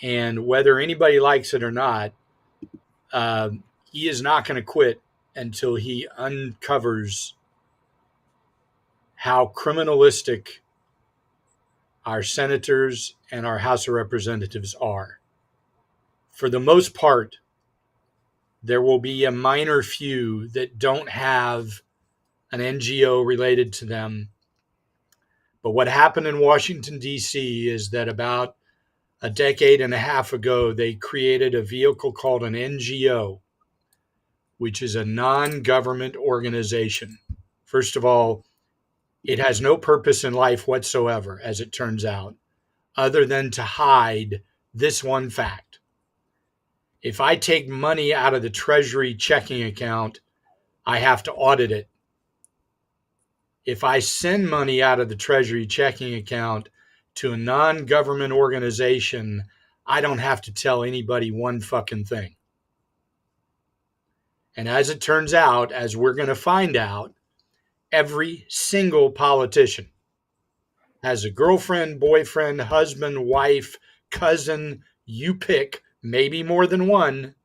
S3: And whether anybody likes it or not, he is not going to quit until he uncovers how criminalistic our senators and our House of Representatives are. For the most part, there will be a minor few that don't have an NGO related to them. But what happened in Washington, D.C. is that about a decade and a half ago, they created a vehicle called an NGO, which is a non-government organization. First of all, it has no purpose in life whatsoever, as it turns out, other than to hide this one fact. If I take money out of the Treasury checking account, I have to audit it. If I send money out of the Treasury checking account to a non-government organization, I don't have to tell anybody one fucking thing. And as it turns out, as we're going to find out, every single politician has a girlfriend, boyfriend, husband, wife, cousin, you pick, maybe more than one,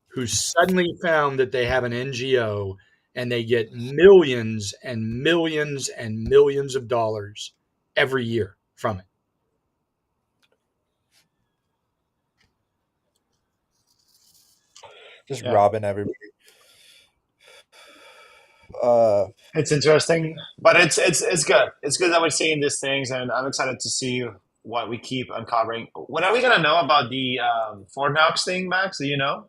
S3: who suddenly found that they have an NGO and they get millions and millions and millions of dollars every year from it.
S5: Just robbing everybody.
S4: It's interesting, but it's good. It's good that we're seeing these things, and I'm excited to see what we keep uncovering. When are we gonna know about the Fort Knox thing, Max? Do you know?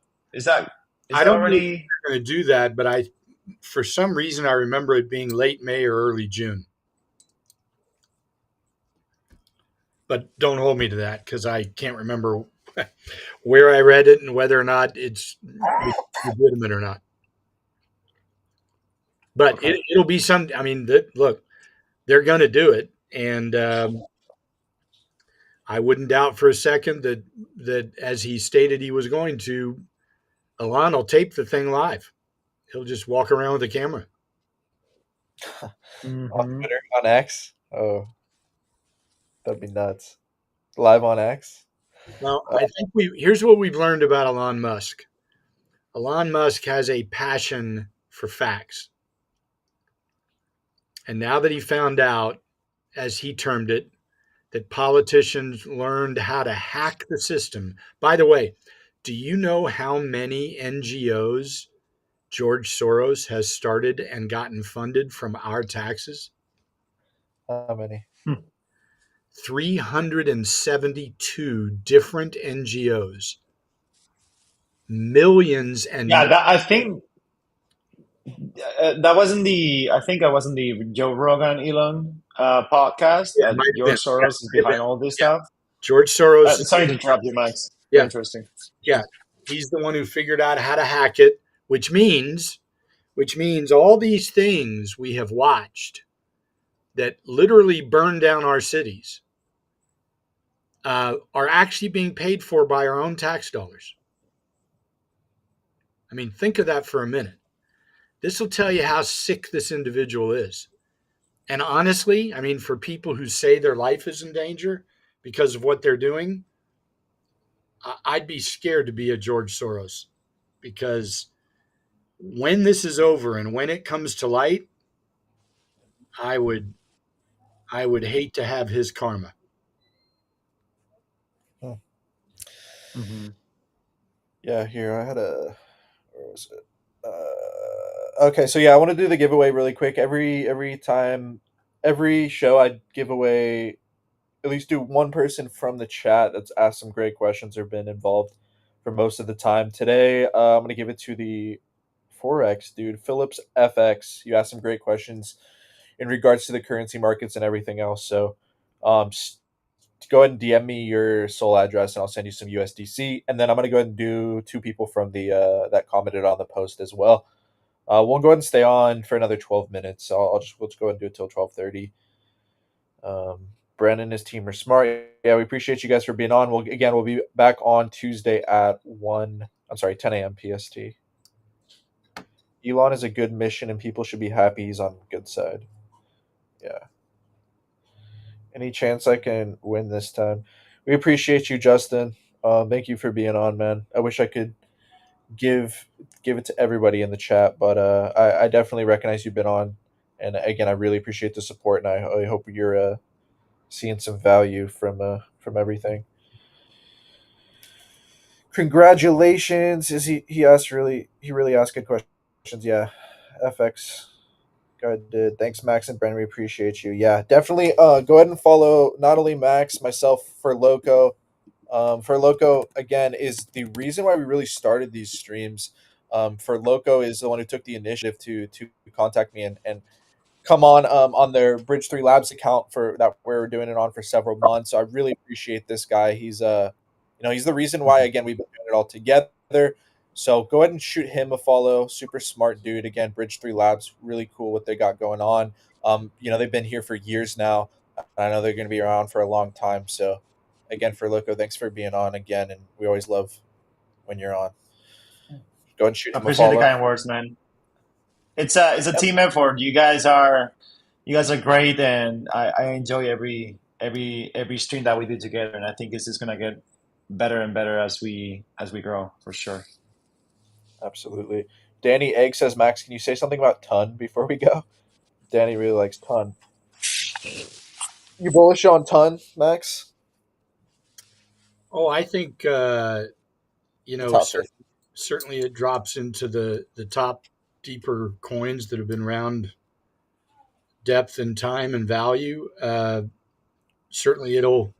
S3: I don't know if they're going to do that, but for some reason, I remember it being late May or early June. But don't hold me to that because I can't remember where I read it and whether or not it's legitimate or not. But okay. It'll be some. I mean, look, they're going to do it, and I wouldn't doubt for a second that as he stated he was going to, Elon will tape the thing live. He'll just walk around with a camera.
S5: On Twitter, on X. Oh, that'd be nuts. Live on X.
S3: Well, I think here's what we've learned about Elon Musk. Elon Musk has a passion for facts. And now that he found out, as he termed it, that politicians learned how to hack the system. By the way, do you know how many NGOs George Soros has started and gotten funded from our taxes?
S5: How many?
S3: 372 different NGOs. Millions and
S4: Yeah, I think that wasn't the. I think that wasn't the Joe Rogan Elon podcast.
S3: yeah,
S4: That
S3: might have been.
S4: George
S3: Yeah,
S4: Soros is
S3: might have
S4: behind
S3: been.
S4: all this
S3: Yeah.
S4: stuff.
S3: George Soros.
S4: Sorry to interrupt you, Max. Very
S3: Yeah,
S4: interesting.
S3: yeah. He's the one who figured out how to hack it, which means all these things we have watched that literally burn down our cities are actually being paid for by our own tax dollars. I mean, think of that for a minute. This will tell you how sick this individual is. And honestly, I mean, for people who say their life is in danger because of what they're doing, I'd be scared to be a George Soros, because when this is over and when it comes to light, I would hate to have his karma.
S4: Mm-hmm.
S5: Yeah, here I had a. Where was it? Okay, so yeah, I want to do the giveaway really quick. Every time, every show, I give away at least do one person from the chat that's asked some great questions or been involved for most of the time. Today, I'm gonna give it to the Forex dude, Phillips FX. You asked some great questions in regards to the currency markets and everything else. So, go ahead and DM me your Sol address, and I'll send you some USDC. And then I'm gonna go ahead and do two people from the that commented on the post as well. We'll go ahead and stay on for another 12 minutes. So we'll just go ahead and do it till 12:30. Brandon and his team are smart. Yeah, we appreciate you guys for being on. We'll be back on Tuesday at 10 a.m. PST. Elon is a good mission, and people should be happy he's on the good side. Yeah. Any chance I can win this time? We appreciate you, Justin. Thank you for being on, man. I wish I could give it to everybody in the chat, but I definitely recognize you've been on, and again, I really appreciate the support, and I hope you're seeing some value from everything. Congratulations! He really asked good questions. Yeah, FX. Did. Thanks, Max and Brennan. We appreciate you. Yeah, definitely. Go ahead and follow not only Max, myself, For Loco. For Loco, again, is the reason why we really started these streams. For Loco is the one who took the initiative to contact me and come on their Bridge 3 Labs account for that we were doing it on for several months. So I really appreciate this guy. He's he's the reason why, again, we've been doing it all together. So go ahead and shoot him a follow. Super smart dude. Again, Bridge 3 Labs, really cool what they got going on. They've been here for years now. I know they're going to be around for a long time. So again, For Loco, thanks for being on again, and we always love when you're on. Go ahead and shoot him a
S4: Appreciate
S5: follow.
S4: the kind words, man. It's a team effort. You guys are great, and I enjoy every stream that we do together, and I think this is gonna get better and better as we grow, for sure.
S5: Absolutely. Danny Egg says, Max, can you say something about Ton before we go? Danny really likes Ton. You bullish on Ton, Max?
S3: Oh, I think certainly it drops into the top deeper coins that have been around depth and time and value. Certainly it'll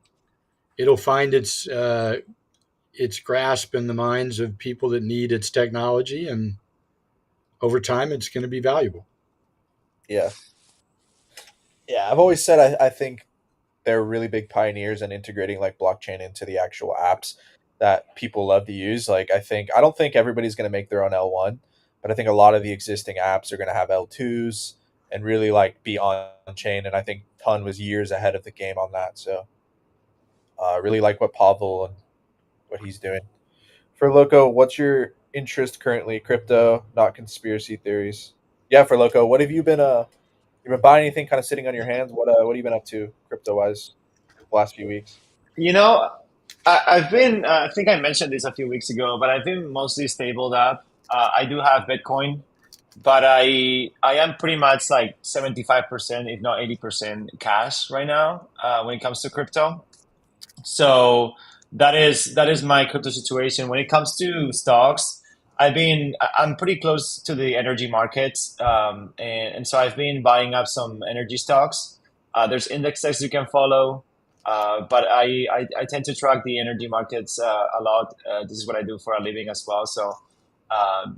S3: find its grasp in the minds of people that need its technology, and over time it's going to be valuable.
S5: Yeah, I've always said I think they're really big pioneers in integrating like blockchain into the actual apps that people love to use. Like I don't think everybody's going to make their own L1, but I think a lot of the existing apps are going to have L2s and really like be on chain. And I think Ton was years ahead of the game on that. So I really like what Pavel and what he's doing. For Loco, what's your interest currently? Crypto, not conspiracy theories. Yeah, For Loco, what have you been you been buying anything kind of sitting on your hands? What have you been up to crypto wise the last few weeks?
S4: I've been. I think I mentioned this a few weeks ago, but I've been mostly stabled up. I do have Bitcoin, but I am pretty much like 75%, if not 80% cash right now when it comes to crypto. So that is my crypto situation. When it comes to stocks, I'm pretty close to the energy markets, and so I've been buying up some energy stocks. There's indexes you can follow, but I tend to track the energy markets a lot. This is what I do for a living as well. So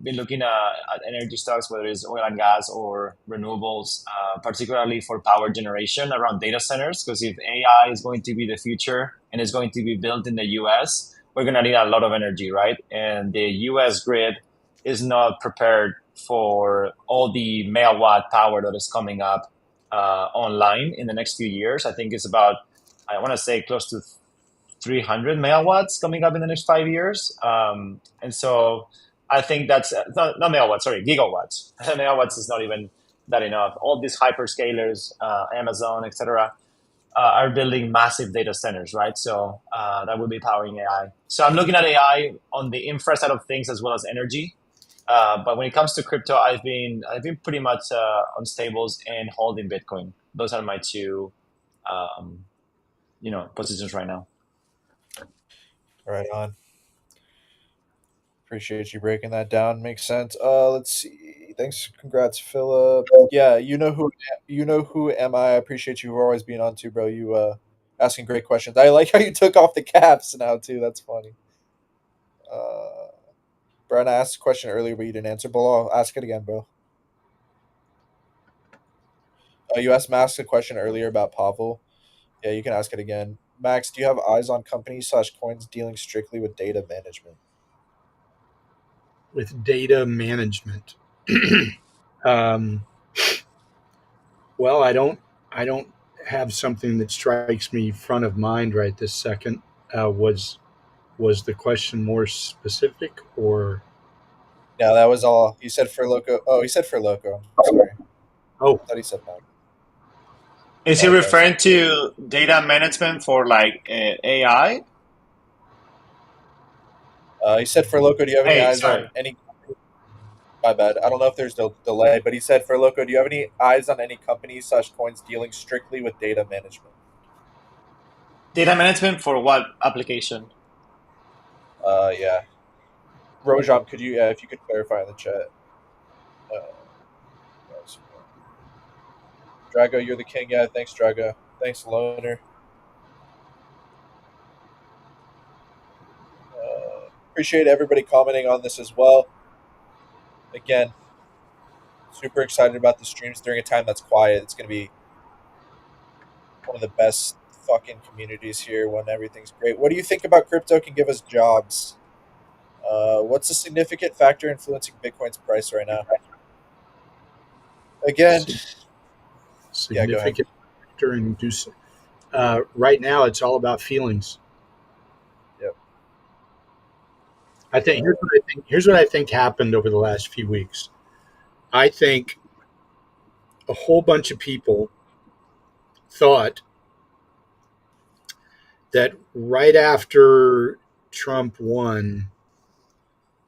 S4: been looking at energy stocks, whether it's oil and gas or renewables, particularly for power generation around data centers. Because if AI is going to be the future and is going to be built in the US, we're going to need a lot of energy, right? And the US grid is not prepared for all the megawatt power that is coming up online in the next few years. I think it's about, I want to say, close to 300 megawatts coming up in the next 5 years. And so I think that's not megawatts, sorry, gigawatts. Megawatts is not even that enough. All these hyperscalers, Amazon, etc., are building massive data centers, right? So that will be powering AI. So I'm looking at AI on the infra side of things as well as energy. But when it comes to crypto, I've been pretty much on stables and holding Bitcoin. Those are my two, positions right now.
S5: Right on. Appreciate you breaking that down. Makes sense. Let's see. Thanks. Congrats, Philip. Yeah, you know who am I? I appreciate you always being on too, bro. You asking great questions. I like how you took off the caps now too. That's funny. Brian, I asked a question earlier, but you didn't answer. But I'll ask it again, bro. You asked Max a question earlier about Pavel. Yeah, you can ask it again. Max, do you have eyes on companies / coins dealing strictly with data management?
S3: With data management. Well, I don't have something that strikes me front of mind right this second. Was the question more specific, or?
S5: No, that was all. He said for Loco. Oh, he said for Loco. Sorry.
S3: Oh,
S5: I thought he said no.
S4: Is he referring to data management for like AI?
S5: He said for Loco, do you have any eyes on any? My bad. I don't know if there's no delay, but he said for Loco, do you have any eyes on any companies / coins dealing strictly with data management?
S4: Data management for what application?
S5: Yeah. Rojam, could you, if you could clarify in the chat. Drago, you're the king. Yeah, thanks, Drago. Thanks, Loner. Appreciate everybody commenting on this as well. Again, super excited about the streams during a time that's quiet. It's going to be one of the best fucking communities here when everything's great. What do you think about crypto can give us jobs? What's a significant factor influencing Bitcoin's price right now? Again,
S3: significant factor inducing. Right now, it's all about feelings.
S5: Yep.
S3: I think here's what I think happened over the last few weeks. I think a whole bunch of people thought that right after Trump won,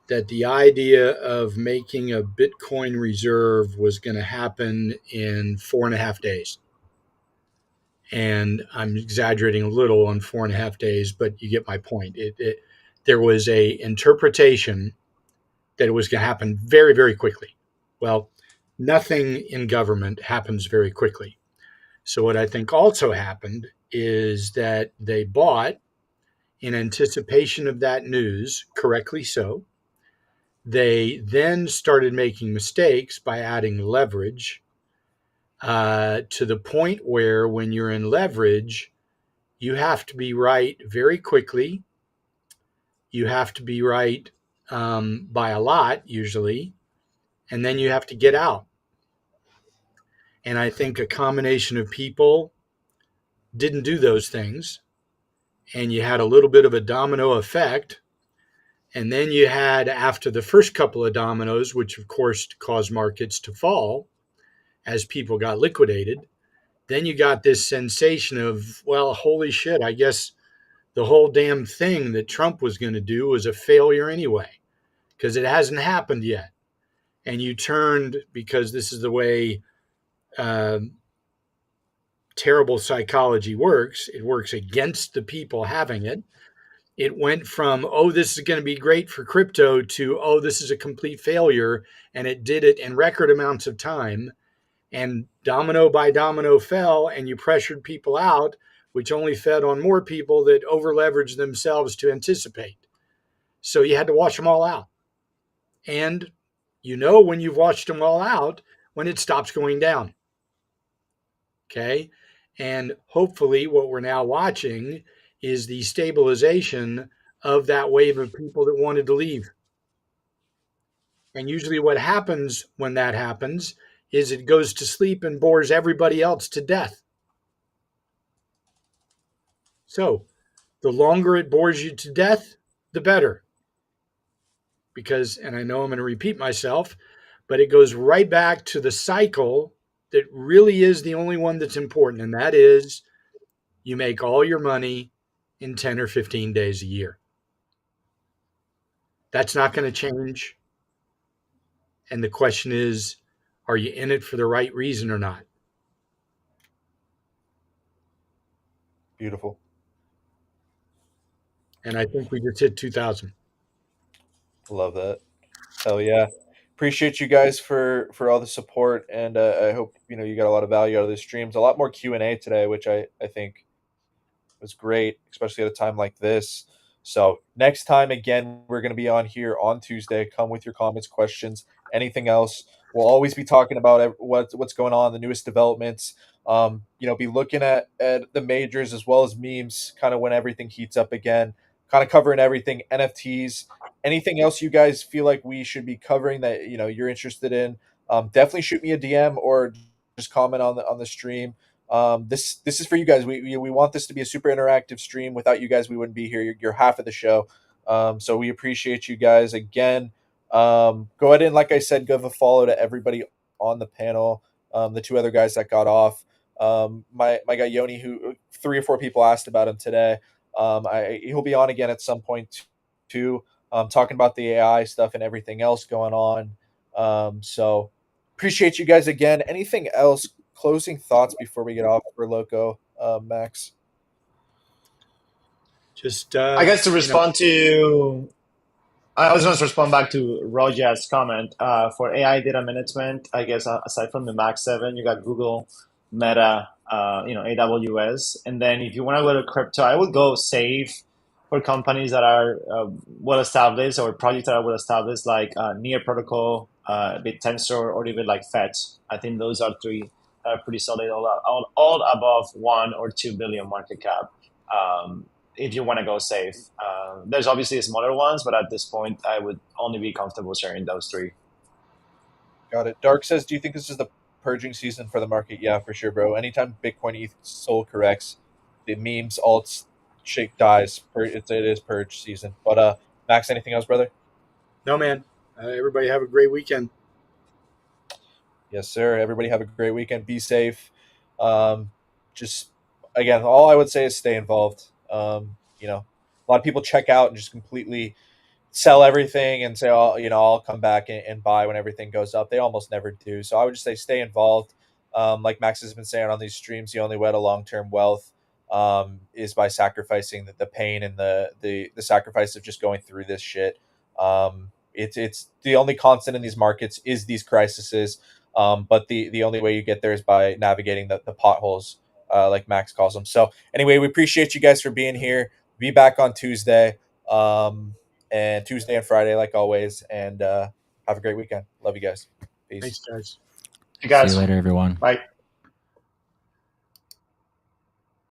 S3: that the idea of making a Bitcoin reserve was going to happen in 4.5 days. And I'm exaggerating a little on 4.5 days, but you get my point. There was a interpretation that it was going to happen very, very quickly. Well, nothing in government happens very quickly. So what I think also happened is that they bought in anticipation of that news, correctly so. They then started making mistakes by adding leverage to the point where when you're in leverage, you have to be right very quickly. You have to be right by a lot, usually, and then you have to get out. And I think a combination of people didn't do those things, and you had a little bit of a domino effect. And then you had, after the first couple of dominoes, which of course caused markets to fall as people got liquidated, then you got this sensation of, well, holy shit, I guess the whole damn thing that Trump was going to do was a failure anyway, because it hasn't happened yet. and you turned, because this is the way terrible psychology works, it works against the people having it. It went from, oh, this is going to be great for crypto, to, oh, this is a complete failure. And it did it in record amounts of time. And domino by domino fell, and you pressured people out, which only fed on more people that over leveraged themselves to anticipate. So you had to wash them all out. And you know when you've washed them all out, when it stops going down. Okay. And hopefully what we're now watching is the stabilization of that wave of people that wanted to leave. And usually what happens when that happens is it goes to sleep and bores everybody else to death. So the longer it bores you to death, the better. Because, and I know I'm going to repeat myself, but it goes right back to the cycle that really is the only one that's important. And that is, you make all your money in 10 or 15 days a year. That's not going to change. And the question is, are you in it for the right reason or not?
S5: Beautiful.
S3: And I think we just hit 2,000.
S5: Love that. Hell yeah. Appreciate you guys for all the support, and I hope you got a lot of value out of the streams. A lot more Q&A today, which I think was great, especially at a time like this. So next time, again, we're going to be on here on Tuesday. Come with your comments, questions, anything else. We'll always be talking about what's going on, the newest developments. Be looking at the majors as well as memes, kind of when everything heats up again, kind of covering everything, NFTs, anything else you guys feel like we should be covering that you're interested in. Definitely shoot me a DM or just comment on the stream. This is for you guys. We want this to be a super interactive stream. Without you guys, we wouldn't be here. You're half of the show. So we appreciate you guys again. Go ahead and, like I said, give a follow to everybody on the panel. The two other guys that got off. My guy Yoni, who 3 or 4 people asked about him today. He'll be on again at some point too. Talking about the AI stuff and everything else going on. So appreciate you guys again. Anything else? Closing thoughts before we get off for Loco, Max?
S3: Just,
S4: I guess to respond I was going to respond back to Roger's comment. For AI data management, I guess aside from the Max 7, you got Google, Meta, AWS. And then if you want to go to crypto, I would go safe for companies that are well established, or projects that are well established, like Near Protocol, BitTensor, or even like Fetch. I think those are 3 that are pretty solid, all above 1 or 2 billion market cap. If you want to go safe, there's obviously smaller ones, but at this point, I would only be comfortable sharing those 3.
S5: Got it. Dark says, do you think this is the purging season for the market? Yeah, for sure, bro. Anytime Bitcoin, ETH, Sol corrects, the memes, alts, shake dies. It is purge season. But Max, anything else, brother?
S3: No, man. Everybody have a great weekend.
S5: Yes, sir. Everybody have a great weekend. Be safe. Just again, all I would say is stay involved. A lot of people check out and just completely sell everything and say, "Oh, I'll come back and buy when everything goes up." They almost never do. So I would just say stay involved. Like Max has been saying on these streams, the only way to long-term wealth is by sacrificing the pain and the sacrifice of just going through this shit. It's the only constant in these markets is these crises. But the only way you get there is by navigating the potholes, like Max calls them. So anyway, we appreciate you guys for being here. Be back on Tuesday, and Tuesday and Friday, like always. And have a great weekend. Love you guys. Peace.
S3: Thanks, guys.
S4: You guys.
S2: See you later, everyone.
S4: Bye.